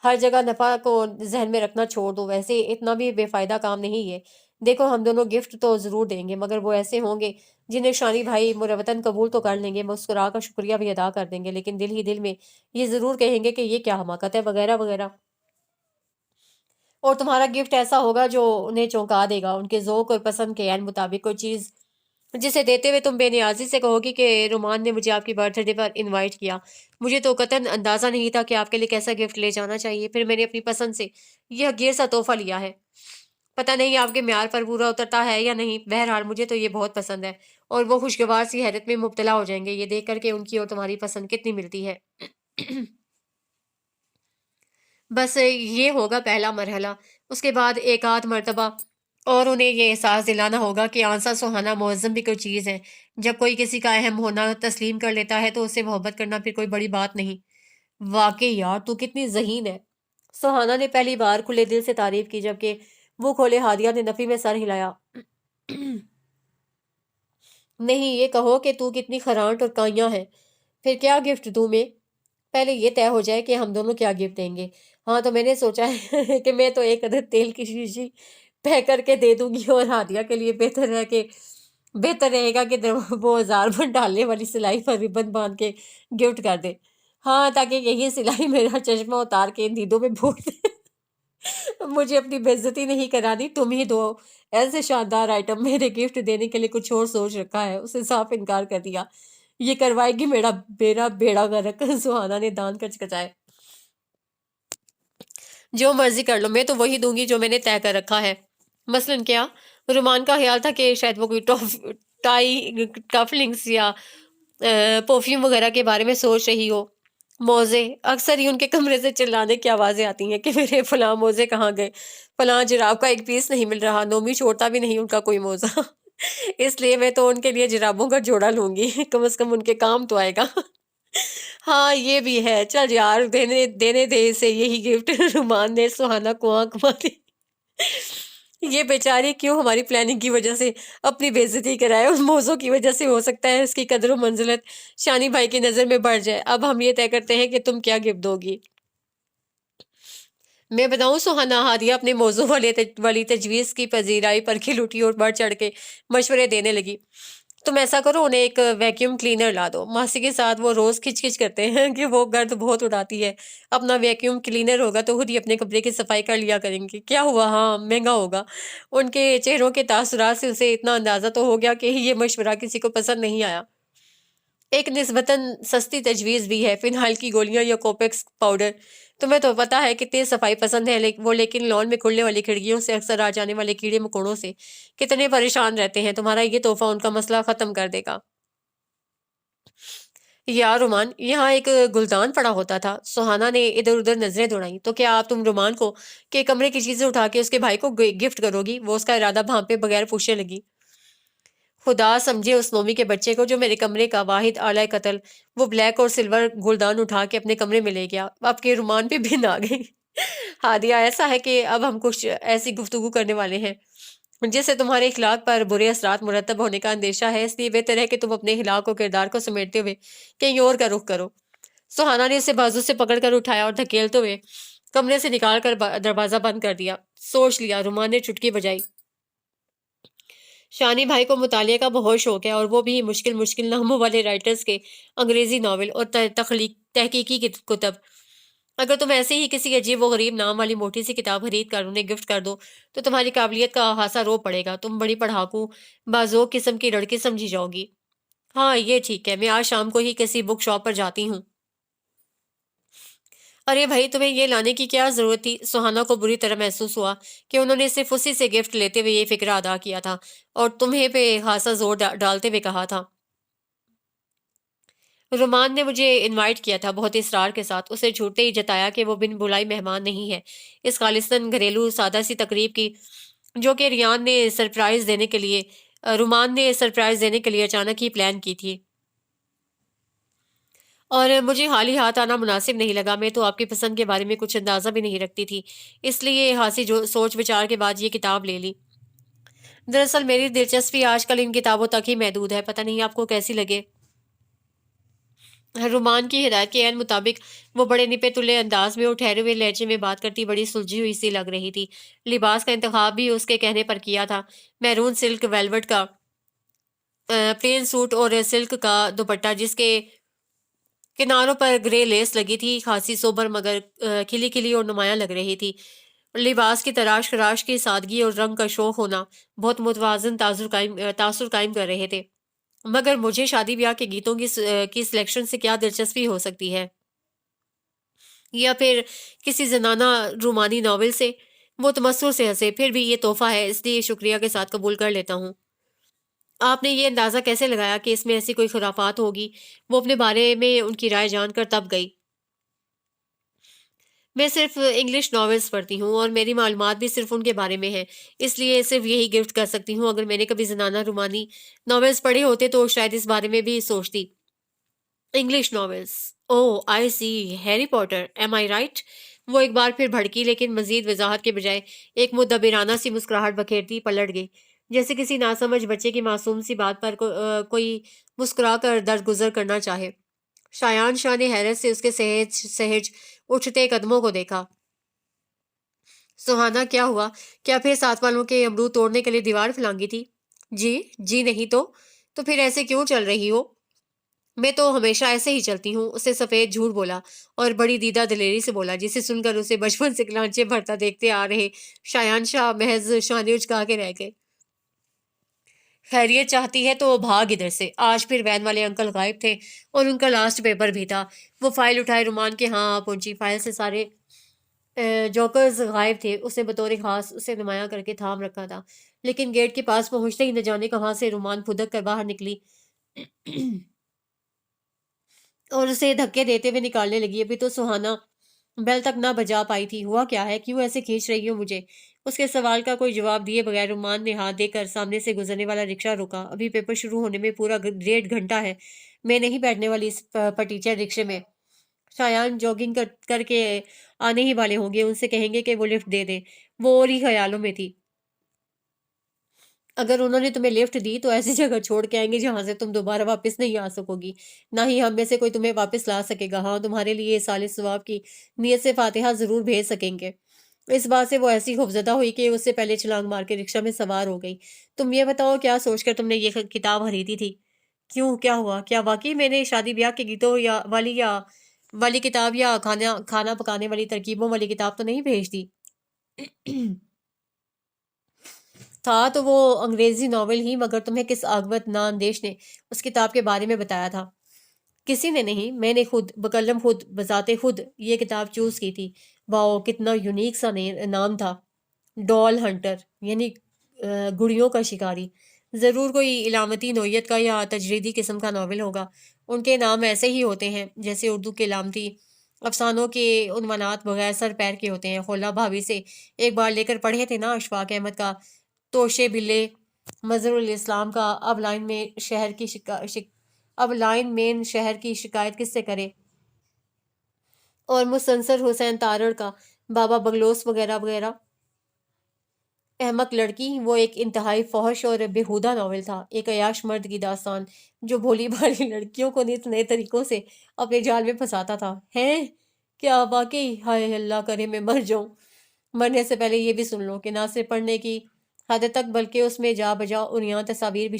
ہر جگہ نفع کو ذہن میں رکھنا چھوڑ دو، ویسے اتنا بھی بے فائدہ کام نہیں ہے۔ دیکھو ہم دونوں گفٹ تو ضرور دیں گے، مگر وہ ایسے ہوں گے جنہیں شانی بھائی مروتاً قبول تو کر لیں گے، مسکرا کر شکریہ بھی ادا کر دیں گے، لیکن دل ہی دل میں یہ ضرور کہیں گے کہ یہ کیا حماقت ہے، وغیرہ وغیرہ۔ اور تمہارا گفٹ ایسا ہوگا جو انہیں چونکا دے گا، ان کے ذوق اور پسند کے عین مطابق کوئی چیز جسے دیتے ہوئے تم بے نیازی سے کہو گی کہ رومان نے مجھے آپ کی برتھ ڈے پر انوائٹ کیا، مجھے تو قطعاً اندازہ نہیں تھا کہ آپ کے لیے کیسا گفٹ لے جانا چاہیے، پھر میں نے اپنی پسند سے یہ حقیر سا تحفہ لیا ہے۔ پتہ نہیں آپ کے معیار پر پورا اترتا ہے یا نہیں، بہرحال مجھے تو یہ بہت پسند ہے۔ اور وہ خوشگوار سی حیرت میں مبتلا ہو جائیں گے یہ دیکھ کر کے ان کی اور تمہاری پسند کتنی ملتی ہے۔ بس یہ ہوگا پہلا مرحلہ، اس کے بعد ایک آدھ مرتبہ اور انہیں یہ احساس دلانا ہوگا کہ آنسا سہانا معظم بھی کوئی چیز ہے۔ جب کوئی کسی کا اہم ہونا تسلیم کر لیتا ہے تو اسے محبت کرنا پھر کوئی بڑی بات نہیں۔ واقعی یار تو کتنی ذہین ہے، سہانا نے پہلی بار کھلے دل سے تعریف کی، جبکہ وہ کھولے ہادیہ نے نفی میں سر ہلایا۔ نہیں، یہ کہو کہ تو کتنی خرانٹ اور کائیاں ہے، پھر کیا گفٹ دوں میں؟ پہلے یہ طے ہو جائے کہ ہم دونوں کیا گفٹ دیں گے۔ ہاں تو میں نے سوچا ہے کہ میں تو ایک عدد تیل کی شیشی پے کر کے دے دوں گی، اور ہادیہ کے لیے بہتر رہے گا کہ وہ 1000 بند ڈالنے والی سلائی پر ربن باندھ کے گفٹ کر دے۔ ہاں، تاکہ یہی سلائی میرا چشمہ اتار کے نیندوں میں بھول دے۔ مجھے اپنی بےعزتی نہیں کرانی، تم ہی دو ایسے شاندار آئٹم۔ میرے گفٹ دینے کے لیے کچھ اور سوچ رکھا ہے؟ اسے صاف انکار کر دیا۔ یہ کروائے گی میرا بیڑا غرق۔ سہانا نے دان کچکچائے۔ جو مرضی کر لو، میں تو وہی دوں گی جو میں نے طے کر رکھا ہے۔ مثلاً کیا؟ رومان کا خیال تھا کہ شاید وہ کوئی ٹائی کفلنگس یا پرفیوم وغیرہ کے بارے میں سوچ رہی ہو۔ موزے، اکثر ہی ان کے کمرے سے چلانے کی آوازیں آتی ہیں کہ میرے فلاں موزے کہاں گئے، فلاں جراب کا ایک پیس نہیں مل رہا، نومی چھوڑتا بھی نہیں ان کا کوئی موزہ۔ اس لیے میں تو ان کے لیے جرابوں کا جوڑا لوں گی، کم از کم ان کے کام تو آئے گا۔ ہاں یہ بھی ہے، چل یار دینے دے اسے یہی گفٹ۔ رومان نے سہانا کو آنکھ ماری۔ یہ بیچاری کیوں ہماری پلاننگ کی وجہ سے اپنی بےعزتی کرائے، اور موزوں کی وجہ سے ہو سکتا ہے اس کی قدر و منزلت شانی بھائی کی نظر میں بڑھ جائے۔ اب ہم یہ طے کرتے ہیں کہ تم کیا گفٹ دو گی۔ میں بتاؤں سہانا، ہادیہ اپنے موضوع والی تجویز کی پذیرائی پر کھل اٹھی اور بڑھ چڑھ کے مشورے دینے لگی۔ تم ایسا کرو، انہیں ایک ویکیوم کلینر لا دو، ماسی کے ساتھ وہ روز کھچ کھچ کرتے ہیں کہ وہ گرد بہت اڑاتی ہے۔ اپنا ویکیوم کلینر ہوگا تو خود ہی اپنے کمرے کی صفائی کر لیا کریں گے۔ کیا ہوا؟ ہاں مہنگا ہوگا۔ ان کے چہروں کے تاثرات سے اسے اتنا اندازہ تو ہو گیا کہ یہ مشورہ کسی کو پسند نہیں آیا۔ ایک نسبتاً سستی تجویز بھی ہے، فنہائل کی گولیاں یا کوپیکس پاؤڈر۔ تمہیں تو پتہ ہے کتنے صفائی پسند ہیں وہ، لیکن لان میں کھلنے والی کھڑکیوں سے اکثر آ جانے والے کیڑے مکوڑوں سے کتنے پریشان رہتے ہیں۔ تمہارا یہ تحفہ ان کا مسئلہ ختم کر دے گا۔ یا رومان، یہاں ایک گلدان پڑا ہوتا تھا۔ سہانا نے ادھر ادھر نظریں دوڑائیں۔ تو کیا آپ تم رومان کو کہ کمرے کی چیزیں اٹھا کے اس کے بھائی کو گفٹ کرو گی؟ وہ اس کا ارادہ بھانپے بغیر پوچھنے لگی۔ خدا سمجھے اس نومی کے بچے کو جو میرے کمرے کا واحد آلہ قتل وہ بلیک اور سلور گلدان اٹھا کے اپنے کمرے میں لے گیا۔ اب کے رومان پہ بن آ گئی۔ ہادیہ، ایسا ہے کہ اب ہم کچھ ایسی گفتگو کرنے والے ہیں جس سے تمہارے اخلاق پر برے اثرات مرتب ہونے کا اندیشہ ہے، اس لیے بہتر ہے کہ تم اپنے اخلاق و کردار کو سمیٹتے ہوئے کہیں اور کا رخ کرو۔ سہانا نے اسے بازو سے پکڑ کر اٹھایا اور دھکیلتے ہوئے کمرے سے نکال کر دروازہ بند کر دیا۔ سوچ لیا، رومان نے چٹکی بجائی۔ شانی بھائی کو مطالعے کا بہت شوق ہے، اور وہ بھی مشکل ناموں والے رائٹرز کے انگریزی ناول اور تحقیقی کتب۔ اگر تم ایسے ہی کسی عجیب و غریب نام والی موٹی سی کتاب خرید کر انہیں گفٹ کر دو تو تمہاری قابلیت کا احاطہ رو پڑے گا، تم بڑی پڑھاکو بازوق قسم کی لڑکی سمجھی جاؤ گی۔ ہاں یہ ٹھیک ہے، میں آج شام کو ہی کسی بک شاپ پر جاتی ہوں۔ ارے بھائی، تمہیں یہ لانے کی کیا ضرورت تھی؟ سہانا کو بری طرح محسوس ہوا کہ انہوں نے صرف اسی سے گفٹ لیتے ہوئے یہ فکر ادا کیا تھا اور تمہیں پہ خاصا زور ڈالتے ہوئے کہا تھا۔ رومان نے مجھے انوائٹ کیا تھا، بہت اصرار کے ساتھ۔ اسے جھوٹے ہی جتایا کہ وہ بن بلائی مہمان نہیں ہے اس خالصتاً گھریلو سادہ سی تقریب کی، جو کہ رومان نے سرپرائز دینے کے لیے اچانک ہی پلان کی تھی، اور مجھے خالی ہاتھ آنا مناسب نہیں لگا۔ میں تو آپ کی پسند کے بارے میں کچھ اندازہ بھی نہیں رکھتی تھی، اس لیے خاصی سوچ بچار کے بعد یہ کتاب لے لی۔ دراصل میری دلچسپی آج کل ان کتابوں تک ہی محدود ہے، پتہ نہیں آپ کو کیسی لگے۔ رومان کی ہدایت کے عین مطابق وہ بڑے نپے تلے انداز میں اور ٹھہرے ہوئے لہجے میں بات کرتی بڑی سلجھی ہوئی سی لگ رہی تھی۔ لباس کا انتخاب بھی اس کے کہنے پر کیا تھا، میرون سلک ویلوٹ کا پلین سوٹ اور سلک کا دوپٹہ جس کے کناروں پر گرے لیس لگی تھی، خاصی سوبر مگر کھلی کھلی اور نمایاں لگ رہی تھی۔ لباس کی تراش خراش کی سادگی اور رنگ کا شوق ہونا بہت متوازن تاثر قائم کر رہے تھے۔ مگر مجھے شادی بیاہ کے گیتوں کی سلیکشن سے کیا دلچسپی ہو سکتی ہے، یا پھر کسی زنانہ رومانی ناول سے؟ وہ تمسر سے ہنسے. پھر بھی یہ تحفہ ہے اس لیے شکریہ کے ساتھ قبول کر لیتا ہوں. آپ نے یہ اندازہ کیسے لگایا کہ اس میں ایسی کوئی خرافات ہوگی؟ وہ اپنے بارے میں ان کی رائے جان کر تب گئی. میں صرف انگلش ناولز پڑھتی ہوں اور میری معلومات بھی صرف ان کے بارے میں ہیں، اس لیے صرف یہی گفٹ کر سکتی ہوں. اگر میں نے کبھی زنانہ رومانی ناولز پڑھے ہوتے تو شاید اس بارے میں بھی سوچتی. English novels. Oh I see. Harry Potter, am I right? وہ ایک بار پھر بھڑکی لیکن مزید وضاحت کے بجائے ایک مدبرانہ سی مسکراہٹ بکھیرتی پلٹ گئی، جیسے کسی ناسمجھ بچے کی معصوم سی بات پر کوئی مسکرا کر درگزر کرنا چاہے. شایان شاہ نے حیرت سے اس کے سہج سہج اٹھتے قدموں کو دیکھا. سہانا کیا ہوا؟ کیا پھر ساتھ والوں کے امرود توڑنے کے لیے دیوار پھلانگی تھی؟ جی جی نہیں تو پھر ایسے کیوں چل رہی ہو؟ میں تو ہمیشہ ایسے ہی چلتی ہوں، اسے سفید جھوٹ بولا اور بڑی دیدہ دلیری سے بولا، جسے سن کر اسے بچپن سے کلانچے بھرتا دیکھتے آ رہے شایان شاہ محض شانے اچکا کے رہ گئے. خیریت چاہتی ہے تو بھاگ ادھر سے. آج پھر وین والے انکل غائب تھے اور ان کا لاسٹ پیپر بھی تھا. وہ فائل اٹھائے رومان کے ہاں پہنچی. فائل سے سارے جوکرز غائب تھے. اس نے بطور خاص اسے نمایاں کر کے تھام رکھا تھا، لیکن گیٹ کے پاس پہنچتے ہی نہ جانے کہاں سے رومان پھدک کر باہر نکلی اور اسے دھکے دیتے ہوئے نکالنے لگی. ابھی تو سہانا بیل تک نہ بجا پائی تھی. ہوا کیا ہے؟ کیوں ایسے کھینچ رہی ہو مجھے؟ اس کے سوال کا کوئی جواب دیے بغیر رومان نے ہاتھ دے کر سامنے سے گزرنے والا رکشہ روکا. ابھی پیپر شروع ہونے میں پورا 1.5 گھنٹہ ہے. میں نہیں بیٹھنے والی اس پٹیچر رکشے میں. شایان جوگنگ کر کے آنے ہی والے ہوں گے، ان سے کہیں گے کہ وہ لفٹ دے دیں. وہ اور ہی خیالوں میں تھی. اگر انہوں نے تمہیں لفٹ دی تو ایسی جگہ چھوڑ کے آئیں گے جہاں سے تم دوبارہ واپس نہیں آ سکو گی. نہ ہی ہم میں سے کوئی تمہیں واپس لا سکے گا. ہاں تمہارے لیے سالس ثواب کی نیت سے فاتحہ ضرور بھیج سکیں گے. اس بات سے وہ ایسی خوفزدہ ہوئی کہ اس سے پہلے چھلانگ مار کے رکشہ میں سوار ہو گئی. تم یہ بتاؤ کیا سوچ کر تم نے یہ کتاب خریدی تھی؟ کیوں کیا ہوا؟ کیا واقعی میں نے شادی بیاہ کے گیتوں والی کتاب یا کھانا پکانے والی ترکیبوں والی کتاب تو نہیں بھیج دی؟ تھا تو وہ انگریزی ناول ہی، مگر تمہیں کس عاقبت نااندیش نے اس کتاب کے بارے میں بتایا تھا؟ کسی نے نہیں، میں نے خود بقلم خود بذات خود یہ کتاب چوز کی تھی. واؤ کتنا یونیک سا نام تھا. ڈال ہنٹر یعنی گڑیوں کا شکاری. ضرور کوئی علامتی نوعیت کا یا تجریدی قسم کا ناول ہوگا. ان کے نام ایسے ہی ہوتے ہیں جیسے اردو کے علامتی افسانوں کے عنوانات بغیر سر پیر کے ہوتے ہیں. خلا بھابھی سے ایک بار لے کر پڑھے تھے نا اشفاق احمد کا توشے بلے، مظہر الاسلام کا اب لائن مین شہر کی شکایت کس سے کرے، اور مستنصر حسین تارڑ کا بابا بغلوس وغیرہ وغیرہ. احمق لڑکی وہ ایک انتہائی فحش اور بےہودہ ناول تھا. ایک عیاش مرد کی داستان جو بھولی بھالی لڑکیوں کو نت نئے طریقوں سے اپنے جال میں پھنساتا تھا. ہیں کیا واقعی؟ ہائے اللہ کرے میں مر جاؤں. مرنے سے پہلے یہ بھی سن لو کہ نہ صرف پڑھنے کی حد تک بلکہ اس میں جا بجا عریاں تصاویر بھی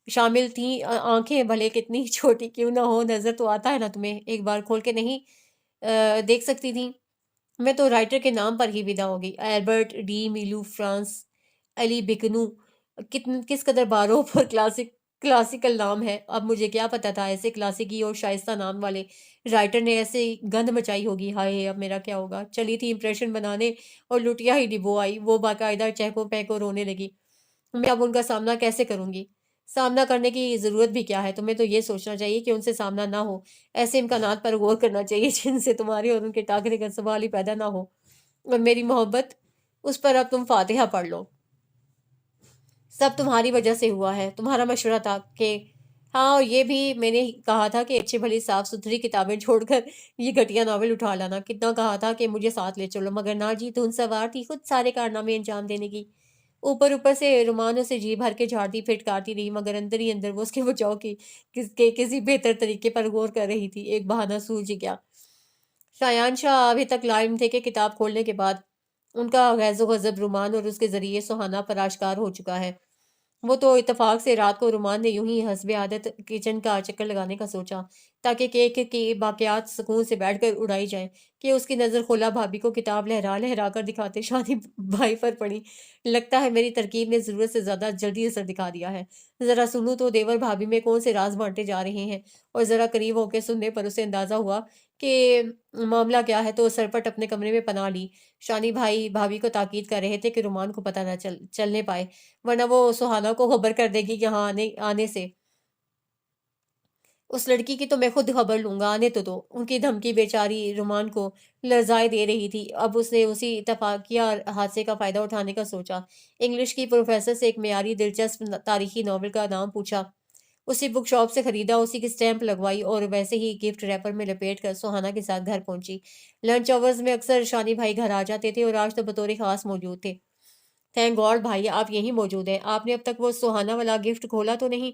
شامل تھیں. آنکھیں بھلے کتنی چھوٹی کیوں نہ ہو، نظر تو آتا ہے نا تمہیں، ایک بار کھول کے نہیں دیکھ سکتی تھی؟ میں تو رائٹر کے نام پر ہی فدا ہو گئی. البرٹ ڈی میلو فرانس علی بکنو. کس قدر باروپ اور کلاسیکل نام ہے. اب مجھے کیا پتا تھا ایسے کلاسیکی اور شائستہ نام والے رائٹر نے ایسے گند مچائی ہوگی. ہائے اب میرا کیا ہوگا. چلی تھی امپریشن بنانے اور لٹیا ہی ڈبو آئی. وہ باقاعدہ چہکوں پہکوں رونے لگی. میں اب ان کا سامنا کیسے کروں گی؟ سامنا کرنے کی ضرورت بھی کیا ہے؟ تمہیں تو یہ سوچنا چاہیے کہ ان سے سامنا نہ ہو. ایسے امکانات پر غور کرنا چاہیے جن سے تمہارے اور ان کے ٹاکرے کا سوال ہی پیدا نہ ہو. اور میری محبت، اس پر اب تم فاتحہ پڑھ لو. سب تمہاری وجہ سے ہوا ہے. تمہارا مشورہ تھا کہ ہاں، اور یہ بھی میں نے کہا تھا کہ اچھی بھلی صاف ستھری کتابیں چھوڑ کر یہ گھٹیا ناول اٹھا لانا. کتنا کہا تھا کہ مجھے ساتھ لے چلو، مگر نہ جی. دھن سوار تھی خود سارے کارنامے انجام دینے کی. اوپر سے رومانوں سے جی بھر کے جھاڑتی پھٹکارتی رہی، مگر اندر ہی اندر وہ اس کے بچاؤ کی کسی بہتر طریقے پر غور کر رہی تھی. ایک بہانہ سوجھ گیا. شایان شاہ ابھی تک لائم تھے کہ کتاب کھولنے کے بعد ان کا غیظ و غضب رومان اور اس کے ذریعے سہانا پر آشکار ہو چکا ہے. وہ تو اتفاق سے رات کو رومان نے یوں ہی حسب عادت کچن کا چکر لگانے کا سوچا تاکہ کیک کی باقیات سکون سے بیٹھ کر اڑائی جائیں کہ اس کی نظر خلا بھابھی کو کتاب لہرا لہرا کر دکھاتے شادی بھائی پر پڑی. لگتا ہے میری ترکیب نے ضرورت سے زیادہ جلدی اثر دکھا دیا ہے. ذرا سنوں تو دیور بھابھی میں کون سے راز بانٹے جا رہے ہیں. اور ذرا قریب ہو کے سننے پر اسے اندازہ ہوا کہ معاملہ کیا ہے تو سرپٹ اپنے کمرے میں پناہ لی۔ شانی بھائی بھابھی کو تاکید کر رہے تھے کہ رومان کو پتہ نہ چلنے پائے، ورنہ وہ سہانا کو خبر کر دے گی یہاں آنے سے۔ اس لڑکی کی تو میں خود خبر لوں گا، آنے تو دو۔ ان کی دھمکی بیچاری رومان کو لرزائے دے رہی تھی۔ اب اس نے اسی اتفاقیہ حادثے کا فائدہ اٹھانے کا سوچا۔ انگلش کی پروفیسر سے ایک معیاری دلچسپ تاریخی ناول کا نام پوچھا، اسی بک شاپ سے خریدا، اسی کی سٹیمپ لگوائی اور ویسے ہی گفٹ ریپر میں لپیٹ کر سہانا کے ساتھ گھر پہنچی۔ لنچ آورز میں اکثر شانی بھائی گھر آ جاتے تھے اور آج تو بطور خاص موجود تھے۔ تھینک گاڈ بھائی آپ یہیں موجود ہیں۔ آپ نے اب تک وہ سہانا والا گفٹ کھولا تو نہیں؟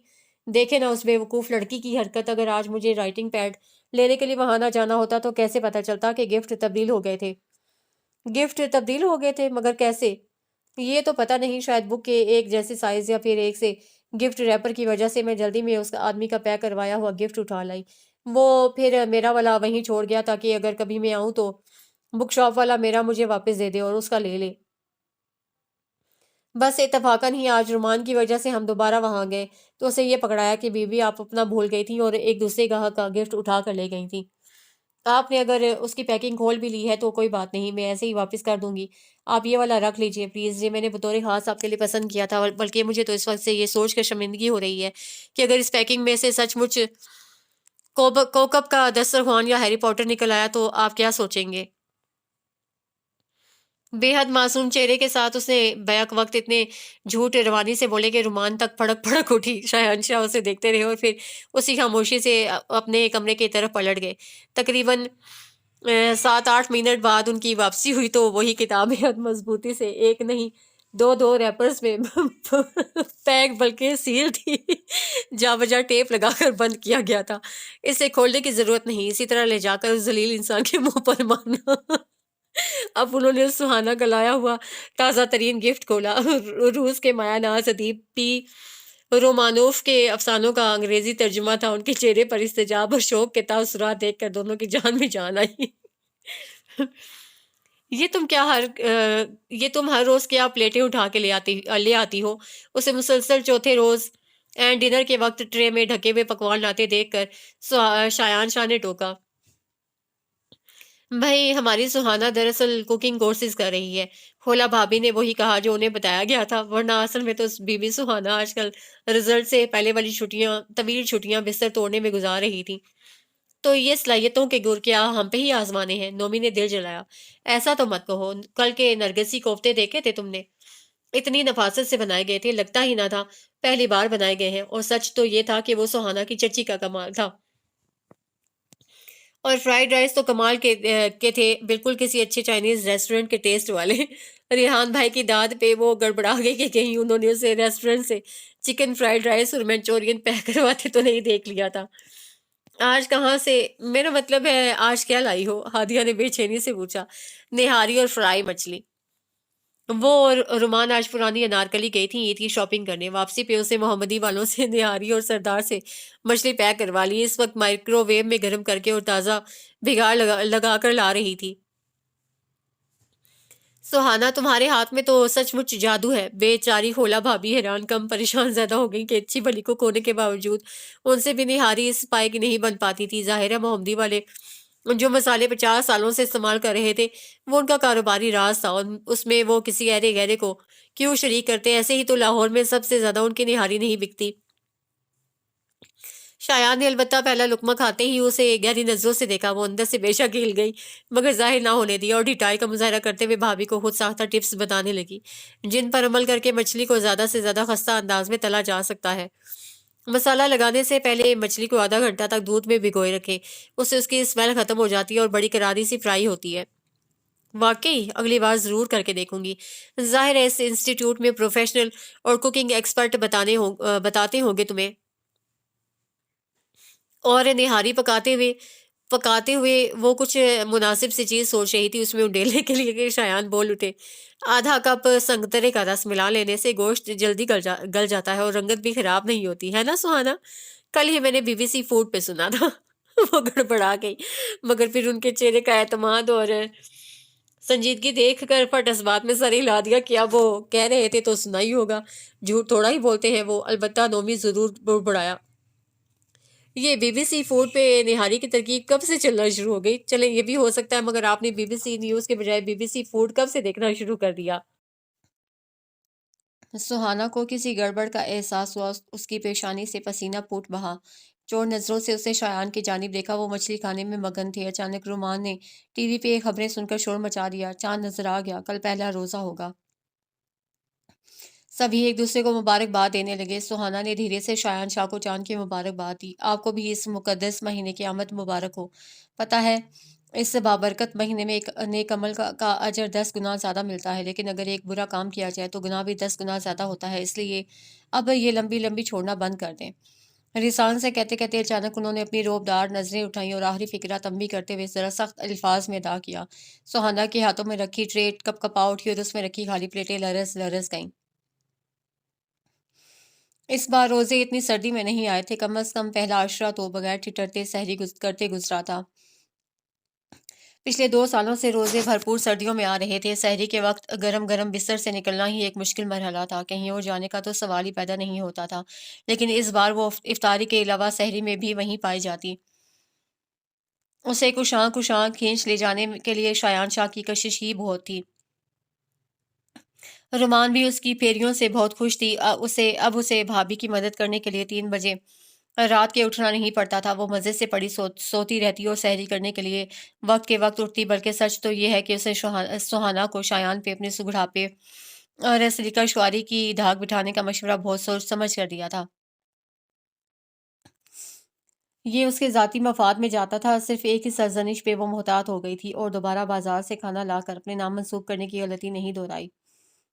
دیکھے نا اس بیوقوف لڑکی کی حرکت، اگر آج مجھے رائٹنگ پیڈ لینے کے لیے وہاں نہ جانا ہوتا تو کیسے پتا چلتا کہ گفٹ تبدیل ہو گئے تھے؟ گفٹ تبدیل ہو گئے تھے مگر کیسے؟ یہ تو پتہ نہیں، شاید بک کے ایک جیسے سائز یا پھر ایک سے گفٹ ریپر کی وجہ سے میں جلدی میں اس آدمی کا پیک کروایا ہوا گفٹ اٹھا لائی۔ وہ پھر میرا والا وہیں چھوڑ گیا تاکہ اگر کبھی میں آؤں تو بک شاپ والا میرا مجھے واپس دے دے اور اس کا لے لے۔ بس اتفاقاً ہی آج رومان کی وجہ سے ہم دوبارہ وہاں گئے تو اسے یہ پکڑایا کہ بیوی آپ اپنا بھول گئی تھی اور ایک دوسرے گاہک کا گفٹ اٹھا کر لے گئی تھی۔ آپ نے اگر اس کی پیکنگ کھول بھی لی ہے تو کوئی بات نہیں، میں ایسے ہی واپس کر دوں گی۔ آپ یہ والا رکھ لیجئے پلیز، یہ میں نے بطور خاص آپ کے لیے پسند کیا تھا، بلکہ مجھے تو اس وقت سے یہ سوچ کر شرمندگی ہو رہی ہے کہ اگر اس پیکنگ میں سے سچ مچ کوکب کا دسترخوان یا ہیری پوٹر نکل آیا تو آپ کیا سوچیں گے؟ بے حد معصوم چہرے کے ساتھ اس نے بیک وقت اتنے جھوٹ روانی سے بولے کہ رومان تک پھڑک پھڑک اٹھی۔ شاہنشاہ اسے دیکھتے رہے اور پھر اسی خاموشی سے اپنے کمرے کی طرف پلٹ گئے۔ تقریباً 7-8 منٹ بعد ان کی واپسی ہوئی تو وہی کتاب بے حد مضبوطی سے ایک نہیں دو ریپرز میں پیک بلکہ سیل تھی، جا بجا ٹیپ لگا کر بند کیا گیا تھا۔ اسے کھولنے کی ضرورت نہیں، اسی طرح لے جا کر اس ذلیل انسان کے منہ پر مارنا۔ اب انہوں نے سہانا کا لایا ہوا تازہ ترین گفٹ کھولا، روس کے مایا ناز ادیب پی رومانوف کے افسانوں کا انگریزی ترجمہ تھا۔ ان کے چہرے پر استجاب اور شوق کے تاثرات دیکھ کر دونوں کی جان میں جان آئی۔ یہ تم ہر روز کیا پلیٹیں اٹھا کے لے آتی ہو؟ اسے مسلسل چوتھے روز اینڈ ڈنر کے وقت ٹرے میں ڈھکے ہوئے پکوان لاتے دیکھ کر شایان شاہ نے ٹوکا۔ بھائی ہماری سہانا دراصل کوکنگ کورسز کر رہی ہے۔ خولا بھابھی نے وہی کہا جو انہیں بتایا گیا تھا، ورنہ اصل میں تو بی بی سہانا آج کل رزلٹ سے پہلے والی طویل چھٹیاں بستر توڑنے میں گزار رہی تھی۔ تو یہ صلاحیتوں کے گر کیا ہم پہ ہی آزمانے ہیں؟ نومی نے دل جلایا۔ ایسا تو مت کہو، کل کے نرگسی کوفتے دیکھے تھے تم نے؟ اتنی نفاست سے بنائے گئے تھے، لگتا ہی نہ تھا پہلی بار بنائے گئے ہیں۔ اور سچ تو یہ تھا کہ وہ سہانا کی چچی کا کمال تھا۔ اور فرائیڈ رائس تو کمال کے تھے، بالکل کسی اچھے چائنیز ریسٹورنٹ کے ٹیسٹ والے۔ ریحان بھائی کی داد پہ وہ گڑبڑا گئی کہ کہیں انہوں نے اسے ریسٹورنٹ سے چکن فرائیڈ رائس اور منچورین پیک کرواتے تو نہیں دیکھ لیا تھا۔ آج کہاں سے، میرا مطلب ہے آج کیا لائی ہو؟ ہادیہ نے بے چینی سے پوچھا۔ نہاری اور فرائی مچھلی۔ وہ اور رومان آج پرانی انارکلی گئی تھیں عید کی شاپنگ کرنے۔ واپسی پہ اسے محمدی والوں سے نہاری اور سردار سے مچھلی پیک کروا لی، اس وقت مائکرو ویو میں گرم کر کے اور تازہ بھگاڑ لگا کر لا رہی تھی۔ سہانا تمہارے ہاتھ میں تو سچ مچ جادو ہے۔ بے چاری خولا بھابھی حیران کم پریشان زیادہ ہو گئی کہ اچھی بھلی کو کھونے کے باوجود ان سے بھی نہاری اس پائے کی نہیں بن پاتی تھی۔ ظاہر ہے محمدی والے جو مسالے 50 سالوں سے استعمال کر رہے تھے وہ ان کا کاروباری راز تھا، اور اس میں وہ کسی گہرے کو کیوں شریک کرتے؟ ایسے ہی تو لاہور میں سب سے زیادہ ان کی نہاری نہیں بکتی۔ شایان نے البتہ پہلا لقمہ کھاتے ہی اسے گہری نظروں سے دیکھا۔ وہ اندر سے بے شک ہل گئی مگر ظاہر نہ ہونے دیا اور ڈھٹائی کا مظاہرہ کرتے ہوئے بھابھی کو خود ساختہ ٹپس بتانے لگی جن پر عمل کر کے مچھلی کو زیادہ سے زیادہ خستہ انداز میں تلا جا سکتا ہے۔ مسالہ لگانے سے پہلے مچھلی کو آدھا گھنٹہ تک دودھ میں بھگوئے رکھے، اس سے اس کی اسمیل ختم ہو جاتی ہے اور بڑی کراری سی فرائی ہوتی ہے۔ واقعی اگلی بار ضرور کر کے دیکھوں گی۔ ظاہر ہے اس انسٹیٹیوٹ میں پروفیشنل اور کوکنگ ایکسپرٹ بتاتے ہوں گے تمہیں۔ اور نہاری پکاتے ہوئے وہ کچھ مناسب سی چیز سوچ رہی تھی، اس میں انڈیلنے کے لیے کہ شایان بول اٹھے۔ آدھا کپ سنگترے کا رس ملا لینے سے گوشت جلدی گل جاتا ہے اور رنگت بھی خراب نہیں ہوتی ہے نا سہانا؟ کل ہی میں نے BBC فوڈ پہ سنا تھا۔ وہ گڑبڑا گئی مگر پھر ان کے چہرے کا اعتماد اور سنجیدگی دیکھ کر فٹ اس بات میں سر ہلا دیا کہ اب وہ کہہ رہے تھے تو سنا ہی ہوگا، جھوٹ تھوڑا ہی بولتے ہیں وہ۔ البتہ نومی ضرور بڑبڑایا، یہ بی بی سی فوڈ پہ نہاری کی ترکیب کب سے چلنا شروع ہو گئی؟ چلیں یہ بھی ہو سکتا ہے، مگر آپ نے بی بی سی نیوز کے بجائے بی بی سی فوڈ کب سے دیکھنا شروع کر دیا؟ سہانا کو کسی گڑبڑ کا احساس ہوا، اس کی پیشانی سے پسینہ پھوٹ بہا۔ چور نظروں سے اسے شایان کی جانب دیکھا، وہ مچھلی کھانے میں مگن تھے۔ اچانک رومان نے ٹی وی پہ یہ خبریں سن کر شور مچا دیا۔ چاند نظر آ گیا، کل پہلا روزہ ہوگا۔ سبھی ایک دوسرے کو مبارکباد دینے لگے۔ سہانا نے دھیرے سے شایان شاہ کو چاند کی مبارکباد دی۔ آپ کو بھی اس مقدس مہینے کی آمد مبارک ہو۔ پتہ ہے اس بابرکت مہینے میں ایک نیک عمل کا اجر 10 گنا زیادہ ملتا ہے، لیکن اگر ایک برا کام کیا جائے تو گناہ بھی 10 گنا زیادہ ہوتا ہے، اس لیے اب یہ لمبی لمبی چھوڑنا بند کر دیں۔ رسان سے کہتے کہتے اچانک انہوں نے اپنی روبدار نظریں اٹھائیں اور آخری فکرہ تنبیہ کرتے ہوئے ذرا سخت الفاظ میں ادا کیا۔ سہانا کے ہاتھوں میں رکھی ٹرے کپ کپا اٹھی اور اس میں رکھی خالی پلیٹیں لرز لرز گئیں۔ اس بار روزے اتنی سردی میں نہیں آئے تھے، کم از کم پہلا عشرہ تو بغیر ٹھٹرتے سحری کرتے گزرا تھا۔ پچھلے 2 سالوں سے روزے بھرپور سردیوں میں آ رہے تھے۔ سحری کے وقت گرم گرم بستر سے نکلنا ہی ایک مشکل مرحلہ تھا، کہیں اور جانے کا تو سوال ہی پیدا نہیں ہوتا تھا، لیکن اس بار وہ افطاری کے علاوہ سحری میں بھی وہیں پائی جاتی۔ اسے کشاں کشاں کھینچ لے جانے کے لیے شایان شاہ کی کشش ہی بہت تھی۔ رومان بھی اس کی پھیریوں سے بہت خوش تھی۔ اب اسے بھابھی کی مدد کرنے کے لیے 3 بجے رات کے اٹھنا نہیں پڑتا تھا۔ وہ مزے سے پڑی سوتی رہتی اور سحری کرنے کے لیے وقت کے وقت اٹھتی، بلکہ سچ تو یہ ہے کہ اسے سہانا کو شایان پہ اپنے سگڑھاپے اور سلیقہ شعاری کی دھاک بٹھانے کا مشورہ بہت سوچ سمجھ کر دیا تھا۔ یہ اس کے ذاتی مفاد میں جاتا تھا۔ صرف ایک ہی سرزنش پہ وہ محتاط ہو گئی تھی اور دوبارہ بازار سے کھانا لا کر اپنے نام منسوب کرنے کی غلطی نہیں دہرائی۔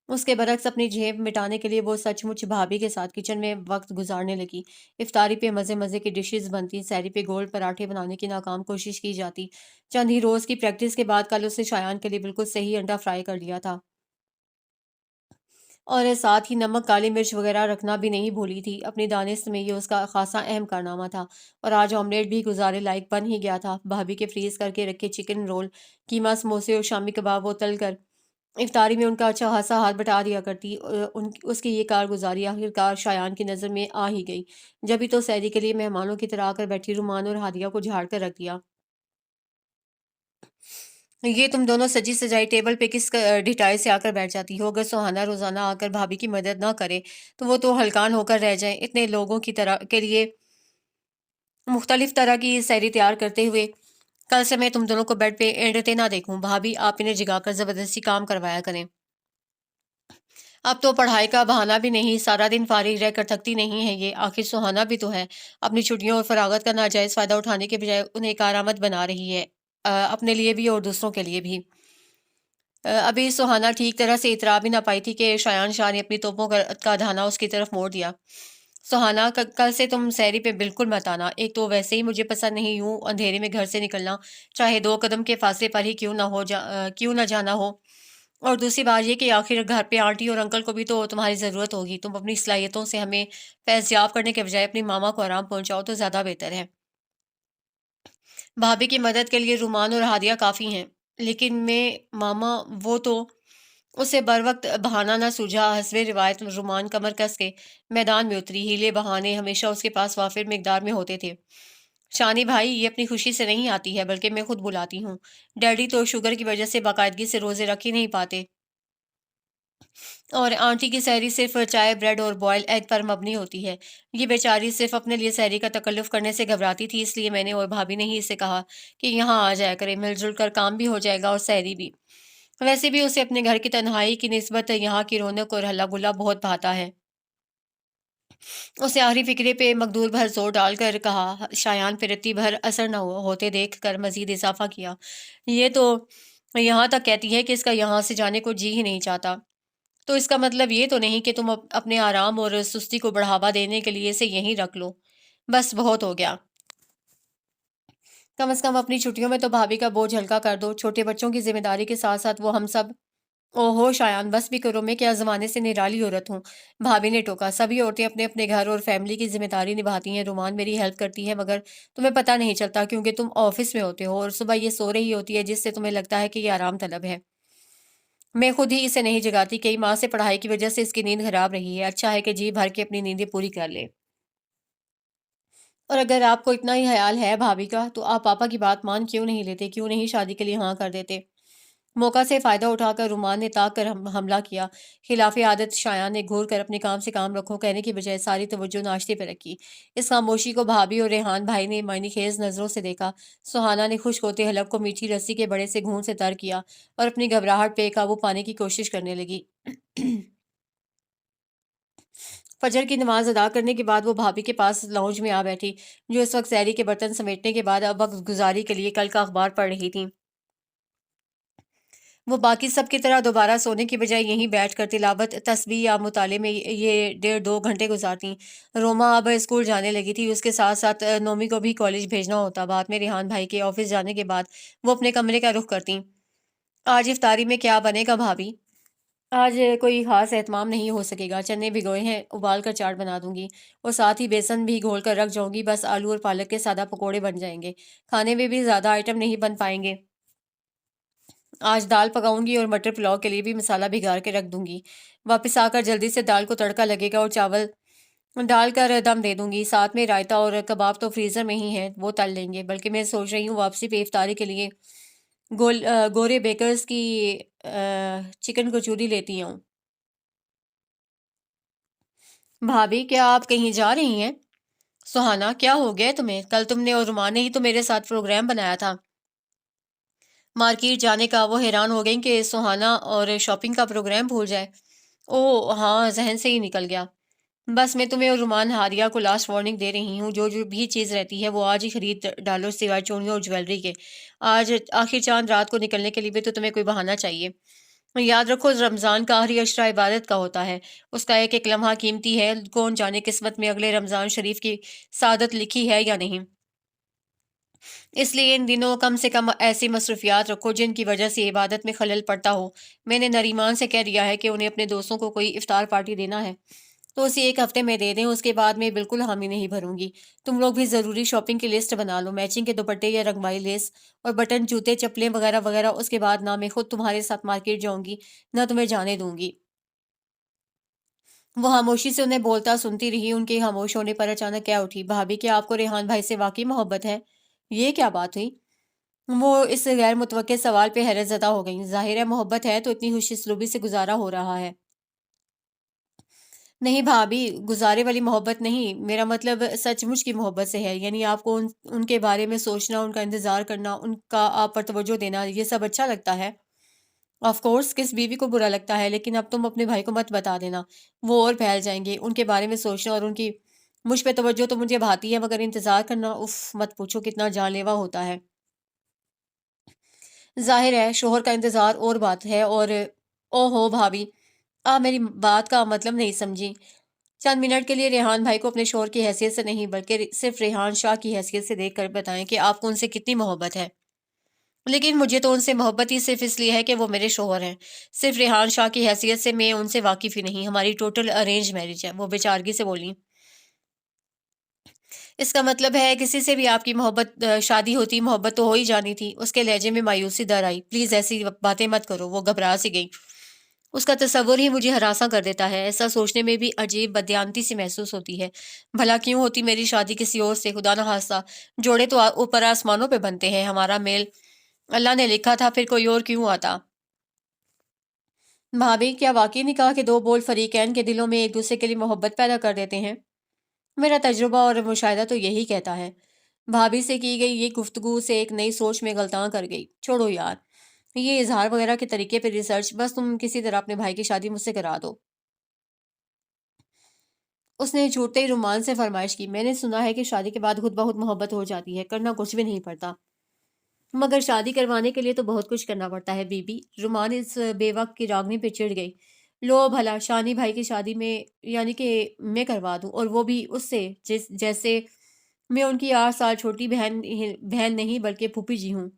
اس کے برعکس اپنی جھیب مٹانے کے لیے وہ سچ مچ بھابھی کے ساتھ کچن میں وقت گزارنے لگی۔ افطاری پہ مزے مزے کی ڈشز بنتی، سحری پہ گول پراٹھے بنانے کی ناکام کوشش کی جاتی۔ چند ہی روز کی پریکٹس کے بعد کل اسے شایان کے لیے بالکل صحیح انڈا فرائی کر لیا تھا، اور ساتھ ہی نمک کالی مرچ وغیرہ رکھنا بھی نہیں بھولی تھی۔ اپنی دانست میں یہ اس کا خاصا اہم کارنامہ تھا، اور آج آملیٹ بھی گزارے لائق بن ہی گیا تھا۔ بھابھی کے فریز کر کے رکھے چکن رول، قیمہ سموسے اور شامی کباب وہ تل کر افطاری میں ان کا اچھا خاصا ہاتھ بٹا دیا کرتی۔ اس کی یہ کارگزاری آخر کار شایان کی نظر میں آ ہی گئی، جبھی تو سحری کے لیے مہمانوں کی طرح آ کر بیٹھی رومان اور ہادیہ کو جھاڑ کر رکھ دیا۔ یہ تم دونوں سجی سجائی ٹیبل پہ کس ڈھٹائی سے آ کر بیٹھ جاتی ہو؟ اگر سہانا روزانہ آ کر بھابھی کی مدد نہ کرے تو وہ تو ہلکان ہو کر رہ جائیں۔ اتنے لوگوں کی طرح کے لیے مختلف طرح کی سحری تیار کرتے ہوئے کل سے میں تم دونوں کو بیڈ پہ اینڈتے نہ دیکھوں۔ بھابھی آپ انہیں جگا کر زبردستی کام کروایا کریں۔ اب تو پڑھائی کا بہانہ بھی نہیں، سارا دن فارغ رہ کر تھکتی نہیں ہے یہ۔ آخر سہانا بھی تو ہے، اپنی چھٹیوں اور فراغت کا ناجائز فائدہ اٹھانے کے بجائے انہیں کارآمد بنا رہی ہے، اپنے لیے بھی اور دوسروں کے لیے بھی۔ ابھی سہانا ٹھیک طرح سے اترا بھی نہ پائی تھی کہ شایان شاہ نے اپنی توپوں کا دھانا اس کی طرف موڑ دیا۔ سہانا کل سے تم سحری پہ بالکل مت آنا۔ ایک تو ویسے ہی مجھے پسند نہیں یوں اندھیرے میں گھر سے نکلنا، چاہے 2 قدم کے فاصلے پر ہی کیوں نہ جانا ہو، اور دوسری بات یہ کہ آخر گھر پہ آنٹی اور انکل کو بھی تو تمہاری ضرورت ہوگی۔ تم اپنی صلاحیتوں سے ہمیں فیضیاب کرنے کے بجائے اپنی ماما کو آرام پہنچاؤ تو زیادہ بہتر ہے۔ بھابھی کی مدد کے لیے رومان اور ہادیہ کافی ہیں، لیکن میں ماما وہ تو اسے بروقت بہانہ نہ سوجھا۔ حسب روایت رومان کمر کس کے میدان میں اتری۔ ہیلے بہانے ہمیشہ اس کے پاس وافر مقدار میں ہوتے تھے۔ شانی بھائی، یہ اپنی خوشی سے نہیں آتی ہے، بلکہ میں خود بلاتی ہوں۔ ڈیڈی تو شوگر کی وجہ سے باقاعدگی سے روزے رکھ ہی نہیں پاتے، اور آنٹی کی سحری صرف چائے بریڈ اور بوائل ایگ پر مبنی ہوتی ہے۔ یہ بیچاری صرف اپنے لیے سحری کا تکلف کرنے سے گھبراتی تھی، اس لیے میں نے اور بھابھی نے ہی اسے کہا کہ یہاں آ جایا کرے، مل جل کر کام بھی ہو جائے گا اور سحری بھی۔ ویسے بھی اسے اپنے گھر کی تنہائی کی نسبت یہاں کی رونق اور ہلا گلا بہت بھاتا ہے۔ اسے آخری فکرے پہ مقدور بھر زور ڈال کر کہا۔ شایان پہ رتی بھر اثر نہ ہوتے دیکھ کر مزید اضافہ کیا، یہ تو یہاں تک کہتی ہے کہ اس کا یہاں سے جانے کو جی ہی نہیں چاہتا، تو اس کا مطلب یہ تو نہیں کہ تم اپنے آرام اور سستی کو بڑھاوا دینے کے لیے اسے یہیں رکھ لو۔ بس بہت ہو گیا، کم از کم اپنی چھٹیوں میں تو بھابھی کا بوجھ ہلکا کر دو۔ چھوٹے بچوں کی ذمہ داری کے ساتھ ساتھ وہ ہم سب… اوہو شایان، بس بھی کرو، میں کیا زمانے سے نرالی عورت ہوں؟ بھابھی نے ٹوکا۔ سبھی عورتیں اپنے اپنے گھر اور فیملی کی ذمہ داری نبھاتی ہیں۔ رومان میری ہیلپ کرتی ہے، مگر تمہیں پتہ نہیں چلتا کیونکہ تم آفس میں ہوتے ہو، اور صبح یہ سو رہی ہوتی ہے جس سے تمہیں لگتا ہے کہ یہ آرام طلب ہے۔ میں خود ہی اسے نہیں جگاتی، کئی ماہ سے پڑھائی کی وجہ سے اس کی نیند خراب رہی ہے، اچھا ہے کہ جی بھر کے اپنی نیندیں پوری کر لے۔ اور اگر آپ کو اتنا ہی خیال ہے بھابھی کا تو آپ پاپا کی بات مان کیوں نہیں لیتے، کیوں نہیں شادی کے لیے ہاں کر دیتے؟ موقع سے فائدہ اٹھا کر رومان نے طاق کر حملہ کیا۔ خلاف عادت شایان نے گھور کر اپنے کام سے کام رکھو کہنے کی بجائے ساری توجہ ناشتے پہ رکھی۔ اس خاموشی کو بھابھی اور ریحان بھائی نے معنی خیز نظروں سے دیکھا۔ سہانا نے خشک ہوتے حلق کو میٹھی رسی کے بڑے سے گھون سے تر کیا اور اپنی گھبراہٹ پہ قابو پانے کی کوشش کرنے لگی۔ فجر کی نماز ادا کرنے کے بعد وہ بھابھی کے پاس لاؤنج میں آ بیٹھی، جو اس وقت سحری کے برتن سمیٹنے کے بعد اب وقت گزاری کے لیے کل کا اخبار پڑھ رہی تھی۔ وہ باقی سب کی طرح دوبارہ سونے کی بجائے یہیں بیٹھ کر تلاوت، تسبیح یا مطالعے میں یہ 1.5 2 گھنٹے گزارتی۔ روما اب اسکول جانے لگی تھی، اس کے ساتھ ساتھ نومی کو بھی کالج بھیجنا ہوتا۔ بعد میں ریحان بھائی کے آفس جانے کے بعد وہ اپنے کمرے کا رخ کرتی۔ آج افطاری میں کیا بنے گا بھابھی؟ آج کوئی خاص اہتمام نہیں ہو سکے گا، چنے بھگوئے ہیں، ابال کر چاٹ بنا دوں گی اور ساتھ ہی بیسن بھی گھول کر رکھ جاؤں گی، بس آلو اور پالک کے سادہ پکوڑے بن جائیں گے۔ کھانے میں بھی زیادہ آئٹم نہیں بن پائیں گے۔ آج دال پکاؤں گی اور مٹر پلاؤ کے لیے بھی مسالہ بھگا کے رکھ دوں گی۔ واپس آ کر جلدی سے دال کو تڑکا لگے گا اور چاول ڈال کر دم دے دوں گی۔ ساتھ میں رائتا اور کباب تو فریزر میں ہی ہیں، وہ تل لیں گے۔ بلکہ میں سوچ رہی ہوں واپسی پہ افطاری کے لیے گورے بیکرز کی چکن کچوری لیتی ہوں۔ بھابھی کیا آپ کہیں جا رہی ہیں؟ سہانا کیا ہو گیا تمہیں؟ کل تم نے اور رومان نے ہی تو میرے ساتھ پروگرام بنایا تھا مارکیٹ جانے کا۔ وہ حیران ہو گئی کہ سہانا اور شاپنگ کا پروگرام بھول جائے۔ او ہاں، ذہن سے ہی نکل گیا۔ بس میں تمہیں اور رومان ہاریہ کو لاسٹ وارننگ دے رہی ہوں، جو جو بھی چیز رہتی ہے وہ آج ہی خرید ڈالو، سوائے چوڑیوں اور جویلری کے۔ آج آخر چاند رات کو نکلنے کے لیے بھی تو تمہیں کوئی بہانہ چاہیے۔ یاد رکھو رمضان کا آخری عشرہ عبادت کا ہوتا ہے، اس کا ایک ایک لمحہ قیمتی ہے۔ کون جانے قسمت میں اگلے رمضان شریف کی سعادت لکھی ہے یا نہیں۔ اس لیے ان دنوں کم سے کم ایسی مصروفیات رکھو جن کی وجہ سے عبادت میں خلل پڑتا ہو۔ میں نے نریمان سے کہہ دیا ہے کہ انہیں اپنے دوستوں کو کوئی افطار پارٹی دینا ہے تو اسی ایک ہفتے میں دے دیں، اس کے بعد میں بالکل حامی نہیں بھروں گی۔ تم لوگ بھی ضروری شاپنگ کی لسٹ بنا لو، میچنگ کے دوپٹے یا رنگوائی لیس اور بٹن، جوتے، چپلیں وغیرہ وغیرہ۔ اس کے بعد نہ میں خود تمہارے ساتھ مارکیٹ جاؤں گی نہ تمہیں جانے دوں گی۔ وہ خاموشی سے انہیں بولتا سنتی رہی۔ ان کے خاموش ہونے پر اچانک کیا اٹھی، بھابھی کیا آپ کو ریحان بھائی سے واقعی محبت ہے؟ یہ کیا بات ہوئی؟ وہ اس غیر متوقع سوال پہ حیرت زدہ ہو گئیں۔ ظاہر ہے محبت ہے تو اتنی خوش اسلوبی سے گزارا ہو رہا ہے۔ نہیں بھابھی، گزارے والی محبت نہیں، میرا مطلب سچ مچ کی محبت سے ہے۔ یعنی آپ کو ان کے بارے میں سوچنا، ان کا انتظار کرنا، ان کا آپ پر توجہ دینا، یہ سب اچھا لگتا ہے؟ آف کورس، کس بیوی کو برا لگتا ہے، لیکن اب تم اپنے بھائی کو مت بتا دینا، وہ اور پھیل جائیں گے۔ ان کے بارے میں سوچنا اور ان کی مجھ پہ توجہ تو مجھے بھاتی ہے، مگر انتظار کرنا، اف، مت پوچھو کتنا جان لیوا ہوتا ہے۔ ظاہر ہے شوہر کا انتظار اور بات ہے۔ اور او ہو بھابھی، آپ میری بات کا مطلب نہیں سمجھی۔ چند منٹ کے لیے ریحان بھائی کو اپنے شوہر کی حیثیت سے نہیں بلکہ صرف ریحان شاہ کی حیثیت سے دیکھ کر بتائیں کہ آپ کو ان سے کتنی محبت ہے۔ لیکن مجھے تو ان سے محبت ہی صرف اس لیے ہے کہ وہ میرے شوہر ہیں۔ صرف ریحان شاہ کی حیثیت سے میں ان سے واقف ہی نہیں، ہماری ٹوٹل ارینج میرج ہے، وہ بیچارگی سے بولی۔ اس کا مطلب ہے کسی سے بھی آپ کی محبت شادی ہوتی، محبت تو ہو ہی جانی تھی۔ اس کے لہجے میں مایوسی در آئی۔ پلیز ایسی باتیں مت کرو، وہ گھبرا سی گئی۔ اس کا تصور ہی مجھے ہراساں کر دیتا ہے، ایسا سوچنے میں بھی عجیب بدیانتی سی محسوس ہوتی ہے۔ بھلا کیوں ہوتی میری شادی کسی اور سے؟ خدا نہ خواستہ، جوڑے تو اوپر آسمانوں پہ بنتے ہیں، ہمارا میل اللہ نے لکھا تھا، پھر کوئی اور کیوں آتا؟ بھابھی کیا واقعی نکاح کے دو بول فریقین کے دلوں میں ایک دوسرے کے لیے محبت پیدا کر دیتے ہیں؟ میرا تجربہ اور مشاہدہ تو یہی کہتا ہے۔ بھابھی سے کی گئی یہ گفتگو سے ایک نئی سوچ میں غلطاں کر گئی۔ چھوڑو یار، یہ اظہار وغیرہ کے طریقے پہ ریسرچ، بس تم کسی طرح اپنے بھائی کی شادی مجھ سے کرا دو۔ اس نے چھوٹتے ہی رومان سے فرمائش کی۔ میں نے سنا ہے کہ شادی کے بعد خود بہت محبت ہو جاتی ہے، کرنا کچھ بھی نہیں پڑتا۔ مگر شادی کروانے کے لیے تو بہت کچھ کرنا پڑتا ہے بی بی۔ رومان اس بے وقت کی راگنی پہ چڑھ گئی۔ لو بھلا، شانی بھائی کی شادی میں یعنی کہ میں کروا دوں، اور وہ بھی اس سے جیسے میں ان کی 8 سال چھوٹی بہن نہیں بلکہ پھوپھی جی ہوں۔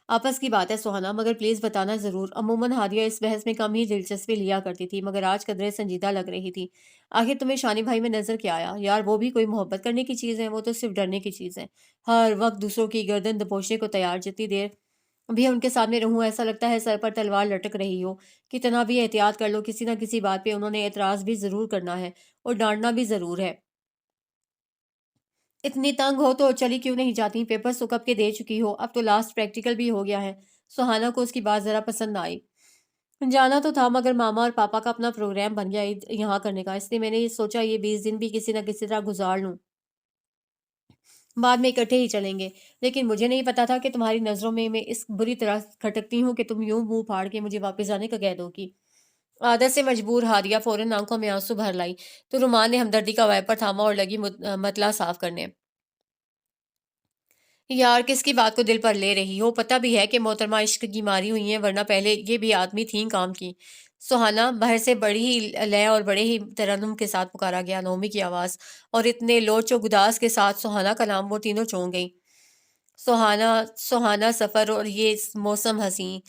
آپس کی بات ہے سہانا، مگر پلیز بتانا ضرور۔ عموماً ہادیہ اس بحث میں کم ہی دلچسپی لیا کرتی تھی، مگر آج قدرے سنجیدہ لگ رہی تھی۔ آخر تمہیں شانی بھائی میں نظر کیا آیا؟ یار وہ بھی کوئی محبت کرنے کی چیز ہے؟ وہ تو صرف ڈرنے کی چیز ہے، ہر وقت دوسروں کی گردن دبوچنے کو تیار۔ جتنی دیر بھی ان کے سامنے رہوں ایسا لگتا ہے سر پر تلوار لٹک رہی ہو۔ کتنا بھی احتیاط کر لو، کسی نہ کسی بات پہ انہوں نے اعتراض بھی ضرور کرنا ہے اور ڈانٹنا بھی ضرور ہے۔ اتنی تنگ ہو تو چلی کیوں نہیں جاتی؟ پیپر تو کب کے دے چکی ہو، اب تو لاسٹ پریکٹیکل بھی ہو گیا ہے۔ سہانا کو اس کی بات ذرا پسند نہ آئی۔ جانا تو تھا مگر ماما اور پاپا کا اپنا پروگرام بن گیا یہاں کرنے کا، اس لیے میں نے یہ سوچا یہ 20 دن بھی کسی نہ کسی طرح گزار لوں، بعد میں اکٹھے ہی چلیں گے۔ لیکن مجھے نہیں پتا تھا کہ تمہاری نظروں میں اس بری طرح کھٹکتی ہوں کہ تم یوں منہ پھاڑ کے مجھے واپس آنے کا کہہ دو گی۔ عادت سے مجبور ہادیہ فوراً آنکھوں میں آنسو بھر لائی تو رومان نے ہمدردی کا وائپر تھاما اور لگی مطلع صاف کرنے۔ یار کس کی بات کو دل پر لے رہی ہو؟ پتہ بھی ہے کہ محترمہ عشق کی ماری ہوئی ہیں، ورنہ پہلے یہ بھی آدمی تھیں کام کی۔ سہانا باہر سے بڑی ہی لے اور بڑے ہی ترنم کے ساتھ پکارا گیا، نومی کی آواز، اور اتنے لوچ و گداز کے ساتھ سہانا کا نام وہ تینوں چونک گئیں۔ سہانا، سہانا سفر اور یہ موسم حسین،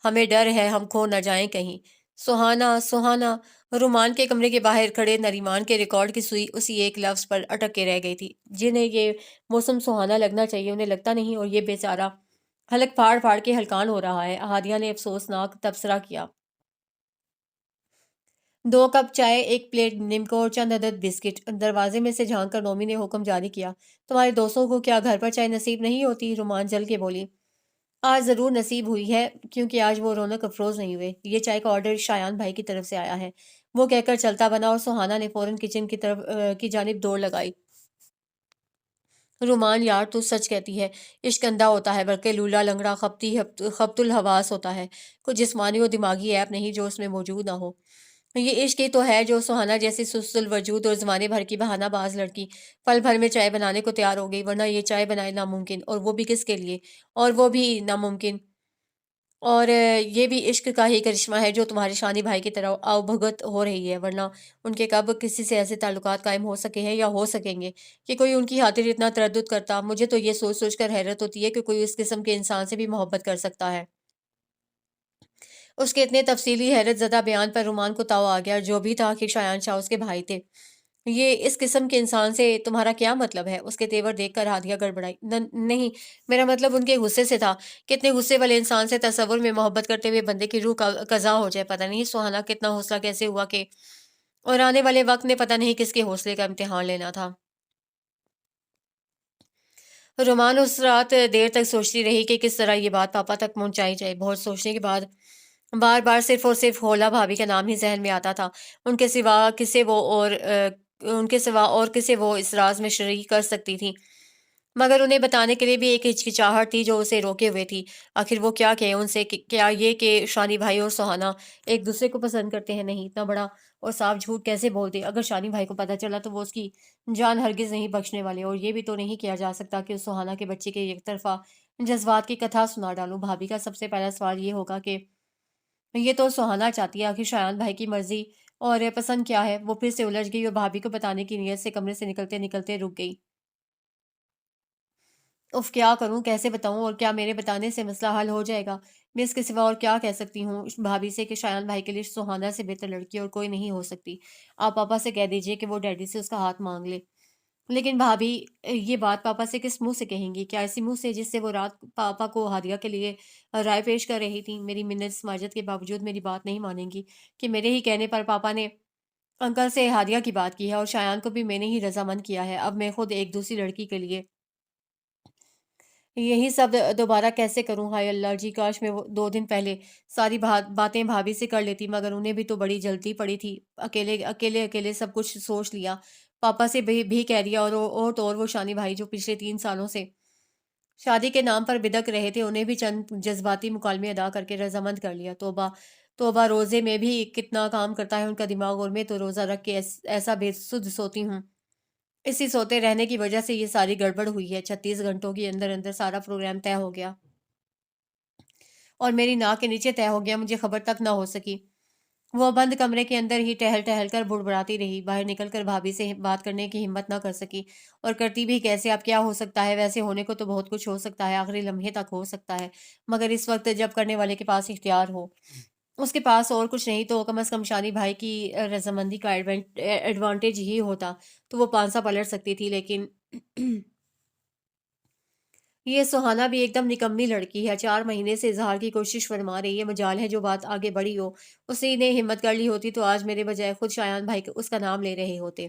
ہمیں ڈر ہے ہم کھو نہ جائیں کہیں۔ سہانا، سہانا۔ رومان کے کمرے کے باہر کھڑے نریمان کے ریکارڈ کی سوئی اسی ایک لفظ پر اٹک کے رہ گئی تھی۔ جنہیں یہ موسم سہانا لگنا چاہیے انہیں لگتا نہیں، اور یہ بیچارہ حلق پھاڑ پھاڑ کے ہلکان ہو رہا ہے۔ ہادیہ نے افسوسناک تبصرہ کیا۔ 2 کپ چائے، 1 پلیٹ نمکو اور چند عدد بسکٹ۔ دروازے میں سے جھانک کر نومی نے حکم جاری کیا۔ تمہارے دوستوں کو کیا گھر پر چائے نصیب نہیں ہوتی؟ رومان جل کے بولی۔ آج ضرور نصیب ہوئی ہے کیونکہ آج وہ رونق افروز نہیں ہوئے۔ یہ چائے کا آرڈر شایان بھائی کی طرف سے آیا ہے، وہ کہہ کر چلتا بنا اور سہانا نے فوراً کچن کی جانب دوڑ لگائی۔ رومان یار تو سچ کہتی ہے، عشق اندھا ہوتا ہے بلکہ لولا لنگڑا خبط الحواس ہوتا ہے، کوئی جسمانی و دماغی ایپ نہیں جو اس میں موجود نہ ہو۔ یہ عشق ہی تو ہے جو سہانا جیسی سست الوجود اور زمانے بھر کی بہانہ باز لڑکی پل بھر میں چائے بنانے کو تیار ہو گئی، ورنہ یہ چائے بنائے ناممکن، اور وہ بھی کس کے لیے؟ اور وہ بھی ناممکن، اور یہ بھی عشق کا ہی کرشمہ ہے جو تمہارے شانی بھائی کی طرح آؤ بھگت ہو رہی ہے، ورنہ ان کے کب کسی سے ایسے تعلقات قائم ہو سکے ہیں یا ہو سکیں گے کہ کوئی ان کی خاطر اتنا تردد کرتا؟ مجھے تو یہ سوچ سوچ کر حیرت ہوتی ہے کہ کوئی اس قسم کے انسان سے بھی محبت کر سکتا ہے۔ اس کے اتنے تفصیلی حیرت زدہ بیان پر رومان کو تاؤ آ گیا، جو بھی تھا کہ شایان شاہ اس کے بھائی تھے۔ یہ اس قسم کے انسان سے تمہارا کیا مطلب ہے؟ اس کے تیور دیکھ کر ہادیہ گڑبڑائی۔ نہیں، میرا مطلب ان کے غصے سے تھا۔ کتنے غصے والے انسان سے تصور میں محبت کرتے ہوئے بندے کی روح قضا ہو جائے؟ پتہ نہیں سہانا کتنا حوصلہ کیسے ہوا کہ، اور آنے والے وقت نے پتہ نہیں کس کے حوصلے کا امتحان لینا تھا۔ رومان اس رات دیر تک سوچتی رہی کہ کس طرح یہ بات پاپا تک پہنچائی جائے۔ بہت سوچنے کے بعد بار بار صرف اور صرف ہولا بھابھی کا نام ہی ذہن میں آتا تھا۔ ان کے سوا اور کسے وہ اس راز میں شریک کر سکتی تھی، مگر انہیں بتانے کے لیے بھی ایک ہچکچاہٹ تھی جو اسے روکے ہوئے تھی۔ آخر وہ کیا کہے ان سے؟ کیا یہ کہ شانی بھائی اور سہانا ایک دوسرے کو پسند کرتے ہیں؟ نہیں، اتنا بڑا اور صاف جھوٹ کیسے بول دے؟ اگر شانی بھائی کو پتہ چلا تو وہ اس کی جان ہرگز نہیں بخشنے والے، اور یہ بھی تو نہیں کیا جا سکتا کہ اس سہانا کے بچے کے یک طرفہ جذبات کی کتھا سنا ڈالوں۔ بھابھی کا سب سے پہلا سوال یہ ہوگا کہ یہ تو سہانا چاہتی ہے، آخر شایان بھائی کی مرضی اور پسند کیا ہے؟ وہ پھر سے الجھ گئی اور بھابھی کو بتانے کی نیت سے کمرے سے نکلتے نکلتے رک گئی۔ اف کیا کروں، کیسے بتاؤں، اور کیا میرے بتانے سے مسئلہ حل ہو جائے گا؟ میں اس کے سوا اور کیا کہہ سکتی ہوں بھابھی سے کہ شایان بھائی کے لیے سہانا سے بہتر لڑکی اور کوئی نہیں ہو سکتی۔ آپ پاپا سے کہہ دیجئے کہ وہ ڈیڈی سے اس کا ہاتھ مانگ لے۔ لیکن بھابھی یہ بات پاپا سے کس منہ سے کہیں گی؟ کیا اسی منہ سے جس سے وہ رات پاپا کو ہادیہ کے لیے رائے پیش کر رہی تھی؟ میری منت سماجت کے باوجود میری بات نہیں مانیں گی کہ میرے ہی کہنے پر پاپا نے انکل سے ہادیہ کی بات کی ہے، اور شایان کو بھی میں نے ہی رضامند کیا ہے۔ اب میں خود ایک دوسری لڑکی کے لیے یہی سب دوبارہ کیسے کروں؟ ہائے اللہ جی، کاش میں وہ 2 دن پہلے ساری باتیں بھابھی سے کر لیتی، مگر انہیں بھی تو بڑی جلدی پڑی تھی۔ اکیلے سب کچھ سوچ لیا، پاپا سے بھی کہہ دیا، اور تو اور وہ شانی بھائی جو پچھلے 3 سالوں سے شادی کے نام پر بدک رہے تھے انہیں بھی چند جذباتی مکالمے ادا کر کے رضامند کر لیا۔ توبہ توبہ، روزے میں بھی کتنا کام کرتا ہے ان کا دماغ، اور میں تو روزہ رکھ کے ایسا بے سدھ سوتی ہوں۔ اسی سوتے رہنے کی وجہ سے یہ ساری گڑبڑ ہوئی ہے۔ 36 گھنٹوں کے اندر اندر سارا پروگرام طے ہو گیا اور میری ناک کے نیچے طے ہو گیا، مجھے خبر تک نہ ہو سکی۔ وہ بند کمرے کے اندر ہی ٹہل ٹہل کر بڑبڑاتی رہی، باہر نکل کر بھابھی سے بات کرنے کی ہمت نہ کر سکی، اور کرتی بھی کیسے؟ اب کیا ہو سکتا ہے؟ ویسے ہونے کو تو بہت کچھ ہو سکتا ہے، آخری لمحے تک ہو سکتا ہے، مگر اس وقت جب کرنے والے کے پاس اختیار ہو، اس کے پاس اور کچھ نہیں تو کم از کم شانی بھائی کی رضامندی کا ایڈوانٹیج ہی ہوتا تو وہ پانسا پلٹ سکتی تھی۔ لیکن یہ سہانا بھی ایک دم نکمی لڑکی ہے، 4 مہینے سے اظہار کی کوشش فرما رہی ہے، مجال ہے جو بات آگے بڑھی ہو، اسی نے ہمت کر لی ہوتی تو آج میرے بجائے خود شایان بھائی اس کا نام لے رہے ہوتے۔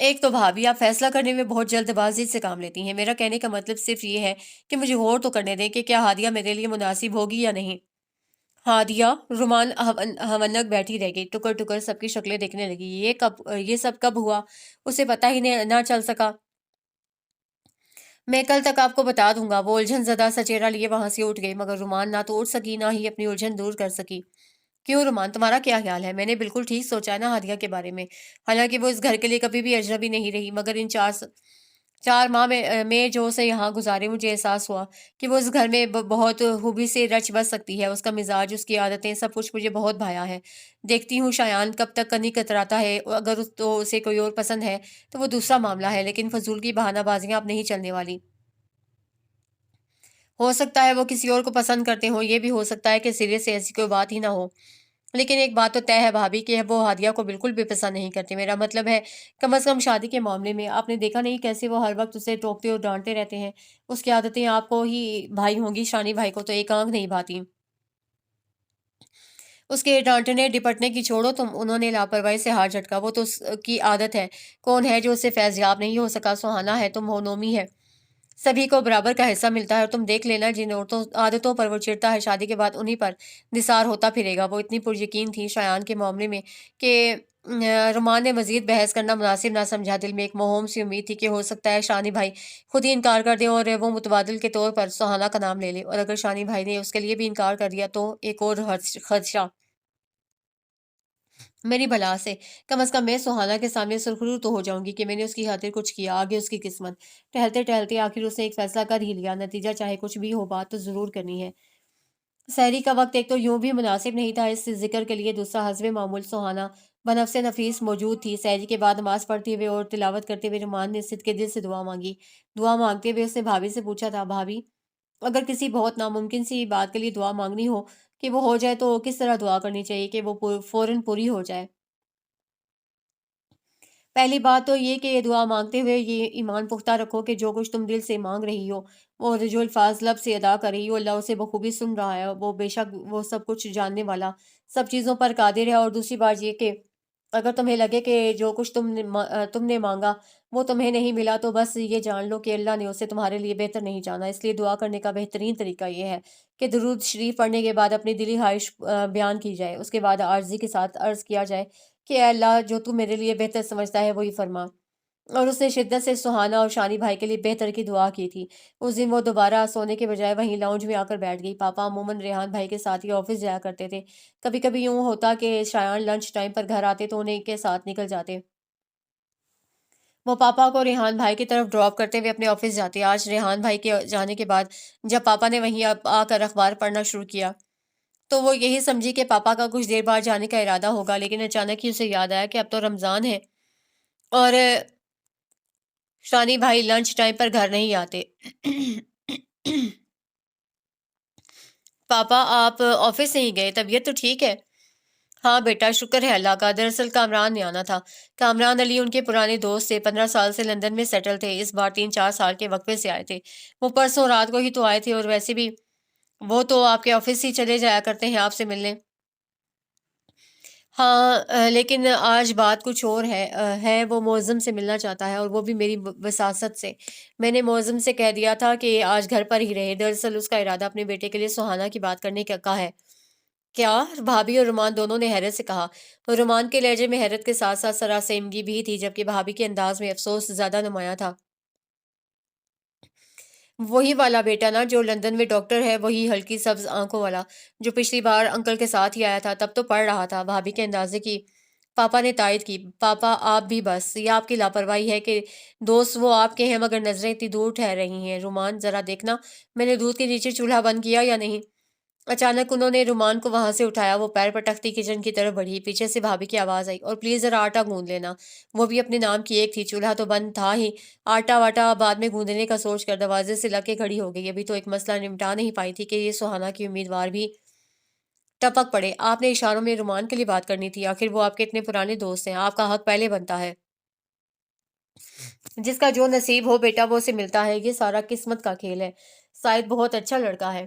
ایک تو بھابھی آپ فیصلہ کرنے میں بہت جلد بازی سے کام لیتی ہیں، میرا کہنے کا مطلب صرف یہ ہے کہ مجھے غور تو کرنے دیں کہ کیا ہادیہ میرے لیے مناسب ہوگی یا نہیں۔ ہادیہ رومان ہونک بیٹھی رہ گئی، ٹکر ٹکر سب کی شکلیں دیکھنے لگی۔ یہ سب کب ہوا؟ اسے پتہ ہی نہ چل سکا۔ میں کل تک آپ کو بتا دوں گا۔ وہ الجھن زدہ سا چہرہ لیے وہاں سے اٹھ گئی، مگر رومان نہ تو اٹھ سکی نہ ہی اپنی الجھن دور کر سکی۔ کیوں رومان، تمہارا کیا خیال ہے؟ میں نے بالکل ٹھیک سوچا ہے نا ہادیہ کے بارے میں؟ حالانکہ وہ اس گھر کے لیے کبھی بھی اجنبی نہیں رہی، مگر ان 4 ماہ میں جو اسے یہاں گزارے، مجھے احساس ہوا کہ وہ اس گھر میں بہت خوبی سے رچ بس سکتی ہے۔ اس کا مزاج، اس کی عادتیں، سب کچھ مجھے بہت بھایا ہے۔ دیکھتی ہوں شایان کب تک کنی کتراتا ہے۔ اگر تو اسے کوئی اور پسند ہے تو وہ دوسرا معاملہ ہے، لیکن فضول کی بہانہ بازیاں اب نہیں چلنے والی۔ ہو سکتا ہے وہ کسی اور کو پسند کرتے ہوں، یہ بھی ہو سکتا ہے کہ سرے سے ایسی کوئی بات ہی نہ ہو، لیکن ایک بات تو طے ہے بھابھی کہ وہ ہادیہ کو بالکل بھی پسند نہیں کرتی۔ میرا مطلب ہے کم از کم شادی کے معاملے میں۔ آپ نے دیکھا نہیں کیسے وہ ہر وقت اسے ٹوکتے اور ڈانٹتے رہتے ہیں؟ اس کی عادتیں آپ کو ہی بھائی ہوں گی، شانی بھائی کو تو ایک آنکھ نہیں بھاتی۔ اس کے ڈانٹنے ڈپٹنے کی چھوڑو تم، انہوں نے لاپرواہی سے ہاتھ جھٹکا۔ وہ تو اس کی عادت ہے، کون ہے جو اسے فیضیاب نہیں ہو سکا؟ سہانا ہے تو نومی ہے، سبھی کو برابر کا حصہ ملتا ہے۔ اور تم دیکھ لینا جن عادتوں پر وہ چڑھتا ہے، شادی کے بعد انہی پر نثار ہوتا پھرے گا۔ وہ اتنی پریقین تھی شایان کے معاملے میں کہ رومان نے مزید بحث کرنا مناسب نہ سمجھا۔ دل میں ایک موہوم سی امید تھی کہ ہو سکتا ہے شانی بھائی خود ہی انکار کر دیں اور وہ متبادل کے طور پر سہانا کا نام لے لے، اور اگر شانی بھائی نے اس کے لیے بھی انکار کر دیا تو ایک اور خدشہ میری بلا سے، کم از کم میں سہانا کے سامنے سرخرو تو ہو جاؤں گی کہ میں نے اس کی خاطر کچھ کیا۔ آگے اس کی قسمت۔ ٹہلتے ٹہلتے آخر اس نے ایک فیصلہ کر ہی لیا، نتیجہ چاہے کچھ بھی ہو، بات تو ضرور کرنی ہے۔ سحری کا وقت ایک تو یوں بھی مناسب نہیں تھا اس ذکر کے لیے، دوسرا حسب معمول سہانا بنفس نفیس موجود تھی۔ سحری کے بعد نماز پڑھتے ہوئے اور تلاوت کرتے ہوئے رومان نے صدقے دل سے دعا مانگی۔ دعا مانگتے ہوئے اس نے بھابھی سے پوچھا تھا، بھابھی اگر کسی بہت ناممکن سی بات کے لیے دعا مانگنی ہو کہ وہ ہو جائے تو کس طرح دعا کرنی چاہیے کہ وہ فوراً پوری ہو جائے؟ پہلی بات تو یہ کہ یہ دعا مانگتے ہوئے یہ ایمان پختہ رکھو کہ جو کچھ تم دل سے مانگ رہی ہو اور جو الفاظ لب سے ادا کر رہی ہو، اللہ اسے بخوبی سن رہا ہے، وہ بے شک وہ سب کچھ جاننے والا، سب چیزوں پر قادر ہے۔ اور دوسری بات یہ کہ اگر تمہیں لگے کہ جو کچھ تم نے مانگا وہ تمہیں نہیں ملا تو بس یہ جان لو کہ اللہ نے اسے تمہارے لیے بہتر نہیں جانا۔ اس لیے دعا کرنے کا بہترین طریقہ یہ ہے کہ درود شریف پڑھنے کے بعد اپنی دلی خواہش بیان کی جائے، اس کے بعد عاجزی کے ساتھ عرض کیا جائے کہ اے اللہ جو تو میرے لیے بہتر سمجھتا ہے وہی فرما۔ اور اس نے شدت سے سہانا اور شانی بھائی کے لیے بہتر کی دعا کی تھی۔ اس دن وہ دوبارہ سونے کے بجائے وہیں لاؤنج میں آ کر بیٹھ گئی۔ پاپا عموماً ریحان بھائی کے ساتھ ہی آفس جایا کرتے تھے، کبھی کبھی یوں ہوتا کہ شایان لنچ ٹائم پر گھر آتے تو انہیں کے ساتھ نکل جاتے۔ وہ پاپا کو ریحان بھائی کی طرف ڈراپ کرتے ہوئے اپنے آفس جاتے۔ آج ریحان بھائی کے جانے کے بعد جب پاپا نے وہیں آ کر اخبار پڑھنا شروع کیا تو وہ یہی سمجھی کہ پاپا کا کچھ دیر بعد جانے کا ارادہ ہوگا، لیکن اچانک ہی اسے یاد آیا کہ اب تو رمضان ہے اور شانی بھائی لنچ ٹائم پر گھر نہیں آتے۔ پاپا آپ آفس نہیں گئے؟ طبیعت تو ٹھیک ہے؟ ہاں بیٹا شکر ہے اللہ کا، دراصل کامران نے آنا تھا۔ کامران علی ان کے پرانے دوست تھے، 15 سال سے لندن میں سیٹل تھے، اس بار 3 4 سال کے وقفے سے آئے تھے۔ وہ پرسوں رات کو ہی تو آئے تھے، اور ویسے بھی وہ تو آپ کے آفس ہی چلے جایا کرتے ہیں آپ سے ملنے۔ ہاں لیکن آج بات کچھ اور ہے وہ معظم سے ملنا چاہتا ہے، اور وہ بھی میری وساست سے۔ میں نے معظم سے کہہ دیا تھا کہ آج گھر پر ہی رہے۔ دراصل اس کا ارادہ اپنے بیٹے کے لیے سہانا کی بات کرنے کا ہے۔ کیا؟ بھابھی اور رومان دونوں نے حیرت سے کہا۔ اور رومان کے لہجے میں حیرت کے ساتھ ساتھ سراسیمگی بھی تھی، جبکہ بھابھی کے انداز میں افسوس زیادہ نمایاں تھا۔ وہی والا بیٹا نا جو لندن میں ڈاکٹر ہے، وہی ہلکی سبز آنکھوں والا جو پچھلی بار انکل کے ساتھ ہی آیا تھا، تب تو پڑھ رہا تھا۔ بھابھی کے اندازے کی پاپا نے تائید کی۔ پاپا آپ بھی بس، یہ آپ کی لاپرواہی ہے کہ دوست وہ آپ کے ہیں مگر نظریں اتنی دور ٹھہر رہی ہیں۔ رومان ذرا دیکھنا میں نے دودھ کے نیچے چولہا بند کیا یا نہیں؟ اچانک انہوں نے رومان کو وہاں سے اٹھایا، وہ پیر پٹکتی کچن کی طرف بڑھی۔ پیچھے سے بھابھی کی آواز آئی، اور پلیز ذرا آٹا گوندھ لینا۔ وہ بھی اپنے نام کی ایک تھی، چولہا تو بند تھا ہی، آٹا واٹا بعد میں گوندھنے کا سوچ کر دروازے سے لگ کے کھڑی ہو گئی۔ ابھی تو ایک مسئلہ نمٹا نہیں پائی تھی کہ یہ سہانا کی امیدوار بھی ٹپک پڑے۔ آپ نے اشاروں میں رومان کے لیے بات کرنی تھی، آخر وہ آپ کے اتنے پرانے دوست ہیں، آپ کا حق پہلے بنتا ہے۔ جس کا جو نصیب ہو بیٹا وہ اسے ملتا ہے، یہ سارا قسمت کا کھیل ہے۔ سعید بہت اچھا لڑکا ہے۔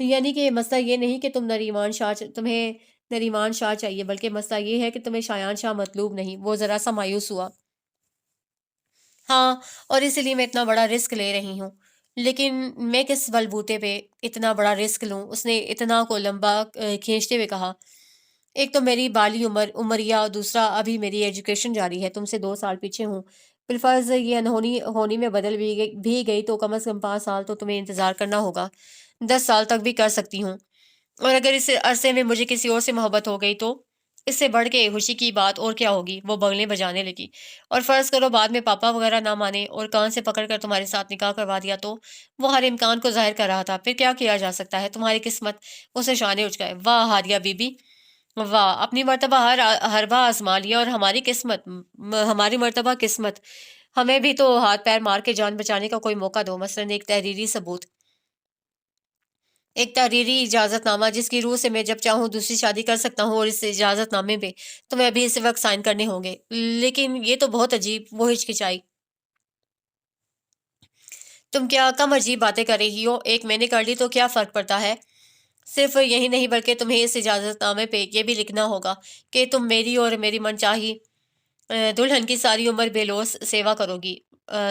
یعنی کہ مسئلہ یہ نہیں کہ تمہیں نریمان شاہ چاہیے، بلکہ مسئلہ یہ ہے کہ تمہیں شایان شاہ مطلوب نہیں۔ وہ ذرا سا مایوس ہوا۔ ہاں، اور اسی لیے میں اتنا بڑا رسک لے رہی ہوں۔ لیکن میں کس بلبوتے پہ اتنا بڑا رسک لوں؟ اس نے اتنا کو لمبا کھینچتے ہوئے کہا۔ ایک تو میری بالی عمریہ، اور دوسرا ابھی میری ایجوکیشن جاری ہے، تم سے 2 سال پیچھے ہوں۔ بالفرض یہ انہونی ہونی میں بدل بھی گئی تو کم از کم 5 سال تو تمہیں انتظار کرنا ہوگا۔ 10 سال تک بھی کر سکتی ہوں، اور اگر اس عرصے میں مجھے کسی اور سے محبت ہو گئی تو اس سے بڑھ کے خوشی کی بات اور کیا ہوگی؟ وہ بغلیں بجانے لگی۔ اور فرض کرو بعد میں پاپا وغیرہ نہ مانے اور کان سے پکڑ کر تمہارے ساتھ نکاح کروا دیا تو؟ وہ ہر امکان کو ظاہر کر رہا تھا۔ پھر کیا کیا جا سکتا ہے؟ تمہاری قسمت۔ اسے شانے اچکائے۔ واہ ہادیہ بی بی، واہ! اپنی مرتبہ ہر بار آزما لیا، اور ہماری مرتبہ قسمت۔ ہمیں بھی تو ہاتھ پیر مار کے جان بچانے کا کوئی موقع دو، مثلاً ایک تحریری ثبوت، ایک تحریری اجازت نامہ جس کی روح سے میں جب چاہوں دوسری شادی کر سکتا ہوں، اور اس اجازت نامے پہ تمہیں ابھی اسی وقت سائن کرنے ہوں گے۔ لیکن یہ تو بہت عجیب، وہ ہچکچائی۔ تم کیا کم عجیب باتیں کر رہی ہو؟ ایک میں نے کر لی تو کیا فرق پڑتا ہے؟ صرف یہی نہیں بلکہ تمہیں اس اجازت نامے پہ یہ بھی لکھنا ہوگا کہ تم میری اور میری من چاہی دلہن کی ساری عمر بے لوث سیوا کرو گی۔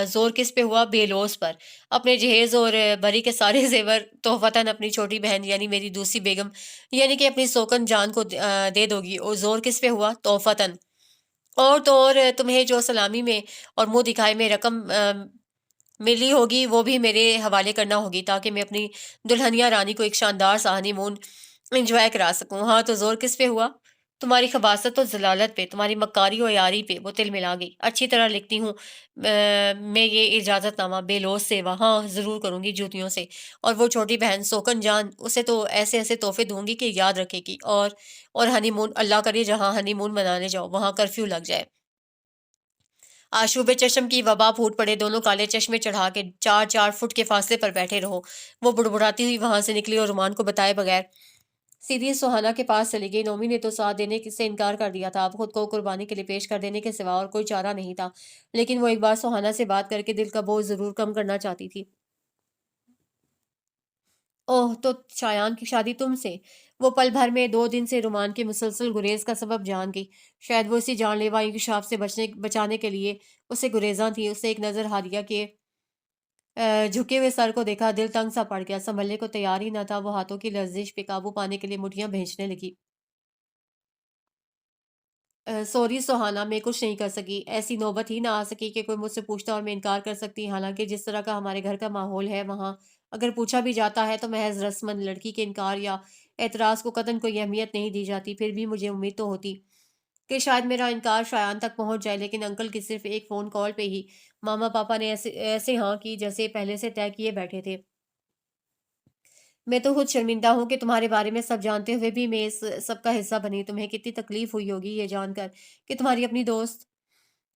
زور کس پہ ہوا؟ بے لوث پر۔ اپنے جہیز اور بری کے سارے زیور تحفتاً اپنی چھوٹی بہن یعنی میری دوسری بیگم یعنی کہ اپنی سوکن جان کو دے دو گی۔ اور زور کس پہ ہوا؟ تحفتاً۔ اور تو اور تمہیں جو سلامی میں اور منہ دکھائے میں رقم ملی ہوگی وہ بھی میرے حوالے کرنا ہوگی، تاکہ میں اپنی دلہنیا رانی کو ایک شاندار سا ہنی مون انجوائے کرا سکوں۔ ہاں، تو زور کس پہ ہوا؟ تمہاری خباثت و ضلالت پہ، تمہاری مکاری و عیاری پہ وہ تل ملا گئی۔ اچھی طرح لکھتی ہوں میں یہ اجازت نامہ، بے لوث سیوا، ہاں ضرور کروں گی جوتیوں سے۔ اور وہ چھوٹی بہن سوکن جان، اسے تو ایسے ایسے تحفے دوں گی کہ یاد رکھے گی۔ اور ہنی مون، اللہ کرے جہاں ہنی مون منانے جاؤ وہاں کرفیو لگ جائے، آشوب چشم کی وبا پھوٹ پڑے، دونوں کالے چشمے چڑھا کے 4 4 فٹ کے فاصلے پر بیٹھے رہو۔ وہ بڑبڑاتی ہوئی وہاں سے نکلی اور رومان کو بتائے بغیر سیدھی سوہانہ کے پاس چلی گئی۔ نومی نے تو ساتھ دینے سے انکار کر دیا تھا، اب خود کو قربانی کے لیے پیش کر دینے کے سوا اور کوئی چارہ نہیں تھا، لیکن وہ ایک بار سوہانہ سے بات کر کے دل کا بوجھ ضرور کم کرنا چاہتی تھی۔ اوہ، تو شایان کی شادی تم سے؟ وہ پل بھر میں 2 دن سے رومان کے مسلسل گریز کا سبب جان گئی۔ شاید وہ اسی جان لیوا انکشاف سے بچانے کے لیے اسے گریزاں تھی۔ اسے ایک نظر ہادیہ کے جھکے ہوئے سر کو دیکھا، دل تنگ سا پڑ گیا، سنبھلنے کو تیار ہی نہ تھا۔ وہ ہاتھوں کی لرزش پہ قابو پانے کے لیے مٹھیاں بھینچنے لگی۔ سوری سوہانا، میں کچھ نہیں کر سکی۔ ایسی نوبت ہی نہ آ سکی کہ کوئی مجھ سے پوچھتا اور میں انکار کر سکتی، حالانکہ جس طرح کا ہمارے گھر کا ماحول ہے وہاں اگر پوچھا بھی جاتا ہے تو محض رسمن لڑکی کے انکار یا اعتراض کو قطعاً کوئی اہمیت نہیں دی جاتی۔ پھر بھی مجھے امید تو ہوتی کہ شاید میرا انکار شایان تک پہنچ جائے، لیکن انکل کی صرف ایک فون کال پہ ہی ماما پاپا نے ایسے ایسے ہاں کی جیسے پہلے سے طے کیے بیٹھے تھے۔ میں تو خود شرمندہ ہوں کہ تمہارے بارے میں سب جانتے ہوئے بھی میں اس سب کا حصہ بنی۔ تمہیں کتنی تکلیف ہوئی ہوگی یہ جان کر کہ تمہاری اپنی دوست…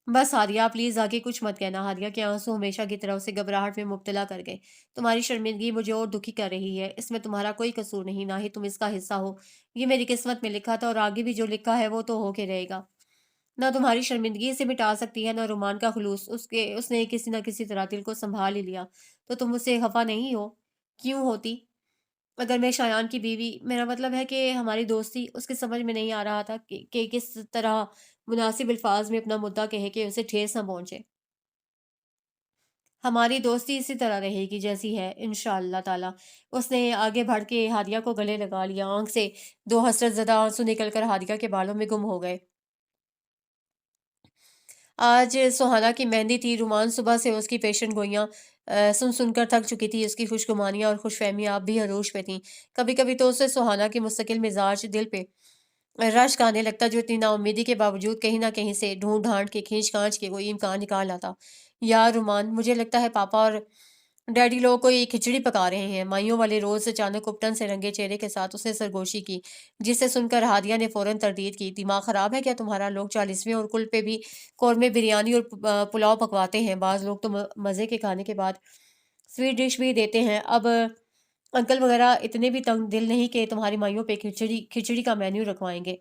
بس ہادیہ، پلیز آگے کچھ مت کہنا۔ ہادیہ کے آنسو ہمیشہ کی طرح اسے گھبراہٹ میں مبتلا کر گئے۔ تمہاری شرمندگی مجھے اور دکھی کر رہی ہے، اس میں تمہارا کوئی قصور نہیں، نہ ہی تم اس کا حصہ ہو۔ یہ میری قسمت میں لکھا تھا، اور آگے بھی جو لکھا ہے وہ تو ہو کے رہے گا۔ نہ تمہاری شرمندگی اسے مٹا سکتی ہے، نہ رومان کا خلوص۔ اس نے کسی نہ کسی طرح دل کو سنبھال ہی لیا۔ تو تم اس سے خفا نہیں ہو؟ کیوں ہوتی؟ اگر میں شایان کی بیوی… میرا مطلب ہے کہ ہماری دوستی… اس کے سمجھ میں نہیں آ رہا تھا کہ کس طرح مناسب الفاظ میں اپنا مدعا کہے کہ اسے ٹھیس نہ پہنچے۔ ہماری دوستی اسی طرح رہے گی جیسی ہے، انشاءاللہ تعالی۔ اس نے آگے بڑھ کے ہادیہ کو گلے لگا لیا، آنکھ سے 2 حسرت زدہ آنسو نکل کر ہادیہ کے بالوں میں گم ہو گئے۔ آج سوہانہ کی مہندی تھی۔ رومان صبح سے اس کی پیشن گوئیاں سن سن کر تھک چکی تھی۔ اس کی خوش گمانیاں اور خوش فہمیاں اب بھی عروج پہ تھیں۔ کبھی کبھی تو اسے سوہانہ کی مستقل مزاج دل پہ رشک آنے لگتا، جو اتنی نا امیدی کے باوجود کہیں نہ کہیں سے ڈھونڈ ڈھانٹ کے کھینچ کھانچ کے کوئی امکان نکال آتا۔ یا رومان، مجھے لگتا ہے پاپا اور ڈیڈی لوگ کوئی کھچڑی پکا رہے ہیں۔ مائیوں والے روز اچانک اپٹن سے رنگے چہرے کے ساتھ اسے سرگوشی کی، جسے سن کر ہادیہ نے فوراً تردید کی۔ دماغ خراب ہے کیا تمہارا؟ لوگ 40ویں اور کل پہ بھی قورمے بریانی اور پلاؤ پکواتے ہیں، بعض لوگ تو مزے کے کھانے کے بعد سویٹ ڈش بھی دیتے ہیں۔ اب انکل وغیرہ اتنے بھی تنگ دل نہیں کہ تمہاری مائیوں پہ کھچڑی کا مینیو رکھوائیں گے۔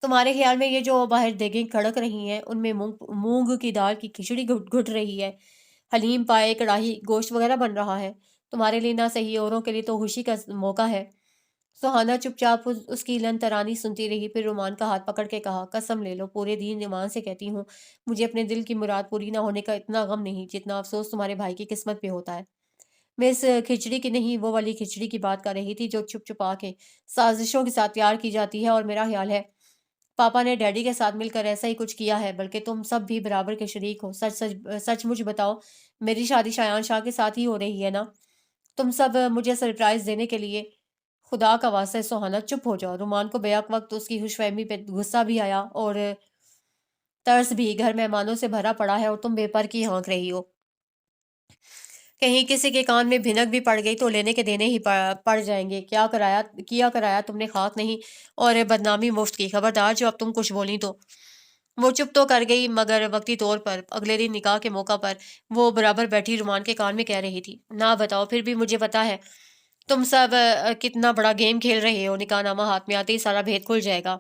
تمہارے خیال میں یہ جو باہر دیگیں کھڑک رہی ہیں ان میں مونگ کی دال کی کھچڑی گھٹ گھٹ رہی ہے، حلیم پائے، کڑاہی گوشت وغیرہ بن رہا ہے؟ تمہارے لیے نہ صحیح، اوروں کے لیے تو خوشی کا موقع ہے۔ سہانا چپ چاپ اس کی لن ترانی سنتی رہی، پھر رومان کا ہاتھ پکڑ کے کہا، قسم لے لو، پورے دین ایمان سے کہتی ہوں، مجھے اپنے دل کی مراد پوری نہ ہونے کا اتنا غم نہیں جتنا افسوس تمہارے بھائی کی قسمت پہ ہوتا ہے۔ میں اس کھچڑی کی نہیں، وہ والی کھچڑی کی بات کر رہی تھی جو چھپ چھپا کے سازشوں کے ساتھ تیار کی جاتی ہے، اور میرا خیال ہے پاپا نے ڈیڈی کے ساتھ مل کر ایسا ہی کچھ کیا ہے، بلکہ تم سب بھی برابر کے شریک ہو۔ سچ سچ سچ مجھ بتاؤ، میری شادی شایان شاہ کے ساتھ ہی ہو رہی ہے نا؟ تم سب مجھے سرپرائز دینے کے لیے، خدا کا واسطہ ہے سہانا چپ ہو جاؤ۔ رومان کو بیک وقت اس کی خوش فہمی پہ غصہ بھی آیا اور ترس بھی، گھر مہمانوں سے بھرا پڑا ہے اور تم بے پر کی ہانک رہی ہو، کہیں کسی کے کان میں بھنک بھی پڑ گئی تو لینے کے دینے ہی پڑ جائیں گے۔ کیا کرایا تم نے خاک نہیں، اور بدنامی مفت کی۔ خبردار جو اب تم کچھ بولی تو۔ وہ چپ تو کر گئی، مگر وقتی طور پر اگلے دن نکاح کے موقع پر وہ برابر بیٹھی رومان کے کان میں کہہ رہی تھی، نہ بتاؤ، پھر بھی مجھے پتا ہے تم سب کتنا بڑا گیم کھیل رہے ہو، نکاح نامہ ہاتھ میں آتے ہی سارا بھید کھل جائے گا۔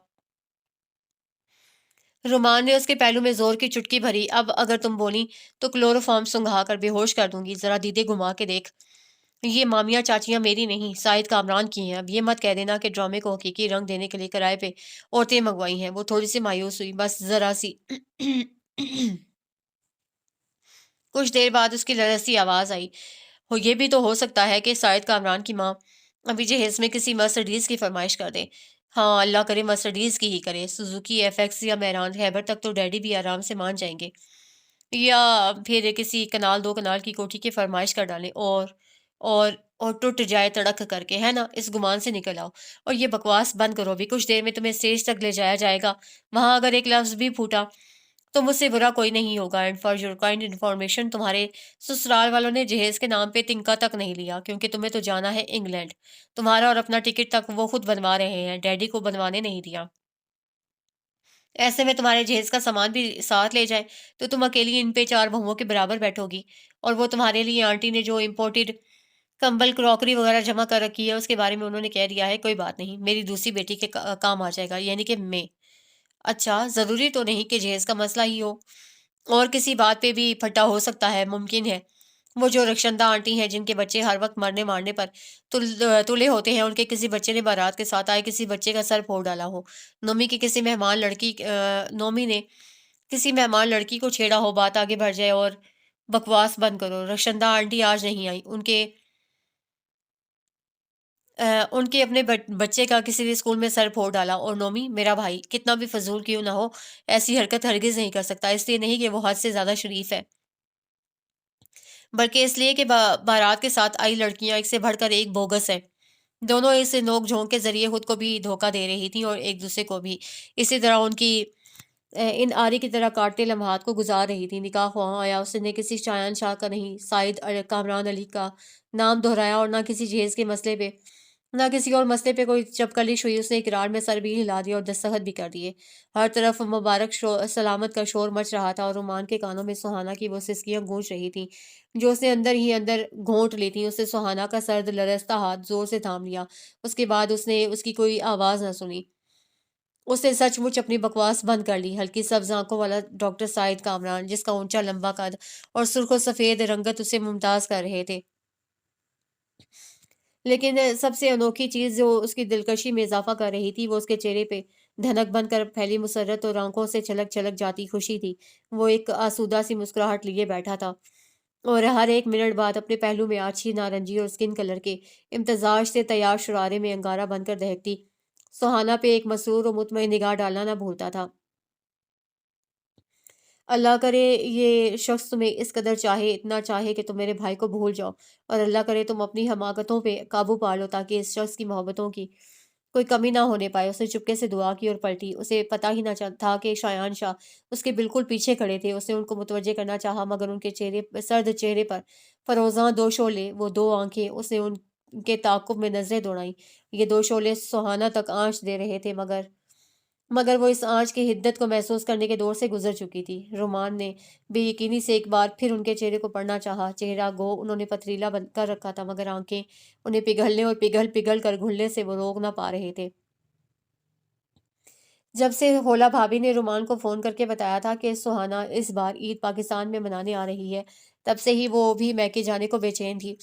رومان نے اس کے پہلو میں زور کی چٹکی بھری، اب اگر تم بولی تو کلوروفارم سنگھا کر بے ہوش کر دوں گی، ذرا دیدے گھما کے دیکھ۔ یہ مامیاں چاچیاں میری نہیں، سعید کامران کی ہیں۔ اب یہ مت کہہ دینا کہ ڈرامے کو حقیقی رنگ دینے کے لیے کرائے پہ عورتیں منگوائی ہیں۔ وہ تھوڑی سی مایوس ہوئی، بس ذرا سی۔ کچھ دیر بعد اس کی لرزتی آواز آئی، یہ بھی تو ہو سکتا ہے کہ سعید کامران کی ماں ابھی جہیز میں کسی مرسڈیز کی فرمائش کر دے۔ ہاں، اللہ کرے مرسڈیز کی ہی کرے، سوزوکی ایف ایکس یا میران خیبر تک تو ڈیڈی بھی آرام سے مان جائیں گے، یا پھر کسی کنال 2 کنال کی کوٹھی کی فرمائش کر ڈالیں، اور اور ٹوٹ جائے تڑک کر کے، ہے نا؟ اس گمان سے نکل آؤ اور یہ بکواس بند کرو بھی، کچھ دیر میں تمہیں اسٹیج تک لے جایا جائے گا، وہاں اگر ایک لفظ بھی پھوٹا تو مجھ سے برا کوئی نہیں ہوگا۔ And for your kind information, تمہارے سسرال والوں نے جہیز کے نام پہ تنکا تک نہیں لیا، کیونکہ تمہیں تو جانا ہے انگلینڈ۔ تمہارا اور اپنا ٹکٹ تک وہ خود بنوا رہے ہیں، ڈیڈی کو بنوانے نہیں دیا۔ ایسے میں تمہارے جہیز کا سامان بھی ساتھ لے جائیں تو تم اکیلی ان پہ 4 بہوؤں کے برابر بیٹھو گی، اور وہ تمہارے لیے آنٹی نے جو امپورٹڈ کمبل کراکری وغیرہ جمع کر رکھی ہے اس کے بارے میں انہوں نے کہہ دیا ہے، کوئی بات نہیں، میری دوسری بیٹی کے کام آ جائے گا، یعنی کہ میں۔ اچھا، ضروری تو نہیں کہ جہیز کا مسئلہ ہی ہو، اور کسی بات پہ بھی پھٹا ہو سکتا ہے، ممکن ہے وہ جو رخشندہ آنٹی ہیں جن کے بچے ہر وقت مرنے مارنے پر تلے ہوتے ہیں، ان کے کسی بچے نے بارات کے ساتھ آئے کسی بچے کا سر پھوڑ ڈالا ہو، نومی نے کسی مہمان لڑکی کو چھیڑا ہو، بات آگے بڑھ جائے، اور بکواس بند کرو، رخشندہ آنٹی آج نہیں آئی، ان کے اپنے بچے کا کسی نے اسکول میں سر پھوڑ ڈالا، اور نومی میرا بھائی کتنا بھی فضول کیوں نہ ہو ایسی حرکت ہرگز نہیں کر سکتا، اس لیے نہیں کہ وہ حد سے زیادہ شریف ہے، بلکہ اس لیے کہ بارات کے ساتھ آئی لڑکیاں ایک سے بڑھ کر ایک بوگس ہیں۔ دونوں اس نوک جھونک کے ذریعے خود کو بھی دھوکہ دے رہی تھیں اور ایک دوسرے کو بھی، اسی طرح ان کی ان آری کی طرح کاٹتے لمحات کو گزار رہی تھی۔ نکاح وہاں آیا، اس نے کسی شایان شاہ کا نہیں، سعید کامران علی کا نام دہرایا، اور نہ کسی جہیز کے مسئلے پہ، نہ کسی اور مسئلے پہ کوئی چپکلش ہوئی، اس نے اقرار میں سر بھی ہلا دیا اور دستخط بھی کر دیے۔ ہر طرف مبارک سلامت کا شور مچ رہا تھا، اور رومان کے کانوں میں سہانا کی وہ سسکیاں گونج رہی تھیں جو اس نے اندر ہی اندر گھونٹ لی تھیں۔ اس نے سہانا کا سرد لرزتا ہاتھ زور سے تھام لیا، اس کے بعد اس نے اس کی کوئی آواز نہ سنی۔ اس نے سچ مچ اپنی بکواس بند کر لی۔ ہلکی سبز آنکھوں والا ڈاکٹر سعید کامران، جس کا اونچا لمبا قد اور سرخ و سفید رنگت اسے ممتاز کر رہے تھے، لیکن سب سے انوکھی چیز جو اس کی دلکشی میں اضافہ کر رہی تھی وہ اس کے چہرے پہ دھنک بن کر پھیلی مسرت اور آنکھوں سے چھلک چھلک جاتی خوشی تھی۔ وہ ایک آسودہ سی مسکراہٹ لیے بیٹھا تھا، اور ہر ایک منٹ بعد اپنے پہلو میں آچھی نارنجی اور اسکن کلر کے امتزاج سے تیار شرارے میں انگارہ بن کر دہکتی سہانا پہ ایک مسرور اور مطمئن نگاہ ڈالنا نہ بھولتا تھا۔ اللہ کرے یہ شخص تمہیں اس قدر چاہے، اتنا چاہے کہ تم میرے بھائی کو بھول جاؤ، اور اللہ کرے تم اپنی حماقتوں پہ قابو پا لو تاکہ اس شخص کی محبتوں کی کوئی کمی نہ ہونے پائے۔ اس نے چپکے سے دعا کی اور پلٹی۔ اسے پتہ ہی نہ تھا کہ شایان شاہ اس کے بالکل پیچھے کھڑے تھے۔ اس نے ان کو متوجہ کرنا چاہا، مگر ان کے سرد چہرے پر فروزاں 2 شعلے، وہ 2 آنکھیں، اس نے ان کے تعاقب میں نظریں دوڑائیں۔ یہ 2 شعلے سہانا تک آنچ دے رہے تھے، مگر وہ اس آنچ کی حدت کو محسوس کرنے کے دور سے گزر چکی تھی۔ رومان نے بے یقینی سے ایک بار پھر ان کے چہرے کو پڑھنا چاہا۔ چہرہ گو انہوں نے پتھریلا بند کر رکھا تھا، مگر آنکھیں انہیں پگھلنے اور پگھل کر گھلنے سے وہ روک نہ پا رہے تھے۔ جب سے ہولا بھابھی نے رومان کو فون کر کے بتایا تھا کہ سہانا اس بار عید پاکستان میں منانے آ رہی ہے، تب سے ہی وہ بھی میکے جانے کو بے چین تھی۔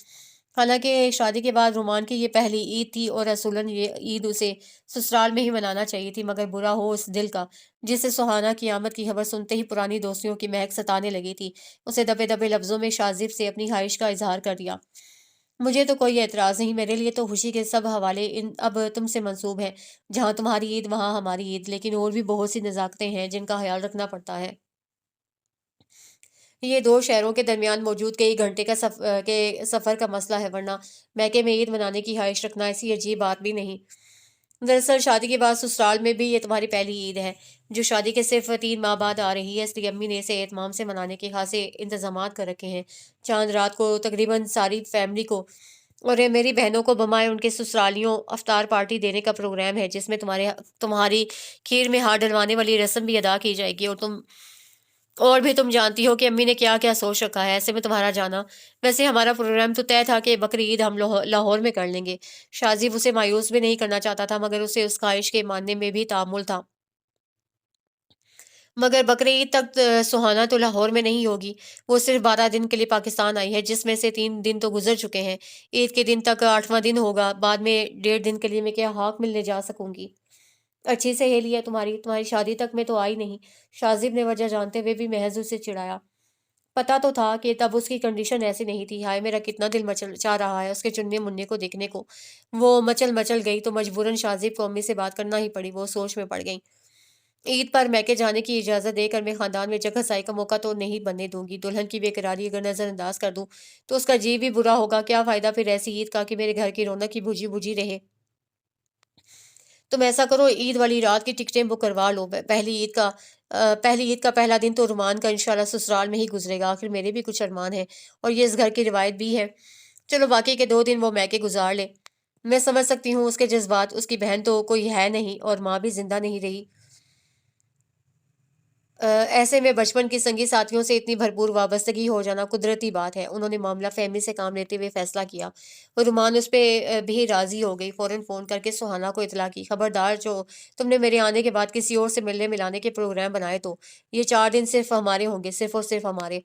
حالانکہ شادی کے بعد رومان کی یہ پہلی عید تھی اور اصولاً یہ عید اسے سسرال میں ہی منانا چاہیے تھی، مگر برا ہو اس دل کا جسے سہانا کی آمد کی خبر سنتے ہی پرانی دوستیوں کی مہک ستانے لگی تھی۔ اسے دبے دبے لفظوں میں شازیب سے اپنی خواہش کا اظہار کر دیا۔ مجھے تو کوئی اعتراض نہیں، میرے لیے تو خوشی کے سب حوالے اب تم سے منسوب ہیں۔ جہاں تمہاری عید وہاں ہماری عید، لیکن اور بھی بہت سی نزاکتیں ہیں جن کا خیال رکھنا پڑتا ہے۔ یہ دو شہروں کے درمیان موجود کئی گھنٹے کے سفر کا مسئلہ ہے، ورنہ میکے میں عید منانے کی خواہش رکھنا ایسی عجیب بات بھی نہیں۔ دراصل شادی کے بعد سسرال میں بھی یہ تمہاری پہلی عید ہے، جو شادی کے صرف 3 ماہ بعد آ رہی ہے، اس لیے امی نے اسے اہتمام سے منانے کے خاصے انتظامات کر رکھے ہیں۔ چاند رات کو تقریباً ساری فیملی کو اور میری بہنوں کو بمائے ان کے سسرالیوں افطار پارٹی دینے کا پروگرام ہے، جس میں تمہاری کھیر میں ہاتھ ڈلوانے والی رسم بھی ادا کی جائے گی، اور بھی تم جانتی ہو کہ امی نے کیا کیا سوچ رکھا ہے، ایسے میں تمہارا جانا۔ ویسے ہمارا پروگرام تو طے تھا کہ بقر عید ہم لاہور میں کر لیں گے۔ شازیب اسے مایوس بھی نہیں کرنا چاہتا تھا، مگر اسے اس خواہش کے ماننے میں بھی تعمل تھا۔ مگر بقر عید تک سہانا تو لاہور میں نہیں ہوگی، وہ صرف 12 دن کے لیے پاکستان آئی ہے، جس میں سے 3 دن تو گزر چکے ہیں۔ عید کے دن تک 8واں دن ہوگا، بعد میں 1.5 دن کے لیے میں کیا ہاک ملنے جا سکوں گی؟ اچھی سہیلی ہے تمہاری شادی تک میں تو آئی نہیں۔ شازیب نے وجہ جانتے ہوئے بھی محض اسے چڑھایا۔ پتا تو تھا کہ تب اس کی کنڈیشن ایسی نہیں تھی۔ ہائے میرا کتنا دل مچل چاہ رہا ہے اس کے چننے مننے کو دیکھنے کو۔ وہ مچل مچل گئی تو مجبوراً شازیب کو امی سے بات کرنا ہی پڑی۔ وہ سوچ میں پڑ گئی۔ عید پر میکے جانے کی اجازت دے کر میں خاندان میں جگہ سائی کا موقع تو نہیں بننے دوں گی۔ دلہن کی بے قراری اگر نظر انداز کر دوں تو اس کا جی بھی برا ہوگا۔ کیا فائدہ پھر ایسی عید کا کہ میرے گھر کی رونق کی بجھی بجھی رہے۔ تم ایسا کرو، عید والی رات کی ٹکٹیں بک کروا لو۔ پہلی عید کا پہلا دن تو رومان کا انشاءاللہ سسرال میں ہی گزرے گا۔ آخر میرے بھی کچھ ارمان ہیں اور یہ اس گھر کی روایت بھی ہے۔ چلو باقی کے 2 دن وہ میکے گزار لے۔ میں سمجھ سکتی ہوں اس کے جذبات، اس کی بہن تو کوئی ہے نہیں اور ماں بھی زندہ نہیں رہی۔ ایسے میں بچپن کی سنگی ساتھیوں سے اتنی بھرپور وابستگی ہو جانا قدرتی بات ہے۔ انہوں نے معاملہ فہمی سے کام لیتے ہوئے فیصلہ کیا اور رومان اس پہ بھی راضی ہو گئی۔ فوراً فون کر کے سہانا کو اطلاع کی، خبردار جو تم نے میرے آنے کے بعد کسی اور سے ملنے ملانے کے پروگرام بنائے تو یہ 4 دن صرف ہمارے ہوں گے، صرف اور صرف ہمارے۔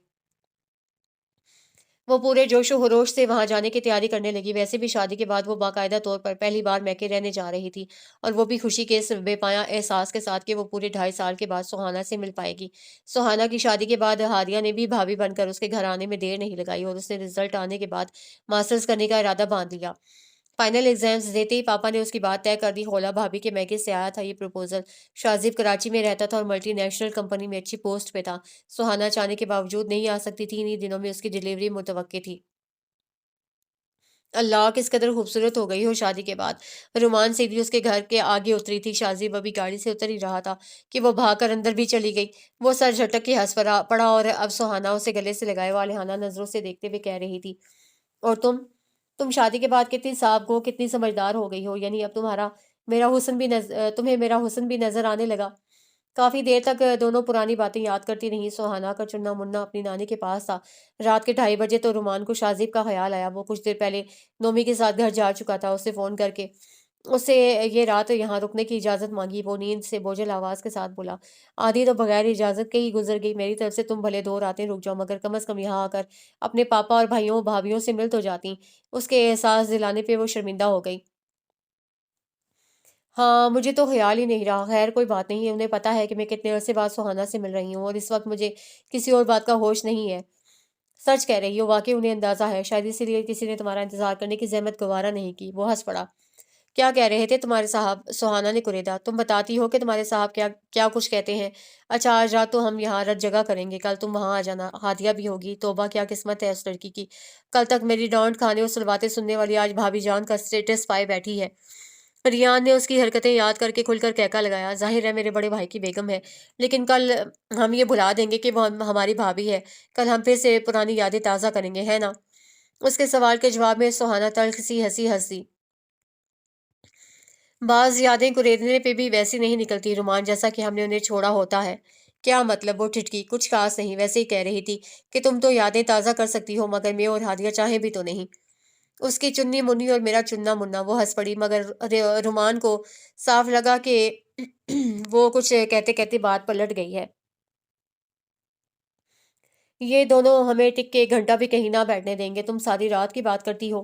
وہ پورے جوش و خروش سے وہاں جانے کی تیاری کرنے لگی۔ ویسے بھی شادی کے بعد وہ باقاعدہ طور پر پہلی بار میکے رہنے جا رہی تھی، اور وہ بھی خوشی کے اس بے پایاں احساس کے ساتھ کہ وہ پورے 2.5 سال کے بعد سہانا سے مل پائے گی۔ سہانا کی شادی کے بعد ہادیہ نے بھی بھابھی بن کر اس کے گھر آنے میں دیر نہیں لگائی، اور اس نے رزلٹ آنے کے بعد ماسٹرز کرنے کا ارادہ باندھ لیا۔ فائنل ایگزامز دیتے ہی پاپا نے اس کی بات طے کر دی۔ خولا بھابھی کے میکے سے آیا تھا یہ پروپوزل۔ شازیب کراچی میں رہتا تھا اور ملٹی نیشنل کمپنی میں اچھی پوسٹ پہ تھا۔ سہانا چاہنے کے باوجود نہیں آ سکتی تھی، انہی دنوں میں اس کی ڈیلیوری متوقع تھی۔ اللہ، کس قدر خوبصورت ہو گئی ہو شادی کے بعد۔ رومان سیدھی اس کے گھر کے آگے اتری تھی۔ شازیب ابھی گاڑی سے اتر ہی رہا تھا کہ وہ بھاگ کر اندر بھی چلی گئی۔ وہ سر جھٹک کے ہنس پڑا اور اب سہانا اسے گلے سے لگائے والہانہ نظروں سے دیکھتے ہوئے کہہ رہی تھی، اور تم شادی کے بعد کتنی صاف گو، کتنی سمجھدار ہو گئی ہو، یعنی اب تمہیں میرا حسن بھی نظر آنے لگا۔ کافی دیر تک دونوں پرانی باتیں یاد کرتی رہیں۔ سہانا کا چننا مننا اپنی نانی کے پاس تھا۔ رات کے 2:30 بجے تو رومان کو شازیب کا خیال آیا۔ وہ کچھ دیر پہلے نومی کے ساتھ گھر جا چکا تھا۔ اسے فون کر کے اس سے یہ رات یہاں رکنے کی اجازت مانگی۔ وہ نیند سے بوجھل آواز کے ساتھ بولا، آدھی تو بغیر اجازت کے ہی گزر گئی۔ میری طرف سے تم بھلے 2 راتیں رک جاؤ، مگر کم از کم یہاں آ کر اپنے پاپا اور بھائیوں بھابھیوں سے مل تو جاتی۔ اس کے احساس دلانے پہ وہ شرمندہ ہو گئی۔ ہاں، مجھے تو خیال ہی نہیں رہا۔ خیر کوئی بات نہیں، انہیں پتا ہے کہ میں کتنے عرصے بعد سہانا سے مل رہی ہوں، اور اس وقت مجھے کسی اور بات کا ہوش نہیں ہے۔ سچ کہہ رہی ہو، واقعی انہیں اندازہ ہے، شاید اسی لیے کسی نے تمہارا انتظار کرنے کی زحمت گوارا نہیں کی۔ وہ ہنس پڑا۔ کیا کہہ رہے تھے تمہارے صاحب؟ سہانا نے کریدا۔ تم بتاتی ہو کہ تمہارے صاحب کیا کیا کچھ کہتے ہیں۔ اچھا، آج رات تو ہم یہاں رت جگہ کریں گے، کل تم وہاں آ جانا، ہادیہ بھی ہوگی۔ توبہ کیا قسمت ہے اس لڑکی کی، کل تک میری ڈانٹ کھانے اور سلواتیں سننے والی آج بھابھی جان کا اسٹیٹس پائے بیٹھی ہے۔ ریان نے اس کی حرکتیں یاد کر کے کھل کر کہکا لگایا۔ ظاہر ہے میرے بڑے بھائی کی بیگم ہے، لیکن کل ہم یہ بھلا دیں گے کہ وہ ہماری بھابھی ہے۔ کل ہم پھر سے پرانی یادیں تازہ کریں گے، ہے نا؟ اس کے سوال کے جواب میں سہانا تلخ سی ہنسی ہنس دی۔ بعض یادیں کریدنے پہ بھی ویسی نہیں نکلتی رومان، جیسا کہ ہم نے انہیں چھوڑا ہوتا ہے۔ کیا مطلب؟ وہ ٹھٹکی۔ کچھ خاص نہیں، ویسے ہی کہہ رہی تھی کہ تم تو یادیں تازہ کر سکتی ہو، مگر میں اور ہادیہ چاہیں بھی تو نہیں۔ اس کی چننی منی اور میرا چننا مننا۔ وہ ہنس پڑی، مگر رومان کو صاف لگا کہ وہ کچھ کہتے کہتے بات پلٹ گئی ہے۔ یہ دونوں ہمیں ٹک کے 1 گھنٹہ بھی کہیں نہ بیٹھنے دیں گے۔ تم ساری رات کی بات کرتی ہو۔